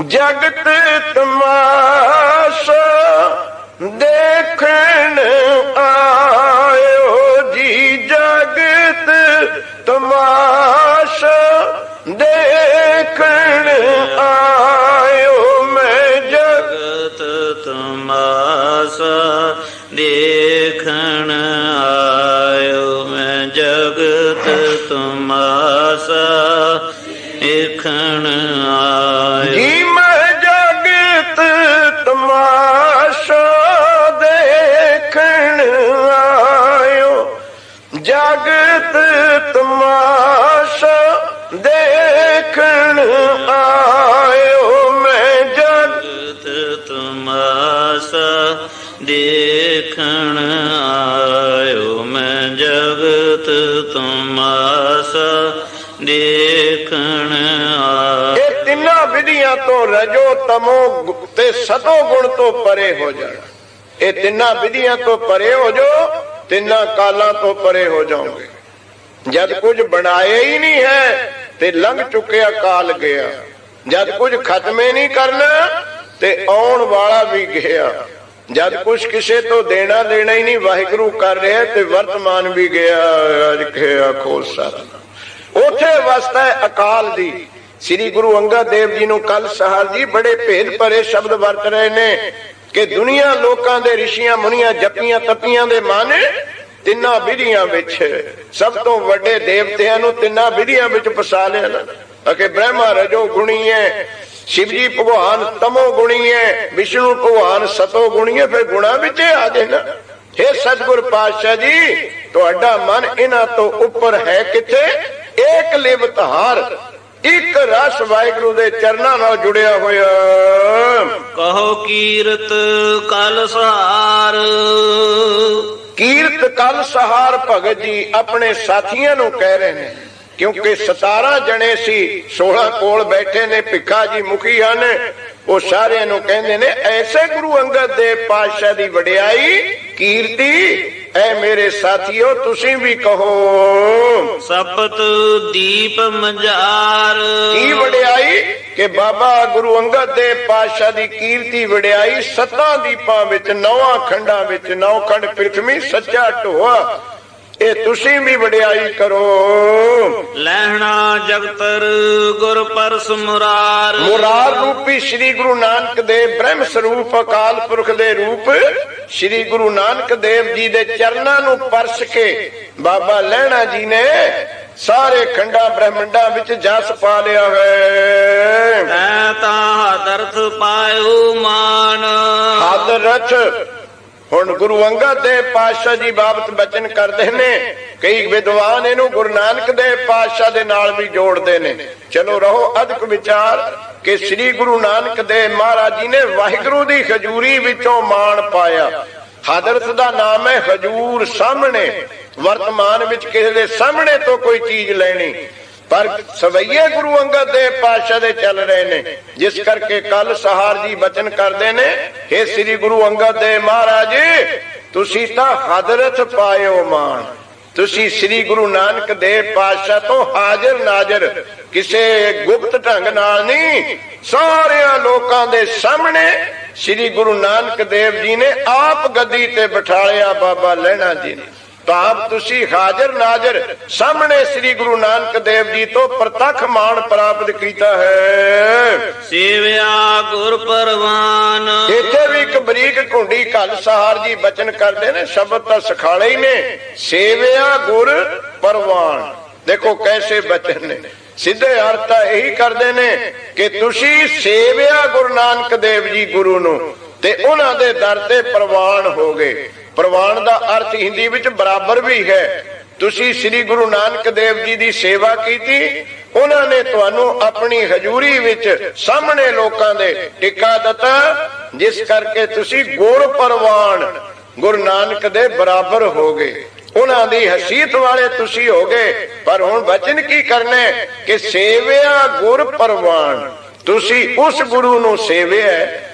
ਜਗਤ ਤਮਾਸ਼ਾ ਦੇਖਣ ਆਇਓ ਜੀ, ਜਗਤ ਤਮਾਸ਼ਾ ਦੇਖਣ ਆਇਓ। ਮੈਂ ਜਗਤ ਤਮਾਸ਼ਾ ਦੇਖਣ ਆਇਓ, ਮੈਂ ਜਗਤ ਤਮਾਸ਼ਾ ਦੇਖਣ ਆਇਓ ਜੀ, ਮੈਂ ਜਗਤ ਤਮਾਸ਼ਾ ਦੇਖਣ ਆਇਓ, ਜਗਤ ਤਮਾਸ਼ਾ ਦੇਖਣ ਆਇਓ। ਮੈਂ ਜਗਤ ਤਮਾਸ਼ਾ ਦੇਖਣ ਆਇਓ, ਮੈਂ ਜਗਤ ਤਮਾਸ਼ਾ ਦੇਖਣ ਆਇਓ। ਇਹ ਤਿੰਨਾਂ ਵਿਧੀਆਂ ਤੋਂ ਰਜੋ ਤਮੋ ਤੇ ਸਤੋ ਗੁਣ ਤੋਂ ਪਰੇ ਹੋ ਜਾਣਾ। ਇਹ ਤਿੰਨਾਂ ਵਿਧੀਆਂ ਤੋਂ ਪਰੇ ਹੋ ਜਾਓ, ਤਿੰਨਾਂ ਕਾਲਾਂ ਤੋਂ ਪਰੇ ਹੋ ਜਾਓਗੇ। ਜਦ ਕੁਝ ਬਣਾਇਆ ਹੀ ਨਹੀਂ ਹੈ ਤੇ ਲੰਘ ਚੁੱਕਿਆ ਕਾਲ ਗਿਆ। ਜਦ ਕੁਝ ਖਤਮੇ ਨਹੀਂ ਕਰਨਾ ਤੇ ਆਉਣ ਵਾਲਾ ਵੀ ਗਿਆ। ਜਦ ਕੁਝ ਕਿਸੇ ਤੋਂ ਦੇਣਾ ਲੈਣਾ ਹੀ ਨਹੀਂ ਵਾਹਿਗੁਰੂ ਕਰ ਰਿਹਾ ਤੇ ਵਰਤਮਾਨ ਵੀ ਗਿਆ। ਅੱਜ ਆਖੋ ਸਾਰਾ ਉੱਥੇ ਅਵਸਥਾ ਹੈ ਅਕਾਲ ਦੀ। ਸ੍ਰੀ ਗੁਰੂ ਅੰਗਦ ਦੇਵ ਜੀ ਨੂੰ ਕੱਲ ਸਹਾਰ ਜੀ ਬੜੇ ਭੇਦ ਭਰੇ ਸ਼ਬਦ ਵਰਤ ਰਹੇ ਨੇ ਕਿ ਦੁਨੀਆ ਲੋਕਾਂ ਦੇ ਰਿਸ਼ੀਆਂ ਮੁਨੀਆਂ ਜਪੀਆਂ ਤਪੀਆਂ ਦੇ ਮਨ ਤਿੰਨਾਂ ਵਿਧੀਆਂ ਵਿੱਚ, ਸਭ ਤੋਂ ਵੱਡੇ ਦੇਵਤਿਆਂ ਨੂੰ ਤਿੰਨਾਂ ਵਿਧੀਆਂ ਵਿੱਚ ਫਸਾ ਲਿਆ ਨਾ ਕਿ ਬ੍ਰਹਮਾ ਰਜੋ ਗੁਣੀ ਹੈ, शिव जी भगवान तमो गुणी है, विष्णु भगवान सतो गुणी है। फिर गुणा विच आ गए ना। हे सतगुर पातशाह जी, तुहाडा मन इन्हां तो उपर है किथे? एक लिवतहार एक रस वाहिगुरु दे चरनां नाल जुड़िया होया। कहो कीरत कल सहार। कीरत कल सहार भगत जी अपने साथियों नूं कह रहे हैं, क्योंकि 17 जने सी, 16 कोल बैठे ने, भिखा जी मुखी हन, वो सारे नूं कहंदे ने ऐसे गुरु अंगद देव पातशाह दी वडियाई कीर्ति ऐ मेरे साथियों तुसीं भी कहो। सपत दीप मजार। की वडियाई कि बाबा गुरु अंगद देव पातशाह दी कीर्ति वडियाई 7 दीपां विच 9 खंडां विच 9 खंड पृथ्वी सच्चा ढोआ, ये तुसीं भी वडियाई करो। लहना जगतर गुर परस मुरार। मुरार रूपी श्री गुरु नानक देव ब्रह्म स्वरूप अकाल पुरख दे रूप श्री गुरु नानक देव जी दे चरनां नूं परस के बाबा लहना जी ने सारे खंडा ब्रह्मंडा विच जस पा लिया है। हादरथ पायो मान। हादरथ हुण गुरु अंगद देव पातशाह जी बाबत बचन करते ने। कई विद्वान इनू गुरु नानक देव पातशाह दे नाल भी जोड़ते ने। चलो रहो अधिक विचार कि श्री गुरु नानक देव महाराज जी ने वाहिगुरु दी हजूरी विचों मान पाया। हजरत दा नाम है हजूर, सामने, वर्तमान विच किसी दे सामने तो कोई चीज लेनी, पर सवैये गुरु अंगद देव पातशाह दे चल रहे ने। जिस करके कल सहार जी बचन करते ने, हे श्री गुरु अंगद देव महाराज तुसीं तां हदरत पायो मान। ਤੁਸੀਂ ਸ੍ਰੀ ਗੁਰੂ ਨਾਨਕ ਦੇਵ ਪਾਤਸ਼ਾਹ ਤੋਂ ਹਾਜ਼ਰ ਨਾਜ਼ਰ, ਕਿਸੇ ਗੁਪਤ ਢੰਗ ਨਾਲ ਨਹੀਂ, ਸਾਰਿਆਂ ਲੋਕਾਂ ਦੇ ਸਾਹਮਣੇ ਸ੍ਰੀ ਗੁਰੂ ਨਾਨਕ ਦੇਵ ਜੀ ਨੇ ਆਪ ਗੱਦੀ ਤੇ ਬਿਠਾਲਿਆ ਬਾਬਾ ਲਹਿਣਾ ਜੀ ਨੇ। ਤਾਂ ਤੁਸੀਂ ਹਾਜ਼ਰ ਨਾਜ਼ਰ ਸਾਹਮਣੇ ਸ੍ਰੀ ਗੁਰੂ ਨਾਨਕ ਦੇਵ ਜੀ ਤੋਂ ਪ੍ਰਤੱਖ ਮਾਣ ਪ੍ਰਾਪਤ ਕੀਤਾ ਹੈ। ਸੇਵਿਆ ਗੁਰ ਪਰਵਾਨ। ਇੱਥੇ ਵੀ ਇੱਕ ਬਰੀਕ ਘੁੰਡੀ ਘੱਲ ਸਹਾਰ ਜੀ ਬਚਨ ਕਰਦੇ ਨੇ, ਸ਼ਬਦ ਤਾਂ ਸਿਖਾਲੇ ਹੀ ਨੇ, ਸੇਵਿਆ ਗੁਰ ਪਰਵਾਨ। ਦੇਖੋ ਕੈਸੇ ਬਚਨ ਨੇ, ਸਿੱਧੇ ਅਰਥ ਤਾਂ ਇਹੀ ਕਰਦੇ ਨੇ ਕਿ ਤੁਸੀਂ ਸੇਵਿਆ ਗੁਰੂ ਨਾਨਕ ਦੇਵ ਜੀ ਗੁਰੂ ਨੂੰ, ਤੇ ਉਹਨਾਂ ਦੇ ਦਰ ਤੇ ਪ੍ਰਵਾਨ ਹੋ ਗਏ। ਪ੍ਰਵਾਨ ਦਾ ਅਰਥ ਹਿੰਦੀ ਵਿੱਚ ਬਰਾਬਰ ਵੀ ਹੈ। ਤੁਸੀਂ ਸ੍ਰੀ ਗੁਰੂ ਨਾਨਕ ਦੇਵ ਜੀ ਦੀ ਸੇਵਾ ਕੀਤੀ, ਉਹਨਾਂ ਨੇ ਤੁਹਾਨੂੰ ਆਪਣੀ ਹਜ਼ੂਰੀ ਵਿੱਚ ਸਾਹਮਣੇ ਲੋਕਾਂ ਦੇ ਟਿਕਾ ਦਿੱਤਾ, ਜਿਸ ਕਰਕੇ ਤੁਸੀਂ ਗੁਰ ਪ੍ਰਵਾਨ, ਗੁਰੂ ਨਾਨਕ ਦੇ ਬਰਾਬਰ ਹੋ ਗਏ, ਉਹਨਾਂ ਦੀ ਹਸੀਅਤ ਵਾਲੇ ਤੁਸੀਂ ਹੋ ਗਏ। ਪਰ ਹੁਣ ਬਚਨ ਕੀ ਕਰਨੇ ਕਿ ਸੇਵਿਆ ਗੁਰ ਪ੍ਰਵਾਨ। ਤੁਸੀਂ ਉਸ ਗੁਰੂ ਨੂੰ ਸੇਵਿਆ,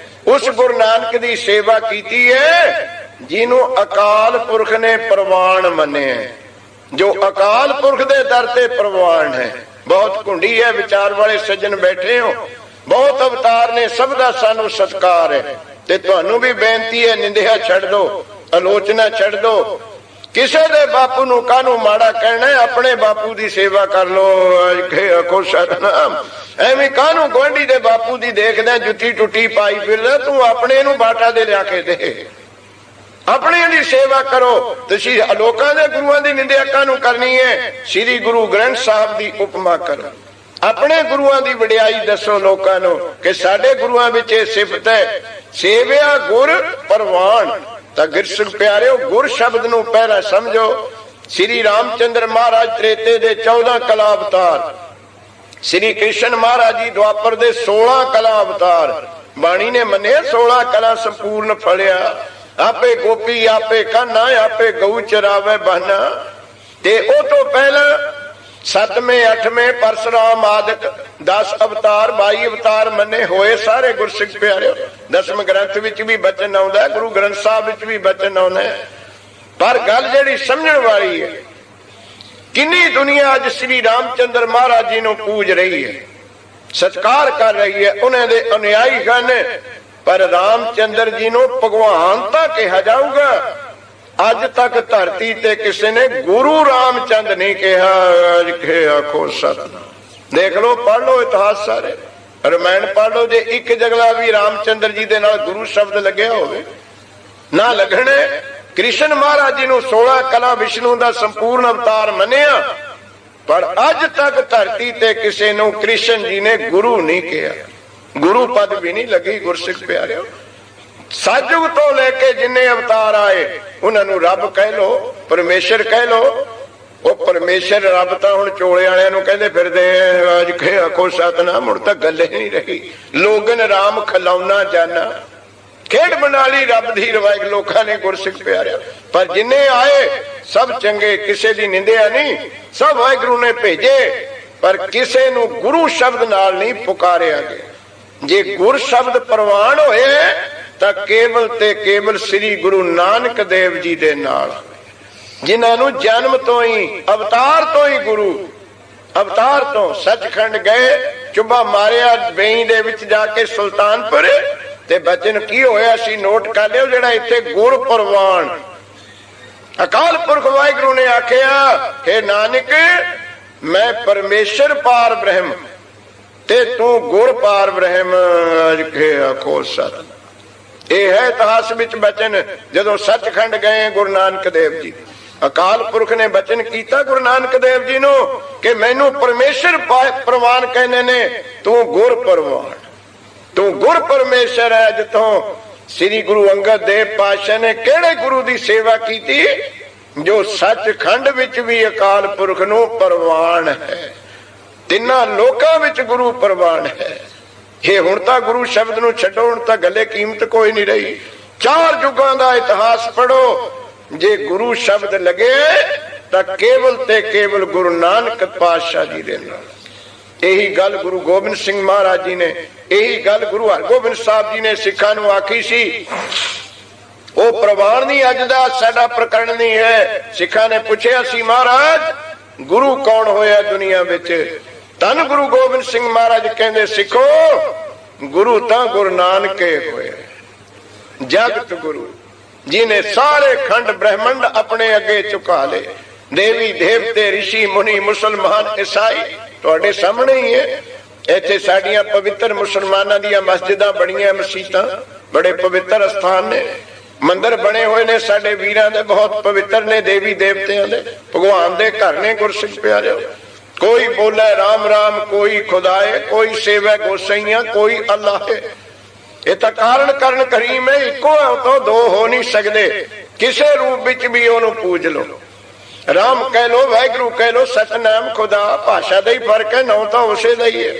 ਉਸ ਗੁਰੂ ਨਾਨਕ ਦੀ ਸੇਵਾ ਕੀਤੀ ਹੈ ਜਿਹਨੂੰ ਅਕਾਲ ਪੁਰਖ ਨੇ ਪ੍ਰਵਾਨ ਮੰਨਿਆ, ਜੋ ਅਕਾਲ ਪੁਰਖ ਦੇ ਦਰ ਤੇ ਪ੍ਰਵਾਨ ਹੈ। ਬਹੁਤ ਕੁੰਡੀ ਹੈ, ਵਿਚਾਰ ਵਾਲੇ ਸੱਜਣ ਬੈਠੇ ਹੋ, ਬਹੁਤ ਅਵਤਾਰ ਨੇ, ਸਭ ਦਾ ਸਾਨੂੰ ਸਤਿਕਾਰ ਹੈ। ਤੇ ਤੁਹਾਨੂੰ ਵੀ ਬੇਨਤੀ ਹੈ, ਨਿੰਦਿਆ ਛੱਡ ਦੋ, ਆਲੋਚਨਾ ਛੱਡ ਦੋ। ਕਿਸੇ ਦੇ ਬਾਪੂ ਨੂੰ ਕਾਹਨੂੰ ਮਾੜਾ ਕਹਿਣਾ, ਆਪਣੇ ਬਾਪੂ ਦੀ ਸੇਵਾ ਕਰ ਲੋ। ਆਖੋ ਸਤਨਾਮ। ਐਵੇਂ ਕਾਹਨੂੰ ਗੁਆਂਢੀ ਦੇ ਬਾਪੂ ਦੀ ਦੇਖਦਾ ਜੁੱਤੀ ਟੁੱਟੀ ਪਾਈ ਫਿਰਦਾ, ਤੂੰ ਆਪਣੇ ਨੂੰ ਬਾਟਾ ਦੇ ਲਿਆ ਕੇ ਦੇ, ਆਪਣੇ ਦੀ ਸੇਵਾ ਕਰੋ। ਤੁਸੀਂ ਲੋਕਾਂ ਦੇ ਗੁਰੂਆਂ ਦੀ ਨਿੰਦਿਆ ਕਾਹਨੂੰ ਕਰਨੀ ਹੈ? ਸ੍ਰੀ ਗੁਰੂ ਗ੍ਰੰਥ ਸਾਹਿਬ ਦੀ ਉਪਮਾ ਕਰੋ, ਆਪਣੇ ਗੁਰੂਆਂ ਦੀ ਵਡਿਆਈ ਦੱਸੋ ਲੋਕਾਂ ਨੂੰ ਕਿ ਸਾਡੇ ਗੁਰੂਆਂ ਵਿੱਚ ਇਹ ਸਿਫਤ ਹੈ, ਸੇਵਿਆ ਗੁਰ ਪ੍ਰਵਾਨ। ਤਾਂ ਗੁਰਸਿੱਖ ਪਿਆਰਿਓ, ਗੁਰ ਸ਼ਬਦ ਨੂੰ ਪਹਿਲਾਂ ਸਮਝੋ। ਸ੍ਰੀ ਰਾਮਚੰਦਰ ਮਹਾਰਾਜ ਤ੍ਰੇਤੇ ਦੇ 14 ਕਲਾ ਅਵਤਾਰ, ਸ੍ਰੀ ਕ੍ਰਿਸ਼ਨ ਮਹਾਰਾਜ ਜੀ ਦੁਆਪਰ ਦੇ 16 ਕਲਾ ਅਵਤਾਰ। ਬਾਣੀ ਨੇ ਮੰਨਿਆ 16 ਕਲਾ ਸੰਪੂਰਨ ਫਲਿਆ, ਆਪੇ ਗੋਪੀ ਆਪੇ ਕਾਨਾ, ਆਪੇ ਗਊ ਚਰਾਵੇ ਬਹਾਨਾ। ਤੇ ਉਹ ਤੋਂ ਪਹਿਲਾਂ 7ਵੇਂ 8ਵੇਂ ਪਰਸਰਾਮ ਆਦਿਕ 10 ਅਵਤਾਰ 22 ਅਵਤਾਰ ਮੰਨੇ ਹੋਏ ਸਾਰੇ ਗੁਰਸਿੱਖ ਪਿਆਰਿਓ। 10ਵੇਂ ਗ੍ਰੰਥ ਵਿੱਚ ਵੀ ਬਚਨ ਆਉਂਦਾ, ਗੁਰੂ ਗ੍ਰੰਥ ਸਾਹਿਬ ਵਿੱਚ ਵੀ ਬਚਨ ਆਉਂਦਾ। ਪਰ ਗੱਲ ਜਿਹੜੀ ਸਮਝਣ ਵਾਲੀ ਹੈ, ਕਿੰਨੀ ਦੁਨੀਆ ਅੱਜ ਸ੍ਰੀ ਰਾਮਚੰਦਰ ਮਹਾਰਾਜ ਜੀ ਨੂੰ ਪੂਜ ਰਹੀ ਹੈ, ਸਤਿਕਾਰ ਕਰ ਰਹੀ ਹੈ, ਉਹਨਾਂ ਦੇ ਅਨੁਯਾਈ ਹਨ। ਪਰ ਰਾਮਚੰਦਰ ਜੀ ਨੂੰ ਭਗਵਾਨ ਤਾਂ ਕਿਹਾ ਜਾਊਗਾ, ਅੱਜ ਤੱਕ ਧਰਤੀ ਤੇ ਕਿਸੇ ਨੇ ਗੁਰੂ ਰਾਮਚੰਦ ਨਹੀਂ ਕਿਹਾ। ਆਖੋ ਸਤਿਨਾਮ। ਦੇਖ ਲੋ, ਪੜ੍ਹ ਲੋ ਇਤਿਹਾਸ ਸਾਰੇ, ਰਮਾਇਣ ਪੜ੍ਹ ਲੋ, ਜੇ ਇੱਕ ਜਗਲਾ ਵੀ ਰਾਮਚੰਦਰ ਜੀ ਦੇ ਨਾਲ ਗੁਰੂ ਸ਼ਬਦ ਲੱਗਿਆ ਹੋਵੇ ਨਾ ਲੱਗਣੇ। ਕ੍ਰਿਸ਼ਨ ਮਹਾਰਾਜ ਜੀ ਨੂੰ 16 ਕਲਾ ਵਿਸ਼ਨੂੰ ਦਾ ਸੰਪੂਰਨ ਅਵਤਾਰ ਮੰਨਿਆ, ਪਰ ਅੱਜ ਤੱਕ ਧਰਤੀ ਤੇ ਕਿਸੇ ਨੂੰ ਕ੍ਰਿਸ਼ਨ ਜੀ ਨੇ ਗੁਰੂ ਨਹੀਂ ਕਿਹਾ, ਗੁਰੂ ਪਦ ਵੀ ਨਹੀਂ ਲੱਗੀ। ਗੁਰਸਿੱਖ ਪਿਆਰਿਓ, ਸਤਿਯੁਗ ਤੋਂ ਲੈ ਕੇ ਜਿੰਨੇ ਅਵਤਾਰ ਆਏ ਉਹਨਾਂ ਨੂੰ ਰੱਬ ਕਹਿ ਲੋ, ਪਰਮੇਸ਼ਰ ਕਹਿ ਲੋ। ਉਹ ਪਰਮੇਸ਼ਰ ਰੱਬ ਤਾਂ ਹੁਣ ਚੋਲੇ ਵਾਲਿਆਂ ਨੂੰ ਕਹਿੰਦੇ ਫਿਰਦੇ ਅੱਜ ਖੇ ਆਖੋ ਸਤਨਾਮ। ਹੁਣ ਤਾਂ ਗੱਲ ਹੀ ਨਹੀਂ ਰਹੀ, ਲੋਗਨ ਰਾਮ ਖਲਾਉਣਾ ਜਾਨਾ, ਖੇਡ ਬਣਾ ਲਈ ਰੱਬ ਦੀ ਰਵਾਇਤ ਲੋਕਾਂ ਨੇ ਗੁਰਸਿੱਖ ਪਿਆਰਿਆ। ਪਰ ਜਿੰਨੇ ਆਏ ਸਭ ਚੰਗੇ, ਕਿਸੇ ਦੀ ਨਿੰਦਿਆ ਨਹੀਂ, ਸਭ ਵਾਹਿਗੁਰੂ ਨੇ ਭੇਜੇ, ਪਰ ਕਿਸੇ ਨੂੰ ਗੁਰੂ ਸ਼ਬਦ ਨਾਲ ਨਹੀਂ ਪੁਕਾਰਿਆ ਗਿਆ। ਜੇ ਗੁਰ ਸ਼ਬਦ ਪ੍ਰਵਾਨ ਹੋਏ ਤਾਂ ਕੇਵਲ ਤੇ ਕੇਵਲ ਸ੍ਰੀ ਗੁਰੂ ਨਾਨਕ ਦੇਵ ਜੀ ਦੇ ਨਾਲ, ਜਿਨ੍ਹਾਂ ਨੂੰ ਜਨਮ ਤੋਂ ਹੀ, ਅਵਤਾਰ ਤੋਂ ਹੀ ਗੁਰੂ, ਅਵਤਾਰ ਤੋਂ ਸੱਚਖੰਡ ਗਏ, ਚੁੱਭਾ ਮਾਰਿਆ ਬੇਈ ਦੇ ਵਿੱਚ ਜਾ ਕੇ ਸੁਲਤਾਨਪੁਰ। ਤੇ ਬਚਨ ਕੀ ਹੋਇਆ ਸੀ ਨੋਟ ਕਰ ਲਿਓ, ਜਿਹੜਾ ਇੱਥੇ ਗੁਰ ਪ੍ਰਵਾਨ, ਅਕਾਲ ਪੁਰਖ ਵਾਹਿਗੁਰੂ ਨੇ ਆਖਿਆ, ਹੇ ਨਾਨਕ ਮੈਂ ਪਰਮੇਸ਼ਰ ਪਾਰ ਬ੍ਰਹਮ ਤੇ ਤੂੰ ਗੁਰ ਪਾਰ ਬ੍ਰਹਮ। ਆਖੋ ਸਤ। ਇਹ ਹੈ ਇਤਿਹਾਸ ਵਿੱਚ ਬਚਨ, ਜਦੋਂ ਸੱਚਖੰਡ ਗਏ ਗੁਰੂ ਨਾਨਕ ਦੇਵ ਜੀ, ਅਕਾਲ ਪੁਰਖ ਨੇ ਬਚਨ ਕੀਤਾ ਗੁਰੂ ਨਾਨਕ ਦੇਵ ਜੀ ਨੂੰ ਕਿ ਮੈਨੂੰ ਪਰਮੇਸ਼ਰ ਪ੍ਰਵਾਨ ਕਹਿੰਦੇ ਨੇ, ਤੂੰ ਗੁਰ ਪ੍ਰਵਾਨ, ਤੂੰ ਗੁਰ ਪਰਮੇਸ਼ਰ ਹੈ। ਜਿੱਥੋਂ ਸ੍ਰੀ ਗੁਰੂ ਅੰਗਦ ਦੇਵ ਪਾਤਸ਼ਾਹ ਨੇ ਕਿਹੜੇ ਗੁਰੂ ਦੀ ਸੇਵਾ ਕੀਤੀ, ਜੋ ਸੱਚਖੰਡ ਵਿੱਚ ਵੀ ਅਕਾਲ ਪੁਰਖ ਨੂੰ ਪ੍ਰਵਾਨ ਹੈ, ਤਿੰਨਾਂ ਲੋਕਾਂ ਵਿੱਚ ਗੁਰੂ ਪ੍ਰਵਾਨ ਹੈ। ਇਹ ਹੁਣ ਤਾਂ ਗੁਰੂ ਸ਼ਬਦ ਨੂੰ ਛੱਡੋ, ਹੁਣ ਤਾਂ ਗੱਲੇ ਕੀਮਤ ਕੋਈ ਨਹੀਂ ਰਹੀ। 4 ਯੁੱਗਾਂ ਦਾ ਇਤਿਹਾਸ ਪੜੋ, ਜੇ ਗੁਰੂ ਸ਼ਬਦ ਲੱਗੇ ਤਾਂ ਕੇਵਲ ਤੇ ਕੇਵਲ ਗੁਰੂ ਨਾਨਕ ਪਾਤਸ਼ਾਹ ਜੀ ਦੇ ਨਾਲ। ਇਹੀ ਗੱਲ ਗੁਰੂ ਗੋਬਿੰਦ ਸਿੰਘ ਮਹਾਰਾਜ ਜੀ ਨੇ, ਇਹੀ ਗੱਲ ਗੁਰੂ ਹਰਗੋਬਿੰਦ ਸਾਹਿਬ ਜੀ ਨੇ ਸਿੱਖਾਂ ਨੂੰ ਆਖੀ ਸੀ। ਉਹ ਪ੍ਰਵਾਨ ਨਹੀਂ। ਅੱਜ ਦਾ ਸਾਡਾ ਪ੍ਰਕਰਨ ਨਹੀਂ ਹੈ। ਸਿੱਖਾਂ ਨੇ ਪੁੱਛਿਆ ਸੀ, ਮਹਾਰਾਜ ਗੁਰੂ ਕੌਣ ਹੋਇਆ ਦੁਨੀਆ ਵਿੱਚ? ਧੰਨ ਗੁਰੂ ਗੋਬਿੰਦ ਸਿੰਘ ਮਹਾਰਾਜ ਕਹਿੰਦੇ, ਸਿੱਖੋ ਗੁਰੂ ਤਾਂ ਗੁਰੂ ਨਾਨਕ ਹੋਇਆ, ਜਗਤ ਗੁਰੂ, ਜਿਨੇ ਸਾਰੇ ਖੰਡ ਬ੍ਰਹਿਮੰਡ ਆਪਣੇ ਅੱਗੇ ਝੁਕਾ ਲਏ। ਦੇਵੀ ਦੇਵਤੇ, ਰਿਸ਼ੀ ਮੁਨੀ, ਮੁਸਲਮਾਨ, ਈਸਾਈ ਤੁਹਾਡੇ ਸਾਹਮਣੇ ਹੀ ਹੈ। ਇੱਥੇ ਸਾਡੀਆਂ ਪਵਿੱਤਰ ਮੁਸਲਮਾਨਾਂ ਦੀਆਂ ਮਸਜਿਦਾਂ ਬਣੀਆਂ, ਮਸੀਤਾਂ, ਬੜੇ ਪਵਿੱਤਰ ਸਥਾਨ ਨੇ, ਮੰਦਿਰ ਬਣੇ ਹੋਏ ਨੇ ਸਾਡੇ ਵੀਰਾਂ ਦੇ, ਬਹੁਤ ਪਵਿੱਤਰ ਨੇ, ਦੇਵੀ ਦੇਵਤਿਆਂ ਦੇ, ਭਗਵਾਨ ਦੇ ਘਰ ਨੇ। ਗੁਰਸਿੱਖ ਪਿਆਰਿਓ, ਕੋਈ ਬੋਲੇ ਰਾਮ ਰਾਮ, ਕੋਈ ਖੁਦਾਏ, ਕੋਈ ਸੇਵੈ ਗੋਸਈਆਂ, ਕੋਈ ਅੱਲਾਹ ਹੈ। ਇਹ ਤਾਂ ਕਾਰਨ ਕਰਨ ਕਰੀਮ ਹੈ, ਇੱਕੋ ਤੋਂ ਦੋ ਹੋ ਨਹੀਂ ਸਕਦੇ। ਕਿਸੇ ਰੂਪ ਵਿੱਚ ਵੀ ਉਹਨੂੰ ਪੂਜ ਲਓ, ਰਾਮ ਕਹਿ ਲੋ, ਵਾਹਿਗੁਰੂ ਕਹਿ ਲੋ, ਸਤਨਾਮ ਖੁਦਾ, ਭਾਸ਼ਾ ਦਾ ਹੀ ਫਰਕ ਹੈ, ਨਾਂ ਤਾਂ ਉਸੇ ਦਾ ਹੀ ਹੈ।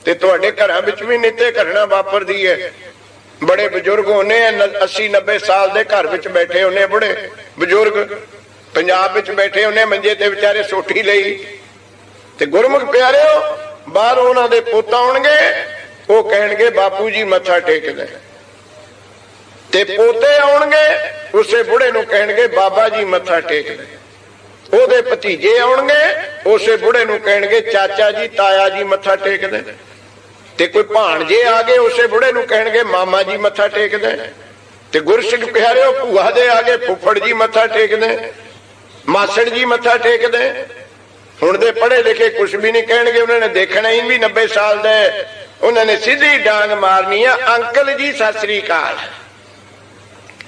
ਤੇ ਤੁਹਾਡੇ ਘਰਾਂ ਵਿੱਚ ਵੀ ਨਿੱਤੇ ਘਟਨਾ ਵਾਪਰਦੀ ਹੈ। ਬੜੇ ਬਜ਼ੁਰਗ ਹੋਣੇ 80-90 ਸਾਲ ਦੇ ਘਰ ਵਿੱਚ ਬੈਠੇ ਹੋਣੇ, ਬੜੇ ਬਜ਼ੁਰਗ ਪੰਜਾਬ ਵਿੱਚ ਬੈਠੇ ਹੋਣੇ, ਮੰਜੇ ਤੇ ਵਿਚਾਰੇ ਸੋਟੀ ਲਈ। ਤੇ ਗੁਰਮੁਖ ਪਿਆਰਿਓ, ਬਾਹਰ ਉਹਨਾਂ ਦੇ ਪੁੱਤ ਆਉਣਗੇ, ਉਹ ਕਹਿਣਗੇ ਬਾਪੂ ਜੀ ਮੱਥਾ ਟੇਕਦੇ, ਤੇ ਪੋਤੇ ਆਉਣਗੇ, ਉਸੇ ਬੁੜੇ ਨੂੰ ਕਹਿਣਗੇ ਬਾਬਾ ਜੀ ਮੱਥਾ ਟੇਕਦੇ। ਉਹਦੇ ਭਤੀਜੇ ਆਉਣਗੇ, ਉਸੇ ਬੁੜੇ ਨੂੰ ਕਹਿਣਗੇ ਚਾਚਾ ਜੀ, ਤਾਇਆ ਜੀ ਮੱਥਾ ਟੇਕਦੇ। ਤੇ ਕੋਈ ਭਾਣਜੇ ਆ ਗਏ, ਉਸੇ ਬੁੜੇ ਨੂੰ ਕਹਿਣਗੇ ਮਾਮਾ ਜੀ ਮੱਥਾ ਟੇਕਦੇ। ਤੇ ਗੁਰਸਿੱਖ ਪਿਆਰਿਓ, ਭੂਆ ਦੇ ਆ ਗਏ, ਫੁੱਫੜ ਜੀ ਮੱਥਾ ਟੇਕਦੇ, ਮਾਸੜ ਜੀ ਮੱਥਾ ਟੇਕਦੇ। ਹੁਣ ਦੇ ਪੜ੍ਹੇ ਲਿਖੇ ਕੁਛ ਵੀ ਨਹੀਂ ਕਹਿਣਗੇ, ਉਹਨਾਂ ਨੇ ਦੇਖਣਾ ਹੀ ਵੀ 90 ਸਾਲ ਦੇ, ਉਹਨਾਂ ਨੇ ਸਿੱਧੀ ਡਾਂਗ ਮਾਰਨੀ ਆ, ਅੰਕਲ ਜੀ ਸਤਿ ਸ੍ਰੀ ਅਕਾਲ।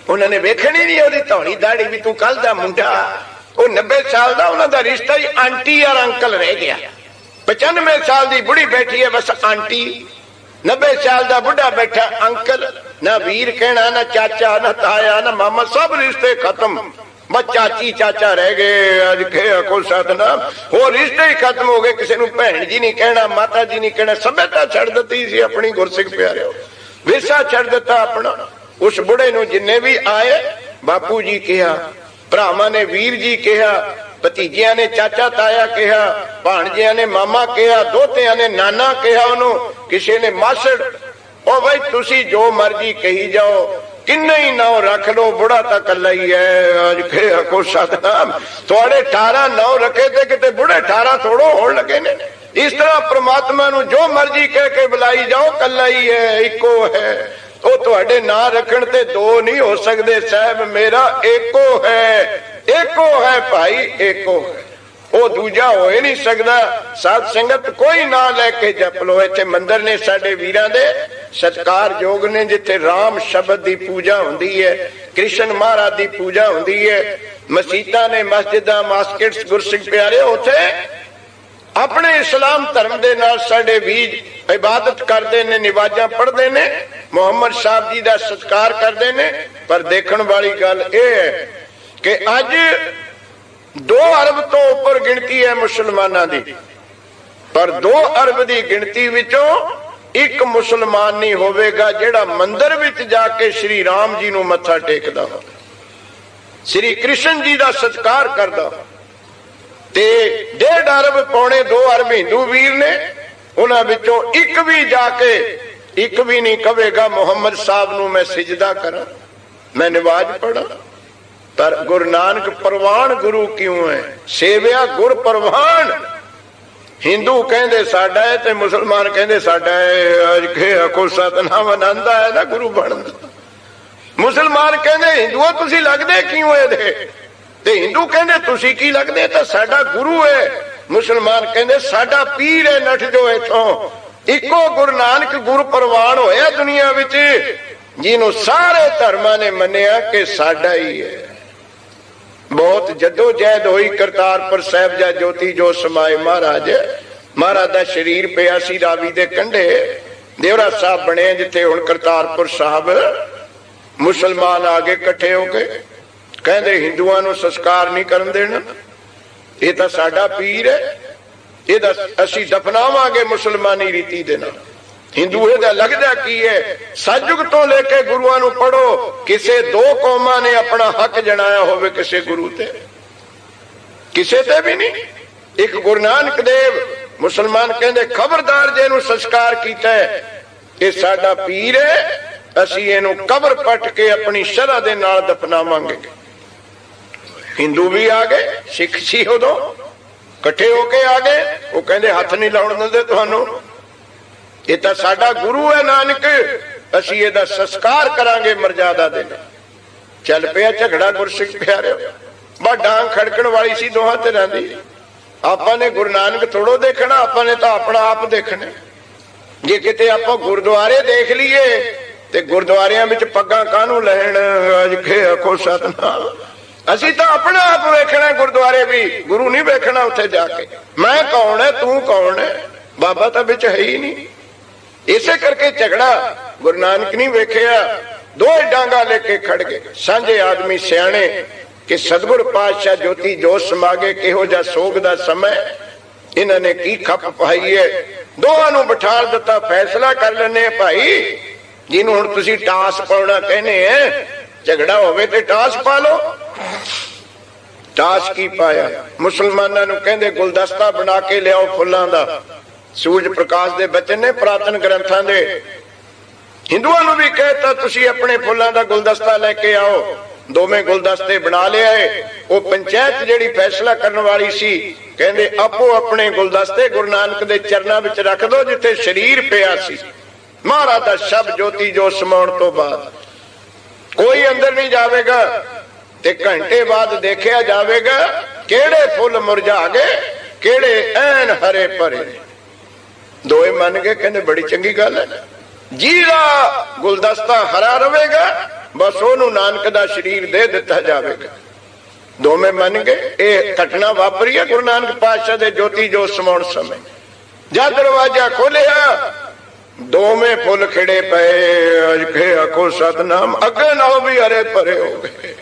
ਉਹਨਾਂ ਨੇ ਵੇਖਣੀ ਨਹੀਂ ਉਹਦੀ ਧੌਲੀ ਦਾੜੀ ਵੀ, ਤੂੰ ਕੱਲ ਦਾ ਮੁੰਡਾ। ਉਹ 90 ਸਾਲ ਦਾ, ਉਹਨਾਂ ਦਾ ਰਿਸ਼ਤਾ ਹੀ ਆਂਟੀ ਔਰ ਅੰਕਲ ਰਹਿ ਗਿਆ। 95 ਸਾਲ ਦੀ ਬੁੜੀ ਬੈਠੀ ਹੈ, ਬਸ ਆਂਟੀ। 90 ਸਾਲ ਦਾ ਬੁੱਢਾ ਬੈਠਾ ਅੰਕਲ, ਨਾ ਵੀਰ ਕਹਿਣਾ, ਨਾ ਚਾਚਾ, ਨਾ ਤਾਇਆ, ਨਾ ਮਾਮਾ, ਸਭ ਰਿਸ਼ਤੇ ਖਤਮ। ਬਸ ਚਾਚੀ ਚਾਚਾ ਰਹਿ ਗਏ। ਅੱਜ ਕੋ ਸਤਨਾਮ, ਹੋਰ ਰਿਸ਼ਤੇ ਹੀ ਖਤਮ ਹੋ ਗਏ। ਕਿਸੇ ਨੂੰ ਭੈਣ ਜੀ ਨਹੀਂ ਕਹਿਣਾ, ਮਾਤਾ ਜੀ ਨਹੀਂ ਕਹਿਣਾ। ਸਭਿਅਤਾ ਛੱਡ ਦਿੱਤੀ ਸੀ ਆਪਣੀ। ਗੁਰਸਿੱਖ ਪਿਆਰਿਓ, ਵਿਰਸਾ ਛੱਡ ਦਿੱਤਾ ਆਪਣਾ। ਉਸ ਬੁੜੇ ਨੂੰ ਜਿੰਨੇ ਵੀ ਆਏ ਬਾਪੂ ਜੀ ਕਿਹਾ, ਭਰਾਵਾਂ ਨੇ ਵੀਰ ਜੀ ਕਿਹਾ, ਭਤੀਜਿਆਂ ਨੇ ਚਾਚਾ ਤਾਇਆ ਕਿਹਾ, ਭਾਣਜਿਆਂ ਨੇ ਮਾਮਾ ਕਿਹਾ, ਦੋਤਿਆਂ ਨੇ ਨਾਨਾ ਕਿਹਾ, ਉਹਨੂੰ ਕਿਸੇ ਨੇ ਮਾਸੜ। ਉਹ ਬਈ ਤੁਸੀਂ ਜੋ ਮਰਜ਼ੀ ਕਹੀ ਜਾਓ, ਕਿੰਨੇ ਹੀ ਨਾਮ ਰੱਖ ਲੋ, ਬੁੜਾ ਤਾਂ ਕੱਲਾ ਹੀ ਹੈ। ਅੱਜ ਕਿਹਾ ਕੋ ਸਤਨਾਮ, ਤੁਹਾਡੇ 18 ਨਾਮ ਰੱਖੇ ਤੇ ਕਿਤੇ ਬੁੜੇ 18 ਥੋੜੋ ਹੋਣ ਲੱਗੇ ਨੇ। ਇਸ ਤਰ੍ਹਾਂ ਪ੍ਰਮਾਤਮਾ ਨੂੰ ਜੋ ਮਰਜ਼ੀ ਕਹਿ ਕੇ ਬੁਲਾਈ ਜਾਓ, ਕੱਲਾ ਹੀ ਹੈ, ਇੱਕੋ ਹੈ। ਉਹ ਤੁਹਾਡੇ ਨਾਂ ਰੱਖਣ ਤੇ ਦੋ ਨਹੀਂ ਹੋ ਸਕਦੇ। ਸਾਹਿਬ ਮੇਰਾ ਏਕੋ ਹੈ, ਏਕੋ ਹੈ ਭਾਈ, ਏਕੋ ਹੈ, ਉਹ ਦੂਜਾ ਹੋ ਹੀ ਨਹੀਂ ਸਕਦਾ। ਸਾਧ ਸੰਗਤ ਕੋਈ ਨਾਂ ਲੈ ਕੇ ਜਪ ਲੋ। ਇੱਥੇ ਮੰਦਿਰ ਨੇ ਸਾਡੇ ਵੀਰਾਂ ਦੇ, ਸਤਿਕਾਰਯੋਗ ਨੇ, ਜਿੱਥੇ ਰਾਮ ਸ਼ਬਦ ਦੀ ਪੂਜਾ ਹੁੰਦੀ ਹੈ, ਕ੍ਰਿਸ਼ਨ ਮਹਾਰਾਜ ਦੀ ਪੂਜਾ ਹੁੰਦੀ ਹੈ। ਮਸੀਤਾਂ ਨੇ, ਮਸਜਿਦਾਂ, ਮਾਸਕਿਟਸ। ਗੁਰਸਿੱਖ ਪਿਆਰੇ, ਉੱਥੇ ਆਪਣੇ ਇਸਲਾਮ ਧਰਮ ਦੇ ਨਾਲ ਸਾਡੇ ਵੀਰ ਇਬਾਦਤ ਕਰਦੇ ਨੇ, ਨਿਵਾਜ਼ਾਂ ਪੜ੍ਹਦੇ ਨੇ, ਮੁਹੰਮਦ ਸਾਹਿਬ ਜੀ ਦਾ ਸਤਿਕਾਰ ਕਰਦੇ ਨੇ। ਪਰ ਦੇਖਣ ਵਾਲੀ ਗੱਲ ਇਹ ਹੈ ਕਿ ਅੱਜ 2 ਅਰਬ ਤੋਂ ਉੱਪਰ ਗਿਣਤੀ ਹੈ ਮੁਸਲਮਾਨਾਂ ਦੀ, ਪਰ 2 ਅਰਬ ਦੀ ਗਿਣਤੀ ਵਿੱਚੋਂ ਇੱਕ ਮੁਸਲਮਾਨ ਨਹੀਂ ਹੋਵੇਗਾ ਜਿਹੜਾ ਮੰਦਿਰ ਵਿੱਚ ਜਾ ਕੇ ਸ਼੍ਰੀ ਰਾਮ ਜੀ ਨੂੰ ਮੱਥਾ ਟੇਕਦਾ ਹੋ, ਸ਼੍ਰੀ ਕ੍ਰਿਸ਼ਨ ਜੀ ਦਾ ਸਤਿਕਾਰ ਕਰਦਾ। ਤੇ 1.5 ਅਰਬ ਪੌਣੇ 2 ਅਰਬ ਹਿੰਦੂ ਵੀਰ ਨੇ, ਉਹਨਾਂ ਵਿੱਚੋਂ ਇੱਕ ਵੀ ਜਾ ਕੇ ਇੱਕ ਵੀ ਨਹੀਂ ਕਹੇਗਾ ਮੁਹੰਮਦ ਸਾਹਿਬ ਨੂੰ ਮੈਂ ਸਿਜਦਾ ਕਰਾਂ, ਮੈਂ ਨਮਾਜ਼ ਪੜਾਂ। ਪਰ ਗੁਰੂ ਨਾਨਕ ਪ੍ਰਵਾਨ ਗੁਰੂ ਕਿਉਂ ਹੈ? ਸੇਵਿਆ ਗੁਰ ਪ੍ਰਵਾਨ। ਹਿੰਦੂ ਕਹਿੰਦੇ ਸਾਡਾ ਹੈ ਤੇ ਮੁਸਲਮਾਨ ਕਹਿੰਦੇ ਸਾਡਾ ਹੈ। ਅੱਜ ਕੋ ਸਤਨਾਮ ਆਨੰਦਾ ਹੈ ਨਾ ਗੁਰੂ ਬਣਦਾ। ਮੁਸਲਮਾਨ ਕਹਿੰਦੇ ਹਿੰਦੂਆਂ ਤੁਸੀਂ ਲੱਗਦੇ ਕਿਉਂ ਇਹਦੇ? ਤੇ ਹਿੰਦੂ ਕਹਿੰਦੇ ਤੁਸੀਂ ਕੀ ਲੱਗਦੇ? ਤਾਂ ਸਾਡਾ ਗੁਰੂ ਹੈ। ਮੁਸਲਮਾਨ ਕਹਿੰਦੇ ਸਾਡਾ ਪੀਰ ਹੈ, ਨੱਠ ਜੋ ਇਥੋਂ। ਇੱਕੋ ਗੁਰੂ ਨਾਨਕ ਗੁਰੂ ਪ੍ਰਵਾਨ ਹੋਇਆ ਦੁਨੀਆ ਵਿੱਚ, ਜਿਹਨੂੰ ਸਾਰੇ ਧਰਮਾਂ ਨੇ ਮੰਨਿਆ ਕਿ ਸਾਡਾ ਹੀ ਹੈ। ਬਹੁਤ ਜੱਦੋ ਜਹਿਦ ਹੋਈ, ਕਰਤਾਰਪੁਰ ਸਾਹਿਬ ਜਾ ਜੋਤੀ ਜੋ ਸਮਾਏ। ਮਹਾਰਾਜ ਦਾ ਸਰੀਰ ਪਿਆ ਸੀ ਰਾਵੀ ਦੇ ਕੰਢੇ, ਦੇਵਰਾ ਸਾਹਿਬ ਬਣੇ ਜਿੱਥੇ ਹੁਣ ਕਰਤਾਰਪੁਰ ਸਾਹਿਬ। ਮੁਸਲਮਾਨ ਆ ਗਏ ਇਕੱਠੇ ਹੋ ਕੇ, ਕਹਿੰਦੇ ਹਿੰਦੂਆਂ ਨੂੰ ਸੰਸਕਾਰ ਨਹੀਂ ਕਰਨ ਦੇਣਾ, ਇਹ ਤਾਂ ਸਾਡਾ ਪੀਰ ਹੈ, ਇਹਦਾ ਅਸੀਂ ਦਫਨਾਵਾਂਗੇ ਮੁਸਲਮਾਨੀ ਰੀਤੀ ਦੇ ਨਾਲ। ਹਿੰਦੂ ਇਹਦਾ ਲੱਗਦਾ ਕੀ ਹੈ? ਸਤਿਯੁਗ ਤੋਂ ਲੈ ਕੇ ਗੁਰੂਆਂ ਨੂੰ ਪੜੋ, ਕਿਸੇ 2 ਕੌਮਾਂ ਨੇ ਆਪਣਾ ਹੱਕ ਜਣਾਇਆ ਹੋਵੇ ਕਿਸੇ ਗੁਰੂ ਤੇ? ਕਿਸੇ ਤੇ ਵੀ ਨਹੀਂ। ਇੱਕ ਗੁਰੂ ਨਾਨਕ ਦੇਵ। ਮੁਸਲਮਾਨ ਕਹਿੰਦੇ ਖਬਰਦਾਰ ਜੇ ਇਹਨੂੰ ਸੰਸਕਾਰ ਕੀਤਾ ਹੈ, ਇਹ ਸਾਡਾ ਪੀਰ ਹੈ, ਅਸੀਂ ਇਹਨੂੰ ਕਬਰ ਪੱਟ ਕੇ ਆਪਣੀ ਸ਼ਰ੍ਹਾ ਦੇ ਨਾਲ ਦਫਨਾਵਾਂਗੇ। ਹਿੰਦੂ ਵੀ ਆ ਗਏ, ਸਿੱਖ ਸੀ ਉਦੋਂ ਇਕੱਠੇ ਹੋ ਕੇ ਆ ਗਏ। ਉਹ ਕਹਿੰਦੇ ਹੱਥ ਨਹੀਂ ਲਾਉਣ ਦਿੰਦੇ ਤੁਹਾਨੂੰ, ਇਹ ਤਾਂ ਸਾਡਾ ਗੁਰੂ ਹੈ ਨਾਨਕ, ਅਸੀਂ ਇਹਦਾ ਸੰਸਕਾਰ ਕਰਾਂਗੇ ਮਰਜ਼ਾਦਾ ਦੇ ਨਾਲ। ਚੱਲ ਪਿਆ ਝਗੜਾ ਗੁਰਸਿੱਖ ਪਿਆਰਿਓ। ਬਾ ਡਾਂਗ ਖੜਕਣ ਵਾਲੀ ਸੀ ਦੋਹਾਂ ਧਿਰਾਂ ਦੀ। ਆਪਾਂ ਨੇ ਗੁਰੂ ਨਾਨਕ ਥੋੜੋ ਦੇਖਣਾ, ਆਪਾਂ ਨੇ ਤਾਂ ਆਪਣਾ ਆਪ ਦੇਖਣਾ। ਜੇ ਕਿਤੇ ਆਪਾਂ ਗੁਰਦੁਆਰੇ ਦੇਖ ਲਈਏ ਤੇ ਗੁਰਦੁਆਰਿਆਂ ਵਿੱਚ ਪੱਗਾਂ ਕਾਹਨੂੰ ਲੈਣ, ਅੱਜ ਖੇ ਆਖੋ ਸਤਨਾਮ। ਅਸੀਂ ਤਾਂ ਆਪਣਾ ਆਪ ਵੇਖਣਾ, ਗੁਰਦੁਆਰੇ ਵੀ ਗੁਰੂ ਨਹੀਂ ਵੇਖਣਾ ਉੱਥੇ ਜਾ ਕੇ। ਮੈਂ ਕੌਣ ਹੈ, ਤੂੰ ਕੌਣ ਹੈ, ਬਾਬਾ ਤਾਂ ਵਿੱਚ ਹੈ ਹੀ ਨਹੀਂ। ਇਸੇ ਕਰਕੇ ਝਗੜਾ ਗੁਰੂ ਨਾਨਕ ਨਹੀਂ ਵੇਖਿਆ। ਦੋਏ ਡਾਂਗਾ ਲੈ ਕੇ ਖੜ ਗਏ ਸਾਂਝੇ ਆਦਮੀ ਸਿਆਣੇ ਕਿ ਸਤਿਗੁਰ ਪਾਤਸ਼ਾਹ ਜੋਤੀ ਜੋਤ ਸਮਾਗੇ, ਕਿਹੋ ਜਿਹਾ ਸੋਗ ਦਾ ਸਮਾਂ, ਇਹਨਾਂ ਨੇ ਕੀ ਖੱਪ ਪਾਈ ਹੈ। ਦੋਹਾਂ ਨੂੰ ਬਿਠਾ ਦਿੱਤਾ, ਫੈਸਲਾ ਕਰ ਲੈਣੇ ਭਾਈ, ਜਿਹਨੂੰ ਹੁਣ ਤੁਸੀਂ ਟਾਸ ਪਾਉਣਾ ਕਹਿੰਦੇ ਆ, ਝਗੜਾ ਹੋਵੇ ਤੇ ਟਾਸ ਪਾ ਲਓ। ਟਾਸ ਕੀ ਪਾਇਆ? ਮੁਸਲਮਾਨਾਂ ਨੂੰ ਕਹਿੰਦੇ ਗੁਲਦਸਤਾ ਬਣਾ ਕੇ ਲਿਆਓ ਫੁੱਲਾਂ ਦਾ। ਸੂਰਜ ਪ੍ਰਕਾਸ਼ ਦੇ ਬਚਨ ਨੇ ਪੁਰਾਤਨ ਗ੍ਰੰਥਾਂ ਦੇ। ਹਿੰਦੂਆਂ ਨੂੰ ਵੀ ਕਹਿਤਾ ਤੁਸੀਂ ਆਪਣੇ ਫੁੱਲਾਂ ਦਾ ਗੁਲਦਸਤਾ ਲੈ ਕੇ ਆਓ। ਦੋਵੇਂ ਗੁਲਦਸਤੇ ਬਣਾ ਲਿਆਏ। ਉਹ ਪੰਚਾਇਤ ਜਿਹੜੀ ਫੈਸਲਾ ਕਰਨ ਵਾਲੀ ਸੀ, ਕਹਿੰਦੇ ਆਪੋ ਆਪਣੇ ਗੁਲਦਸਤੇ ਗੁਰੂ ਨਾਨਕ ਦੇ ਚਰਨਾਂ ਵਿੱਚ ਰੱਖ ਦੋ ਜਿੱਥੇ ਸਰੀਰ ਪਿਆ ਸੀ। ਮਹਾਰਾਜ ਦਾ ਸ਼ਬਦ ਜੋਤੀ ਜੋ ਸਮਾਉਣ ਤੋਂ ਬਾਅਦ ਕੋਈ ਅੰਦਰ ਨਹੀਂ ਜਾਵੇਗਾ ਤੇ ਘੰਟੇ ਬਾਅਦ ਦੇਖਿਆ ਜਾਵੇਗਾ ਕਿਹੜੇ ਫੁੱਲ ਮੁਰਝਾ ਗਏ, ਕਿਹੜੇ ਐਨ ਹਰੇ ਭਰੇ। ਦੋਏ ਮੰਨ ਗਏ, ਕਹਿੰਦੇ ਬੜੀ ਚੰਗੀ ਗੱਲ ਹੈ। ਜਿਹਦਾ ਗੁਲਦਸਤਾ ਹਰਾ ਰਹੇਗਾ ਬਸ ਉਹਨੂੰ ਨਾਨਕ ਦਾ ਸਰੀਰ ਦੇ ਦਿੱਤਾ ਜਾਵੇਗਾ। ਦੋਵੇਂ ਮੰਨ ਗਏ। ਇਹ ਘਟਨਾ ਵਾਪਰੀ ਹੈ ਗੁਰੂ ਨਾਨਕ ਪਾਤਸ਼ਾਹ ਦੇ ਜੋਤੀ ਜੋਤ ਸਮਾਉਣ ਸਮੇਂ। ਜਦ ਦਰਵਾਜ਼ਾ ਖੋਲਿਆ ਦੋਵੇਂ ਫੁੱਲ ਖਿੜੇ ਪਏ। ਅੱਜ ਕੇ ਆਖੋ ਸਤਨਾਮ। ਅੱਗੇ ਨਾਲੋਂ ਵੀ ਹਰੇ ਭਰੇ ਹੋ ਗਏ,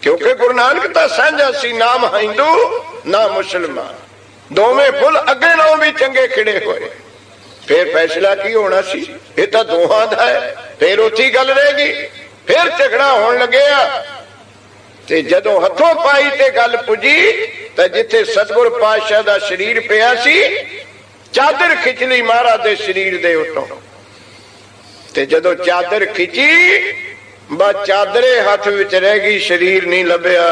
ਕਿਉਂਕਿ ਗੁਰੂ ਨਾਨਕ ਤਾਂ ਸਾਂਝਾ ਸੀ, ਨਾ ਹਿੰਦੂ ਨਾ ਮੁਸਲਮਾਨ। ਦੋਵੇਂ ਫੁੱਲ ਅੱਗੇ ਨਾਲੋਂ ਵੀ ਚੰਗੇ ਖਿੜੇ ਹੋਏ। ਫਿਰ ਫੈਸਲਾ ਕੀ ਹੋਣਾ ਸੀ? ਇਹ ਤਾਂ ਦੋਹਾਂ ਦਾ ਹੈ। ਫਿਰ ਉੱਥੀ ਗੱਲ ਰਹੇਗੀ। ਫਿਰ ਝਗੜਾ ਹੋਣ ਲੱਗਿਆ ਤੇ ਜਦੋਂ ਹੱਥੋਂ ਪਾਈ ਤੇ ਗੱਲ ਪੁੱਜੀ ਤਾਂ ਜਿੱਥੇ ਸਤਿਗੁਰ ਪਾਤਸ਼ਾਹ ਦਾ ਸਰੀਰ ਪਿਆ ਸੀ, ਚਾਦਰ ਖਿੱਚ ਲਈ ਮਹਾਰਾਜ ਦੇ ਸਰੀਰ ਦੇ ਉੱਤੋਂ। ਤੇ ਜਦੋਂ ਚਾਦਰ ਖਿੱਚੀ ਬਸ ਚਾਦਰੇ ਹੱਥ ਵਿੱਚ ਰਹਿ ਗਈ, ਸਰੀਰ ਨਹੀਂ ਲੱਭਿਆ।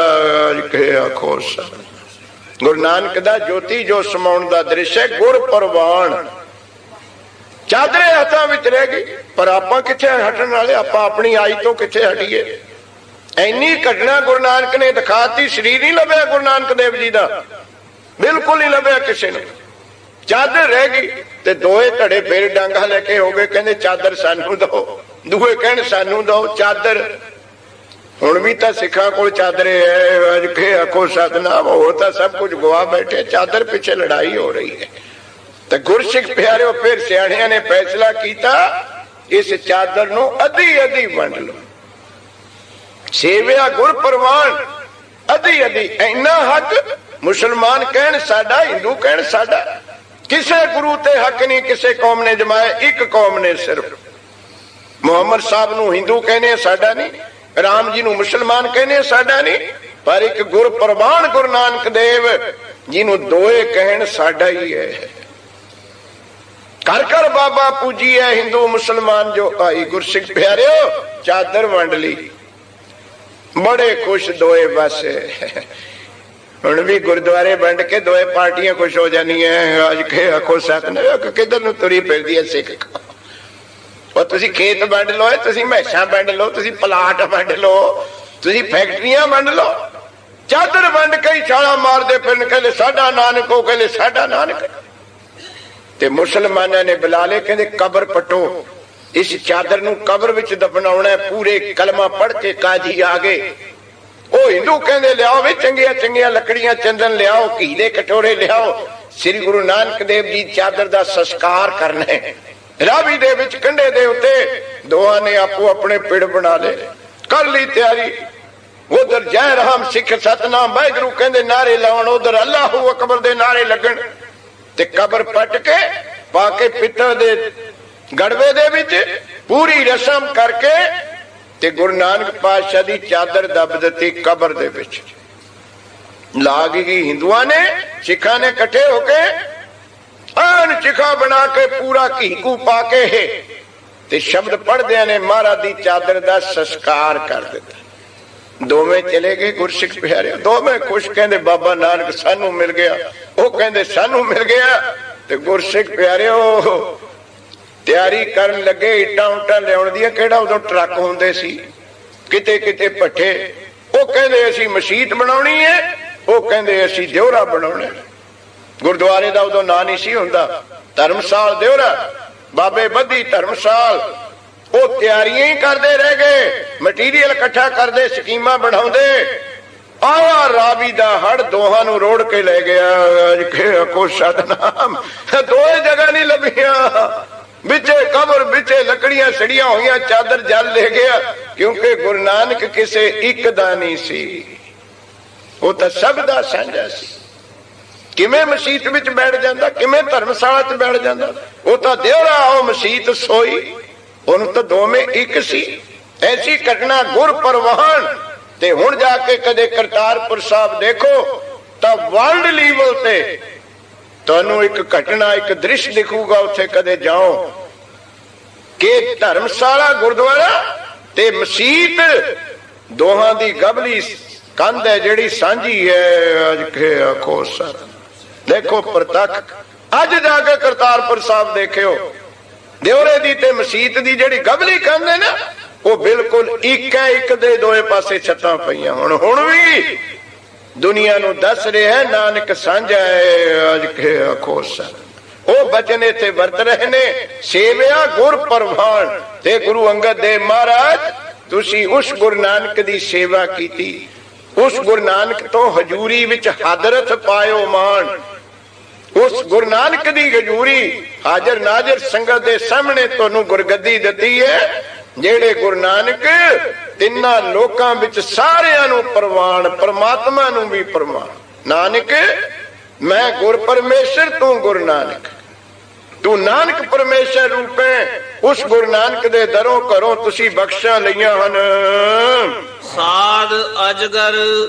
ਆਖੋ ਗੁਰੂ ਨਾਨਕ ਦਾ ਜੋਤੀ ਜੋ ਸਮਾਉਣ ਦਾ ਦ੍ਰਿਸ਼ ਹੈ, ਗੁਰ ਪ੍ਰਵਾਨ। ਚਾਦਰੇ ਹੱਥਾਂ ਵਿੱਚ ਰਹਿ ਗਈ, ਪਰ ਆਪਾਂ ਕਿੱਥੇ ਹਟਣ ਵਾਲੇ? ਆਪਾਂ ਆਪਣੀ ਆਈ ਤੋਂ ਕਿੱਥੇ ਹਟੀਏ? ਐਨੀ ਘਟਨਾ ਗੁਰੂ ਨਾਨਕ ਨੇ ਦਿਖਾਤੀ। ਸਰੀਰ ਨਹੀਂ ਲੱਭਿਆ ਗੁਰੂ ਨਾਨਕ ਦੇਵ ਜੀ ਦਾ, ਬਿਲਕੁਲ ਨਹੀਂ ਲੱਭਿਆ ਕਿਸੇ ਨੂੰ। ਚਾਦਰ ਰਹਿ ਗਈ ਤੇ ਦੋਏ ਧੜੇ ਫੇਰ ਡਾਂਗਾ ਲੈ ਕੇ ਹੋ ਗਏ। ਕਹਿੰਦੇ ਚਾਦਰ ਸਾਨੂੰ ਦਿਓ, ਦੂਏ ਕਹਿਣ ਸਾਨੂੰ ਦਿਓ ਚਾਦਰ। ਹੁਣ ਵੀ ਤਾਂ ਸਿੱਖਾਂ ਕੋਲ ਚਾਦਰੇ ਹੈ। ਅੱਜ ਕੇ ਆਖੋ ਸਤਨਾਮ। ਹੋਰ ਤਾਂ ਸਭ ਕੁਝ ਗਵਾ ਬੈਠੇ, ਚਾਦਰ ਪਿੱਛੇ ਲੜਾਈ ਹੋ ਰਹੀ ਹੈ। ਤੇ ਗੁਰਸਿੱਖ ਪਿਆਰਿਓ ਫਿਰ ਸਿਆਣਿਆਂ ਨੇ ਫੈਸਲਾ ਕੀਤਾ, ਇਸ ਚਾਦਰ ਨੂੰ ਅੱਧੀ ਅੱਧੀ ਵੰਡ ਲਓ। ਸੇਵਿਆ ਗੁਰ ਪ੍ਰਵਾਨ, ਅੱਧੀ ਅੱਧੀ। ਇੰਨਾ ਹੱਕ ਮੁਸਲਮਾਨ ਕਹਿਣ ਸਾਡਾ, ਹਿੰਦੂ ਕਹਿਣ ਸਾਡਾ। ਕਿਸੇ ਗੁਰੂ ਤੇ ਹੱਕ ਨਹੀਂ ਕਿਸੇ ਕੌਮ ਨੇ ਜਮਾਇਆ, ਇੱਕ ਕੌਮ ਨੇ ਸਿਰਫ। ਮੁਹੰਮਦ ਸਾਹਿਬ ਨੂੰ ਹਿੰਦੂ ਕਹਿੰਦੇ ਸਾਡਾ ਨਹੀਂ, ਰਾਮ ਜੀ ਨੂੰ ਮੁਸਲਮਾਨ ਕਹਿੰਦੇ ਸਾਡਾ ਨਹੀਂ, ਪਰ ਇੱਕ ਗੁਰ ਪ੍ਰਵਾਨ ਗੁਰੂ ਨਾਨਕ ਦੇਵ ਜਿਹਨੂੰ ਦੋਏ ਕਹਿਣ ਸਾਡਾ ਹੀ ਹੈ। ਕਰ ਕਰ ਬਾਬਾ ਪੂਜੀ ਹੈ ਹਿੰਦੂ ਮੁਸਲਮਾਨ ਜੋ ਆਈ। ਗੁਰਸਿੱਖ ਪਿਆਰਿਓ ਚਾਦਰ ਵੰਡ ਲਈ, ਬੜੇ ਖੁਸ਼ ਦੋਏ। ਬਸ ਹੁਣ ਵੀ ਗੁਰਦੁਆਰੇ ਵੰਡ ਕੇ ਦੋਏ ਪਾਰਟੀਆਂ ਖੁਸ਼ ਹੋ ਜਾਣੀਆਂ। ਅੱਜ ਕੇ ਆਖੋ ਸਤਨਾਮ। ਕਿੱਧਰ ਨੂੰ ਤੁਰੀ ਫਿਰਦੀ ਹੈ ਸਿੱਖ? ਉਹ ਤੁਸੀਂ ਖੇਤ ਵੰਡ ਲਓ, ਤੁਸੀਂ ਮੈਸਾਂ ਵੰਡ ਲਓ, ਤੁਸੀਂ ਪਲਾਟ ਵੰਡ ਲਓ, ਤੁਸੀਂ ਫੈਕਟਰੀਆਂ ਵੰਡ ਲਓ। ਚਾਦਰ ਵੰਡ ਕੇ ਛਾਲਾਂ ਮਾਰਦੇ ਫਿਰਨ, ਕਹਿੰਦੇ ਸਾਡਾ ਨਾਨਕ, ਉਹ ਕਹਿੰਦੇ ਸਾਡਾ ਨਾਨਕ। ਤੇ ਮੁਸਲਮਾਨਾਂ ਨੇ ਬੁਲਾ ਲਏ, ਕਹਿੰਦੇ ਕਬਰ ਪਟੋ, ਇਸ ਚਾਦਰ ਨੂੰ ਕਬਰ ਵਿੱਚ ਦਫਨਾਉਣਾ। ਪੂਰੇ ਕਲਮਾ ਪੜ੍ਹ ਕੇ ਕਾਜੀ ਆ ਗਏ। ਉਹ ਹਿੰਦੂ ਕਹਿੰਦੇ ਲਿਆਓ ਵੀ ਚੰਗੀਆਂ ਚੰਗੀਆਂ ਲੱਕੜੀਆਂ, ਚੰਦਨ ਲਿਆਓ, ਘੀ ਦੇ ਕਟੋਰੇ ਲਿਆਓ, ਸ੍ਰੀ ਗੁਰੂ ਨਾਨਕ ਦੇਵ ਜੀ ਚਾਦਰ ਦਾ ਸੰਸਕਾਰ ਕਰਨਾ ਹੈ। ਰਾਵੀ ਦੇ ਵਿੱਚ ਕੰਢੇ ਦੇ ਉੱਤੇ ਦੋਹਾਂ ਨੇ ਆਪੋ ਆਪਣੇ ਪਿੜ ਬਣਾ ਲਏ, ਕਰ ਲਈ ਤਿਆਰੀ। ਉਧਰ ਜੈ ਰਾਮ ਸਿੱਖ ਸਤਨਾਮ ਵਾਹਿਗੁਰੂ ਕਹਿੰਦੇ ਨਾਰੇ ਲਾਉਣ, ਉਧਰ ਅੱਲਾਹੂ ਅਕਬਰ ਦੇ ਨਾਰੇ ਲੱਗਣ। ਤੇ ਕਬਰ ਪੱਟ ਕੇ ਪਾ ਕੇ ਪਿੱਤਲ ਦੇ ਗੜਵੇ ਦੇ ਵਿੱਚ ਪੂਰੀ ਰਸਮ ਕਰਕੇ ਤੇ ਗੁਰੂ ਨਾਨਕ ਪਾਤਸ਼ਾਹ ਦੀ ਚਾਦਰ ਦੱਬ ਦਿੱਤੀ ਕਬਰ ਦੇ ਵਿੱਚ। ਲਾ ਗਈ ਹਿੰਦੂਆਂ ਨੇ, ਸਿੱਖਾਂ ਨੇ ਇਕੱਠੇ ਹੋ ਕੇ ਆਨ ਚਿਖਾ ਬਣਾ ਕੇ ਪੂਰਾ ਘੀ ਕੂ ਪਾ ਕੇ ਤੇ ਸ਼ਬਦ ਪੜ੍ਹਦਿਆਂ ਨੇ ਮਹਾਰਾਜ ਦੀ ਚਾਦਰ ਦਾ ਸੰਸਕਾਰ ਕਰ ਦਿੱਤਾ। ਦੋਵੇਂ ਚਲੇ ਗਏ ਗੁਰਸਿੱਖ ਪਿਆਰਿਓ, ਦੋਵੇਂ ਖੁਸ਼, ਕਹਿੰਦੇ ਬਾਬਾ ਨਾਨਕ ਸਾਨੂੰ ਮਿਲ ਗਿਆ, ਉਹ ਕਹਿੰਦੇ ਸਾਨੂੰ ਮਿਲ ਗਿਆ। ਤੇ ਗੁਰਸਿੱਖ ਪਿਆਰਿਓ ਤਿਆਰੀ ਕਰਨ ਲੱਗੇ ਇੱਟਾਂ ਉੱਟਾਂ ਲਿਆਉਣ ਦੀਆਂ। ਕਿਹੜਾ ਉਦੋਂ ਟਰੱਕ ਹੁੰਦੇ ਸੀ, ਕਿਤੇ ਕਿਤੇ ਭੱਠੇ। ਉਹ ਕਹਿੰਦੇ ਅਸੀਂ ਮਸੀਤ ਬਣਾਉਣੀ ਹੈ, ਉਹ ਕਹਿੰਦੇ ਅਸੀਂ ਦਿਉਰਾ ਬਣਾਉਣਾ। ਗੁਰਦੁਆਰੇ ਦਾ ਉਦੋਂ ਨਾਂ ਨਹੀਂ ਸੀ ਹੁੰਦਾ, ਧਰਮਸਾਲ ਦਿਉਰਾ, ਬਾਬੇ ਬੱਧੀ ਧਰਮਸਾਲ। ਉਹ ਤਿਆਰੀਆਂ ਹੀ ਕਰਦੇ ਰਹਿ ਗਏ, ਮਟੀਰੀਅਲ ਇਕੱਠਾ ਕਰਦੇ, ਸਕੀਮਾਂ ਬਣਾਉਂਦੇ। ਆਇਆ ਰਾਵੀ ਦਾ ਹੜ ਦੋਹਾਂ ਨੂੰ ਰੋੜ ਕੇ ਲੈ ਗਿਆ। ਕੋ ਸਤਨਾਮ, ਦੋਏ ਜਗ੍ਹਾ ਨਹੀਂ ਲੱਭੀਆਂ, ਵਿੱਚੇ ਕਬਰ, ਵਿੱਚੇ ਲੱਕੜੀਆਂ ਸੜੀਆਂ ਹੋਈਆਂ, ਚਾਦਰ ਜਲ ਲੈ ਗਿਆ। ਕਿਉਂਕਿ ਗੁਰੂ ਨਾਨਕ ਕਿਸੇ ਇੱਕ ਦਾ ਨਹੀਂ ਸੀ, ਉਹ ਤਾਂ ਸਭ ਦਾ ਸਾਂਝਾ ਸੀ। ਕਿਵੇਂ ਮਸੀਤ ਵਿੱਚ ਬੈਠ ਜਾਂਦਾ, ਕਿਵੇਂ ਧਰਮਸ਼ਾਲਾ 'ਚ ਬੈਠ ਜਾਂਦਾ? ਉਹ ਤਾਂ ਦਿਉਰਾ, ਉਹ ਮਸੀਤ ਸੋਈ, ਉਹਨੂੰ ਤਾਂ ਦੋਵੇਂ ਇੱਕ ਸੀ। ਐਸੀ ਘਟਨਾ ਗੁਰ ਪ੍ਰਵਾਨ। ਤੇ ਹੁਣ ਜਾ ਕੇ ਕਦੇ ਕਰਤਾਰਪੁਰ ਸਾਹਿਬ ਦੇਖੋ ਤਾਂ ਵਰਲਡ ਲੈਵਲ ਤੇ ਤੁਹਾਨੂੰ ਇੱਕ ਘਟਨਾ, ਇੱਕ ਦ੍ਰਿਸ਼ ਦਿਖੂਗਾ। ਉੱਥੇ ਕਦੇ ਜਾਓ ਕਿ ਧਰਮਸ਼ਾਲਾ ਗੁਰਦੁਆਰਾ ਤੇ ਮਸੀਤ ਦੋਹਾਂ ਦੀ ਗਬਲੀ ਕੰਧ ਹੈ ਜਿਹੜੀ ਸਾਂਝੀ ਹੈ। ਅੱਜ ਕੇ ਆਖੋ ਸਰ, ਦੇਖੋ ਪ੍ਰਤੱਖ। ਅੱਜ ਜਾ ਕੇ ਕਰਤਾਰਪੁਰ ਸਾਹਿਬ ਦੇਖਿਓ, ਦਿਉਰੇ ਦੀ ਤੇ ਮਸੀਤ ਦੀ ਜਿਹੜੀ ਗਬਲੀ ਕੰਧ ਹੈ ਨਾ, ਉਹ ਬਿਲਕੁਲ ਇੱਕ ਹੈ। ਇੱਕ ਦੇ ਦੋਏ ਪਾਸੇ ਛੱਤਾਂ ਪਈਆਂ। ਹੁਣ ਵੀ ਦੁਨੀਆ ਨੂੰ ਦੱਸ ਰਿਹਾ ਨਾਨਕ ਸਾਂਝਾ ਹੈ। ਅੱਜ ਕੇ ਆਖੋ ਸਰ, ਉਹ ਬਚਨ ਇੱਥੇ ਵਰਤ ਰਹੇ ਨੇ, ਸੇਵਿਆ ਗੁਰ ਪ੍ਰਵਾਨ। ਤੇ ਗੁਰੂ ਅੰਗਦ ਦੇਵ ਮਹਾਰਾਜ, ਤੁਸੀਂ ਉਸ ਗੁਰੂ ਨਾਨਕ ਦੀ ਸੇਵਾ ਕੀਤੀ, ਉਸ ਗੁਰੂ ਨਾਨਕ ਤੋਂ ਹਜ਼ੂਰੀ ਵਿੱਚ ਹਾਜ਼ਰਤ ਪਾਇਓ ਮਾਣ। ਉਸ ਗੁਰੂ ਨਾਨਕ ਦੀ ਹਜ਼ੂਰੀ ਹਾਜ਼ਰ ਨਾਜ਼ਰ ਸੰਗਤ ਦੇ ਸਾਹਮਣੇ ਤੁਹਾਨੂੰ ਗੁਰਗੱਦੀ ਦਿੱਤੀ ਹੈ। ਜਿਹੜੇ ਗੁਰੂ ਨਾਨਕ ਤਿੰਨਾਂ ਲੋਕਾਂ ਵਿੱਚ ਸਾਰਿਆਂ ਨੂੰ ਪ੍ਰਵਾਨ, ਪਰਮਾਤਮਾ ਨੂੰ ਵੀ ਪ੍ਰਵਾਨ। ਨਾਨਕ ਮੈਂ ਗੁਰ ਪਰਮੇਸ਼ਰ, ਤੂੰ ਗੁਰੂ ਨਾਨਕ, ਤੂੰ ਨਾਨਕ ਪਰਮੇਸ਼ਰ ਰੂਪ ਹੈ। ਉਸ ਗੁਰੂ ਨਾਨਕ ਦੇ ਦਰੋਂ ਘਰੋਂ ਤੁਸੀਂ ਬਖਸ਼ਾਂ ਲਈਆਂ ਹਨ। ਸਾਧ ਅਜਗਰ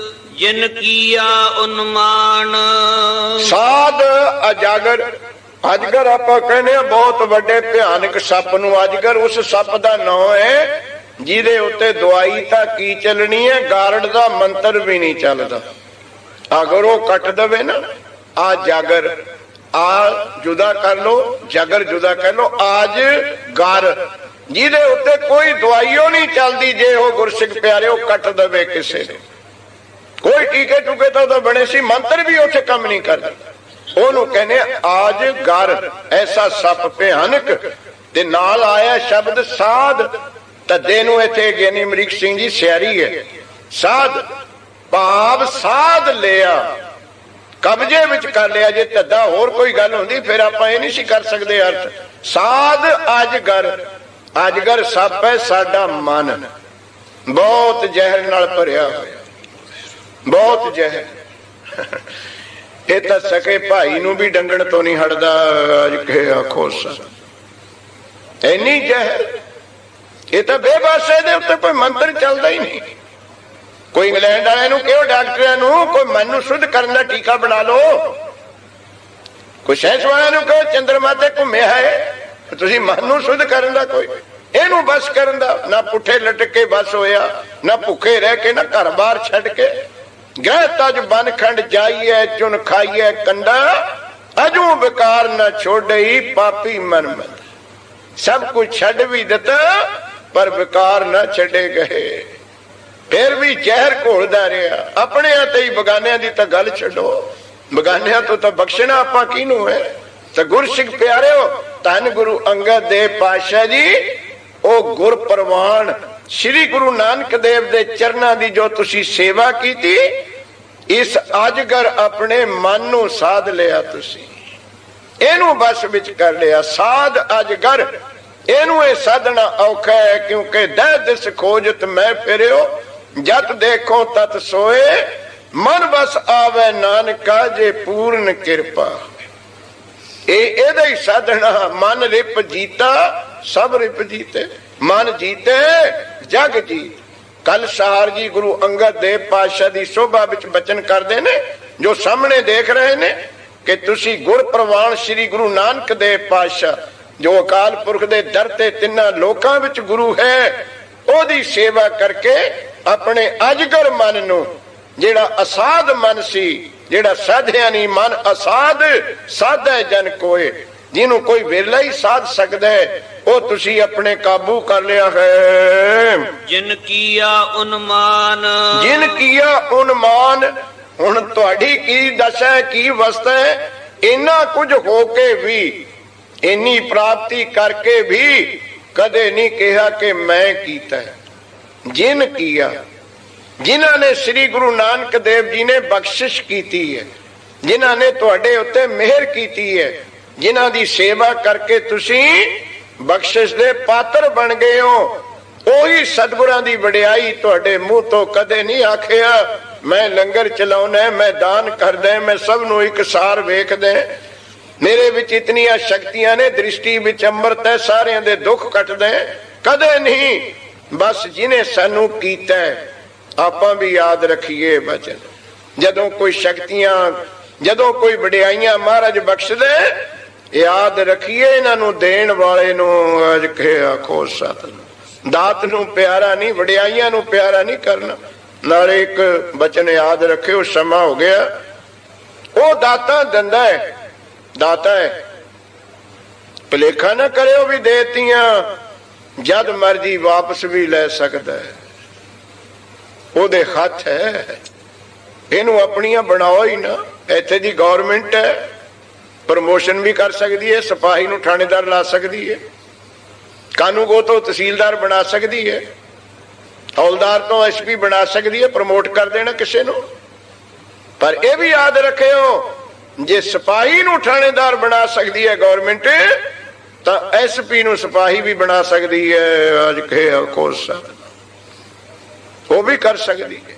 ਜਿਨ ਕੀਆ ਉਨਮਾਨ। ਸਾਧ ਅਜਾਗਰ, ਅਜਗਰ ਆਪਾਂ ਕਹਿੰਦੇ ਆ ਬਹੁਤ ਵੱਡੇ ਭਿਆਨਕ ਸੱਪ ਨੂੰ ਅਜਗਰ। ਉਸ ਸੱਪ ਦਾ ਨਾਮ ਹੈ ਜਿਹਦੇ ਉੱਤੇ ਦਵਾਈ ਤਾਂ ਕੀ ਚੱਲਣੀ ਹੈ, ਗਾਰਡ ਦਾ ਮੰਤਰ ਵੀ ਨਹੀਂ ਚੱਲਦਾ। ਅਗਰ ਉਹ ਕੱਟ ਦਵੇ ਨਾ, ਆ ਜਾਗਰ, ਆ ਜੁਦਾ ਕਰ ਲੋ, ਜਾਗਰ ਜੁਦਾ ਕਰ ਲੋ, ਆਜ ਗਰ, ਜਿਹਦੇ ਉੱਤੇ ਕੋਈ ਦਵਾਈਓ ਨਹੀਂ ਚੱਲਦੀ। ਜੇ ਉਹ ਗੁਰਸਿੱਖ ਪਿਆਰੇ ਉਹ ਕੱਟ ਦਵੇ ਕਿਸੇ ਨੇ, ਕੋਈ ਟੀਕੇ ਟੂਕੇ ਤਾਂ ਉਹਦਾ ਬਣੇ ਸੀ, ਮੰਤਰ ਵੀ ਉੱਥੇ ਕੰਮ ਨਹੀਂ ਕਰਦਾ। ਉਹਨੂੰ ਕਹਿੰਦੇ ਆਜ ਗਰ, ਐਸਾ ਸੱਪ ਭਿਆਨਕ। ਤੇ ਨਾਲ ਆਇਆ ਸ਼ਬਦ ਸਾਧ। ਧੱਦੇ ਨੂੰ ਇੱਥੇ ਗਿਆਨੀ ਅਮਰੀਕ ਸਿੰਘ ਜੀ ਸਿਆਰੀ ਹੈ। ਸਾਧ ਭਾਵ ਸਾਧ ਲਿਆ, ਕਬਜ਼ੇ ਵਿੱਚ ਕਰ ਲਿਆ। ਜੇ ਧੱਦਾ ਹੋਰ ਕੋਈ ਗੱਲ ਹੁੰਦੀ ਫਿਰ ਆਪਾਂ ਇਹ ਨਹੀਂ ਸੀ ਕਰ ਸਕਦੇ ਅਰਥ। ਸਾਧ ਅਜਗਰ, ਅਜਗਰ ਸੱਪ ਹੈ ਸਾਡਾ ਮਨ, ਬਹੁਤ ਜ਼ਹਿਰ ਨਾਲ ਭਰਿਆ ਹੋਇਆ, ਬਹੁਤ ਜ਼ਹਿਰ। ਇਹ ਤਾਂ ਸਕੇ ਭਾਈ ਨੂੰ ਵੀ ਡੰਗਣ ਤੋਂ ਨਹੀਂ ਹਟਦਾ। ਅੱਜ ਕੇ ਆਖੋ ਸਰ, ਇੰਨੀ ਜ਼ਹਿਰ। ਇਹ ਤਾਂ ਬੇਬਸ ਹੈ, ਦੇ ਉੱਤੇ ਕੋਈ ਮੰਤਰ ਚੱਲਦਾ ਹੀ ਨਹੀਂ। ਕੋਈ ਇੰਗਲੈਂਡ ਵਾਲਿਆਂ ਨੂੰ ਕਿਹੋ, ਡਾਕਟਰਾਂ ਨੂੰ, ਕੋਈ ਮਨ ਨੂੰ ਸ਼ੁੱਧ ਕਰਨ ਦਾ ਟੀਕਾ ਬਣਾ ਲਓ। ਕੋਈ ਸਾਇੰਸ ਵਾਲਿਆਂ ਨੂੰ ਕਹੋ ਚੰਦਰਮਾ ਤੇ ਘੁੰਮਿਆ ਹੈ, ਤੁਸੀਂ ਮਨ ਨੂੰ ਸ਼ੁੱਧ ਕਰਨ ਦਾ ਕੋਈ, ਇਹਨੂੰ ਬਸ ਕਰਨ ਦਾ ਨਾ ਪੁੱਠੇ ਲਟਕ ਕੇ ਬਸ ਹੋਇਆ, ਨਾ ਭੁੱਖੇ ਰਹਿ ਕੇ, ਨਾ ਘਰ ਬਾਰ ਛੱਡ ਕੇ। ਗ੍ਰਹਿ ਤਜ ਬਨ ਖੰਡ ਜਾਈਏ, ਚੁਨ ਖਾਈਏ ਕੰਡਾ, ਅਜੂ ਬੇਕਾਰ ਨਾ ਛੋੜਈ ਪਾਪੀ ਮਨ ਮਨ। ਸਭ ਕੁਝ ਛੱਡ ਵੀ ਦਿੱਤਾ ਪਰ ਬੇਕਾਰ ਨਾ ਛੱਡੇ ਗਏ। ਫਿਰ ਵੀ ਜ਼ਹਿਰ ਘੋਲਦਾ ਰਿਹਾ। ਆਪਣਿਆਂ ਤੇ ਹੀ, ਬਗਾਨਿਆਂ ਦੀ ਤਾਂ ਗੱਲ ਛੱਡੋ, ਬਗਾਨਿਆਂ ਤੋਂ ਤਾਂ ਬਖਸ਼ਣਾ ਆਪਾਂ ਕਿਹਨੂੰ ਹੈ। ਤਾਂ ਗੁਰਸਿੱਖ ਪਿਆਰਿਓ, ਧੰਨ ਗੁਰੂ ਅੰਗਦ ਦੇਵ ਪਾਤਸ਼ਾਹ ਜੀ, ਉਹ ਗੁਰ ਪ੍ਰਵਾਨ ਸ੍ਰੀ ਗੁਰੂ ਨਾਨਕ ਦੇਵ ਦੇ ਚਰਨਾਂ ਦੀ ਜੋ ਤੁਸੀਂ ਸੇਵਾ ਕੀਤੀ, ਇਸ ਅਜਗਰ ਆਪਣੇ ਮਨ ਨੂੰ ਸਾਧ ਲਿਆ, ਤੁਸੀਂ ਇਹਨੂੰ ਬਸ ਵਿੱਚ ਕਰ ਲਿਆ। ਸਾਧ ਅਜਗਰ, ਇਹਨੂੰ ਇਹ ਸਾਧਣਾ ਔਖਾ ਹੈ। ਕਿਉਂਕਿ ਦਹਿ ਦਿਸ ਖੋਜਤ ਮੈਂ ਫਿਰਿਓ, ਜਤ ਦੇਖੋ ਤਤ ਸੋਏ, ਮਨ ਬਸ ਆਵੇ ਨਾਨਕਾ ਜੇ ਪੂਰਨ ਕਿਰਪਾ। ਇਹ ਇਹਦਾ ਹੀ ਸਾਧਣਾ। ਮਨ ਰਿਪ ਜੀਤਾ ਸਭ ਰਿਪ ਜੀਤੇ, ਮਨ ਜੀਤੇ ਜਗ ਜੀਤ। ਕੱਲ ਸਹਾਰ ਜੀ ਗੁਰੂ ਅੰਗਦ ਦੇਵ ਪਾਤਸ਼ਾਹ ਦੀ ਸੋਭਾ ਵਿੱਚ ਬਚਨ ਕਰਦੇ ਨੇ, ਜੋ ਸਾਹਮਣੇ ਦੇਖ ਰਹੇ ਨੇ ਕਿ ਤੁਸੀਂ ਗੁਰ ਪ੍ਰਵਾਨ ਸ੍ਰੀ ਗੁਰੂ ਨਾਨਕ ਦੇਵ ਪਾਤਸ਼ਾਹ ਜੋ ਅਕਾਲ ਪੁਰਖ ਦੇ ਦਰ ਤੇ ਤਿੰਨਾਂ ਲੋਕਾਂ ਵਿੱਚ ਗੁਰੂ ਹੈ, ਉਹਦੀ ਸੇਵਾ ਕਰਕੇ ਆਪਣੇ ਅਜਗਰ ਮਨ ਨੂੰ, ਜਿਹੜਾ ਅਸਾਧ ਮਨ ਸੀ, ਜਿਹੜਾ ਸਾਧਿਆ ਨਹੀਂ ਮਨ ਅਸਾਧ, ਸਾਧੈ ਜਨ ਕੋਏ, ਜਿਹਨੂੰ ਕੋਈ ਵੇਲਾ ਹੀ ਸਾਧ ਸਕਦਾ ਹੈ, ਉਹ ਤੁਸੀਂ ਆਪਣੇ ਕਾਬੂ ਕਰ ਲਿਆ ਹੈ। ਜਿਨ ਕੀਆ ਉਨਮਾਨ, ਜਿਨ ਕੀਆ ਉਨਮਾਨ। ਹੁਣ ਤੁਹਾਡੀ ਕੀ ਦਸ਼ਾ, ਕੀ ਅਵਸਥਾ ਹੈ? ਇੰਨਾ ਕੁਝ ਹੋ ਕੇ ਵੀ, ਇੰਨੀ ਪ੍ਰਾਪਤੀ ਕਰਕੇ ਵੀ ਕਦੇ ਨਹੀਂ ਕਿਹਾ ਕਿ ਮੈਂ ਕੀਤਾ। ਜਿਨ ਕੀਆ, ਜਿਨ੍ਹਾਂ ਨੇ ਸ੍ਰੀ ਗੁਰੂ ਨਾਨਕ ਦੇਵ ਜੀ ਨੇ ਬਖਸ਼ਿਸ਼ ਕੀਤੀ ਹੈ, ਜਿਨ੍ਹਾਂ ਨੇ ਤੁਹਾਡੇ ਉੱਤੇ ਮਿਹਰ ਕੀਤੀ ਹੈ, ਜਿਨ੍ਹਾਂ ਦੀ ਸੇਵਾ ਕਰਕੇ ਤੁਸੀਂ ਬਖਸ਼ਿਸ਼ ਦੇ ਪਾਤਰ ਬਣ ਗਏ ਹੋ, ਉਹੀ ਸਤਿਗੁਰਾਂ ਦੀ ਵਡਿਆਈ ਤੁਹਾਡੇ ਮੂੰਹ ਤੋਂ ਕਦੇ ਨਹੀਂ ਆਖਿਆ ਮੈਂ ਲੰਗਰ ਚਲਾਉਣਾ, ਮੈਂ ਦਾਨ ਕਰਦਾ, ਮੈਂ ਸਭ ਨੂੰ ਇੱਕ ਸਾਰ ਵੇਖਦਾ, ਮੇਰੇ ਵਿੱਚ ਇਤਨੀਆਂ ਸ਼ਕਤੀਆਂ ਨੇ, ਦ੍ਰਿਸ਼ਟੀ ਵਿੱਚ ਅੰਮ੍ਰਿਤ ਹੈ, ਸਾਰਿਆਂ ਦੇ ਦੁੱਖ ਕੱਟਦਾ, ਕਦੇ ਨਹੀਂ। ਬਸ ਜਿਹਨੇ ਸਾਨੂੰ ਕੀਤਾ ਆਪਾਂ ਵੀ ਯਾਦ ਰੱਖੀਏ ਬਚਨ। ਜਦੋਂ ਕੋਈ ਸ਼ਕਤੀਆਂ, ਜਦੋਂ ਕੋਈ ਵਡਿਆਈਆਂ ਮਹਾਰਾਜ ਬਖਸ਼ਦੇ, ਯਾਦ ਰੱਖੀਏ ਇਹਨਾਂ ਨੂੰ ਦੇਣ ਵਾਲੇ ਨੂੰ। ਅੱਜ ਕੇ ਆਖੋ ਸਤਿ। ਦਾਤ ਨੂੰ ਪਿਆਰਾ ਨਹੀਂ, ਵਡਿਆਈਆਂ ਨੂੰ ਪਿਆਰਾ ਨਹੀਂ ਕਰਨਾ। ਨਾਲੇ ਇੱਕ ਬਚਨ ਯਾਦ ਰੱਖਿਓ, ਸਮਾਂ ਹੋ ਗਿਆ। ਉਹ ਦਾਤਾ ਦਿੰਦਾ ਹੈ, ਦਾਤਾ ਹੈ, ਭੁਲੇਖਾ ਨਾ ਕਰਿਓ ਵੀ ਦੇਤੀਆਂ, ਜਦ ਮਰਜੀ ਵਾਪਸ ਵੀ ਲੈ ਸਕਦਾ ਹੈ, ਉਹਦੇ ਹੱਥ ਹੈ। ਇਹਨੂੰ ਆਪਣੀਆਂ ਬਣਾਓ ਹੀ ਨਾ। ਇੱਥੇ ਦੀ ਗੌਰਮੈਂਟ ਹੈ, ਪ੍ਰਮੋਸ਼ਨ ਵੀ ਕਰ ਸਕਦੀ ਹੈ, ਸਿਪਾਹੀ ਨੂੰ ਥਾਣੇਦਾਰ ਲਾ ਸਕਦੀ ਹੈ, ਕਾਨੂੰਗੋ ਤੋਂ ਤਹਿਸੀਲਦਾਰ ਬਣਾ ਸਕਦੀ ਹੈ, ਹੌਲਦਾਰ ਤੋਂ ਐਸਪੀ ਬਣਾ ਸਕਦੀ ਹੈ, ਪ੍ਰਮੋਟ ਕਰ ਦੇਣਾ ਕਿਸੇ ਨੂੰ। ਪਰ ਇਹ ਵੀ ਯਾਦ ਰੱਖਿਓ, ਜੇ ਸਿਪਾਹੀ ਨੂੰ ਥਾਣੇਦਾਰ ਬਣਾ ਸਕਦੀ ਹੈ ਗੌਰਮੈਂਟ, ਤਾਂ ਐਸਪੀ ਨੂੰ ਸਿਪਾਹੀ ਵੀ ਬਣਾ ਸਕਦੀ ਹੈ। ਅੱਜ ਕੇ ਉਹ ਵੀ ਕਰ ਸਕਦੀ ਹੈ।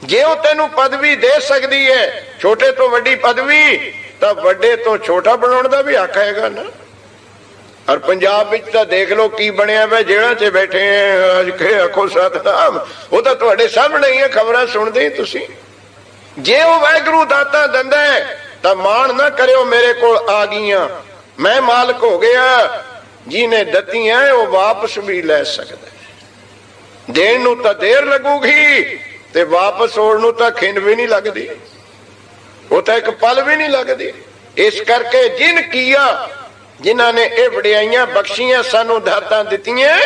ਜੇ ਉਹ ਤੈਨੂੰ ਪਦਵੀ ਦੇ ਸਕਦੀ ਹੈ, ਛੋਟੇ ਤੋਂ ਵੱਡੀ ਪਦਵੀ, ਤਾਂ ਵੱਡੇ ਤੋਂ ਛੋਟਾ ਬਣਾਉਣ ਦਾ ਵੀ ਹੱਕ ਹੈਗਾ ਨਾ। ਔਰ ਪੰਜਾਬ ਵਿੱਚ ਤਾਂ ਦੇਖ ਲਓ ਕੀ ਬਣਿਆ ਵਾ, ਜੇਲ੍ਹਾਂ 'ਚ ਬੈਠੇ ਆ। ਅੱਜ ਕੇ ਆਖੋ ਸਤਿਨਾਮ। ਉਹ ਤਾਂ ਤੁਹਾਡੇ ਸਾਹਮਣੇ ਹੀ ਹੈ, ਖਬਰਾਂ ਸੁਣਦੇ ਹੀ ਤੁਸੀਂ। ਜੇ ਉਹ ਵਾਹਿਗੁਰੂ ਦਾਤਾ ਦਿੰਦਾ ਹੈ ਤਾਂ ਮਾਣ ਨਾ ਕਰਿਓ ਮੇਰੇ ਕੋਲ ਆ ਗਈਆਂ, ਮੈਂ ਮਾਲਕ ਹੋ ਗਿਆ। ਜਿਹਨੇ ਦਿੱਤੀਆਂ ਉਹ ਵਾਪਸ ਵੀ ਲੈ ਸਕਦਾ। ਦੇਣ ਨੂੰ ਤਾਂ ਦੇਰ ਲੱਗੂਗੀ ਤੇ ਵਾਪਸ ਹੋਣ ਨੂੰ ਤਾਂ ਖਿੰਡ ਵੀ ਨਹੀਂ ਲੱਗਦੀ, ਉਹ ਤਾਂ ਇੱਕ ਪਲ ਵੀ ਨਹੀਂ ਲੱਗਦੀ। ਇਸ ਕਰਕੇ ਜਿਨ ਕੀਆ, ਜਿਨ੍ਹਾਂ ਨੇ ਇਹ ਵਡਿਆਈਆਂ ਬਖਸ਼ੀਆਂ, ਸਾਨੂੰ ਦਾਤਾਂ ਦਿੱਤੀਆਂ,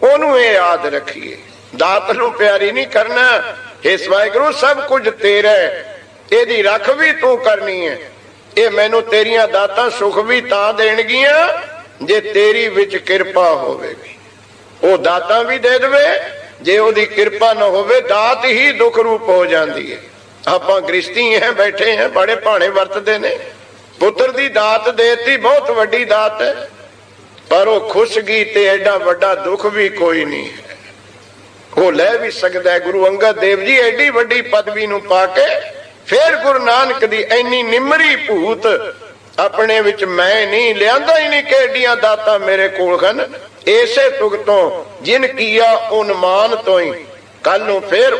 ਉਹਨੂੰ ਇਹ ਯਾਦ ਰੱਖੀਏ। ਦਾਤ ਨੂੰ ਪਿਆਰੀ ਨਹੀਂ ਕਰਨਾ। ਇਸ ਵਾਹਿਗੁਰੂ ਸਭ ਕੁਝ ਤੇਰਾ, ਇਹਦੀ ਰੱਖ ਵੀ ਤੂੰ ਕਰਨੀ ਹੈ। ਇਹ ਮੈਨੂੰ ਤੇਰੀਆਂ ਦਾਤਾਂ ਸੁਖ ਵੀ ਤਾਂ ਦੇਣਗੀਆਂ ਜੇ ਤੇਰੀ ਵਿੱਚ ਕਿਰਪਾ ਹੋਵੇਗੀ। ਉਹ ਦਾਤਾਂ ਵੀ ਦੇ ਦੇਵੇ, ਜੇ ਉਹਦੀ ਕਿਰਪਾ ਨਾ ਹੋਵੇ ਦਾਤ ਹੀ ਦੁੱਖ ਰੂਪ ਹੋ ਜਾਂਦੀ ਹੈ। ਆਪਾਂ ਗ੍ਰਸਤੀ ਹੈ, ਬੈਠੇ ਹੈ, ਬੜੇ ਭਾਣੇ ਵਰਤਦੇ ਨੇ। ਪੁੱਤਰ ਦੀ ਦਾਤ ਦੇਤੀ, ਬਹੁਤ ਵੱਡੀ ਦਾਤ ਹੈ, ਪਰ ਉਹ ਖੁਸ਼ ਗਈ ਤੇ ਐਡਾ ਵੱਡਾ ਦੁੱਖ ਵੀ ਕੋਈ ਨਹੀਂ ਹੈ। ਉਹ ਲੈ ਵੀ ਸਕਦਾ ਹੈ। ਗੁਰੂ ਅੰਗਦ ਦੇਵ ਜੀ ਐਡੀ ਵੱਡੀ ਪਦਵੀ ਨੂੰ ਪਾ ਕੇ ਫਿਰ ਗੁਰੂ ਨਾਨਕ ਦੀ ਇੰਨੀ ਨਿਮਰੀ ਭੂਤ ਆਪਣੇ ਵਿੱਚ ਮੈਂ ਨਹੀਂ ਲਿਆਂਦਾ ਹੀ ਨਹੀਂ ਕਿ ਐਡੀਆਂ ਦਾਤਾਂ ਮੇਰੇ ਕੋਲ ਹਨ। ਇਸੇ ਤੁਗ ਤੋਂ ਜਿਨ ਕੀਆ ਉਨਮਾਨ ਤੋਂ ਹੀ ਕੱਲ ਨੂੰ ਫੇਰ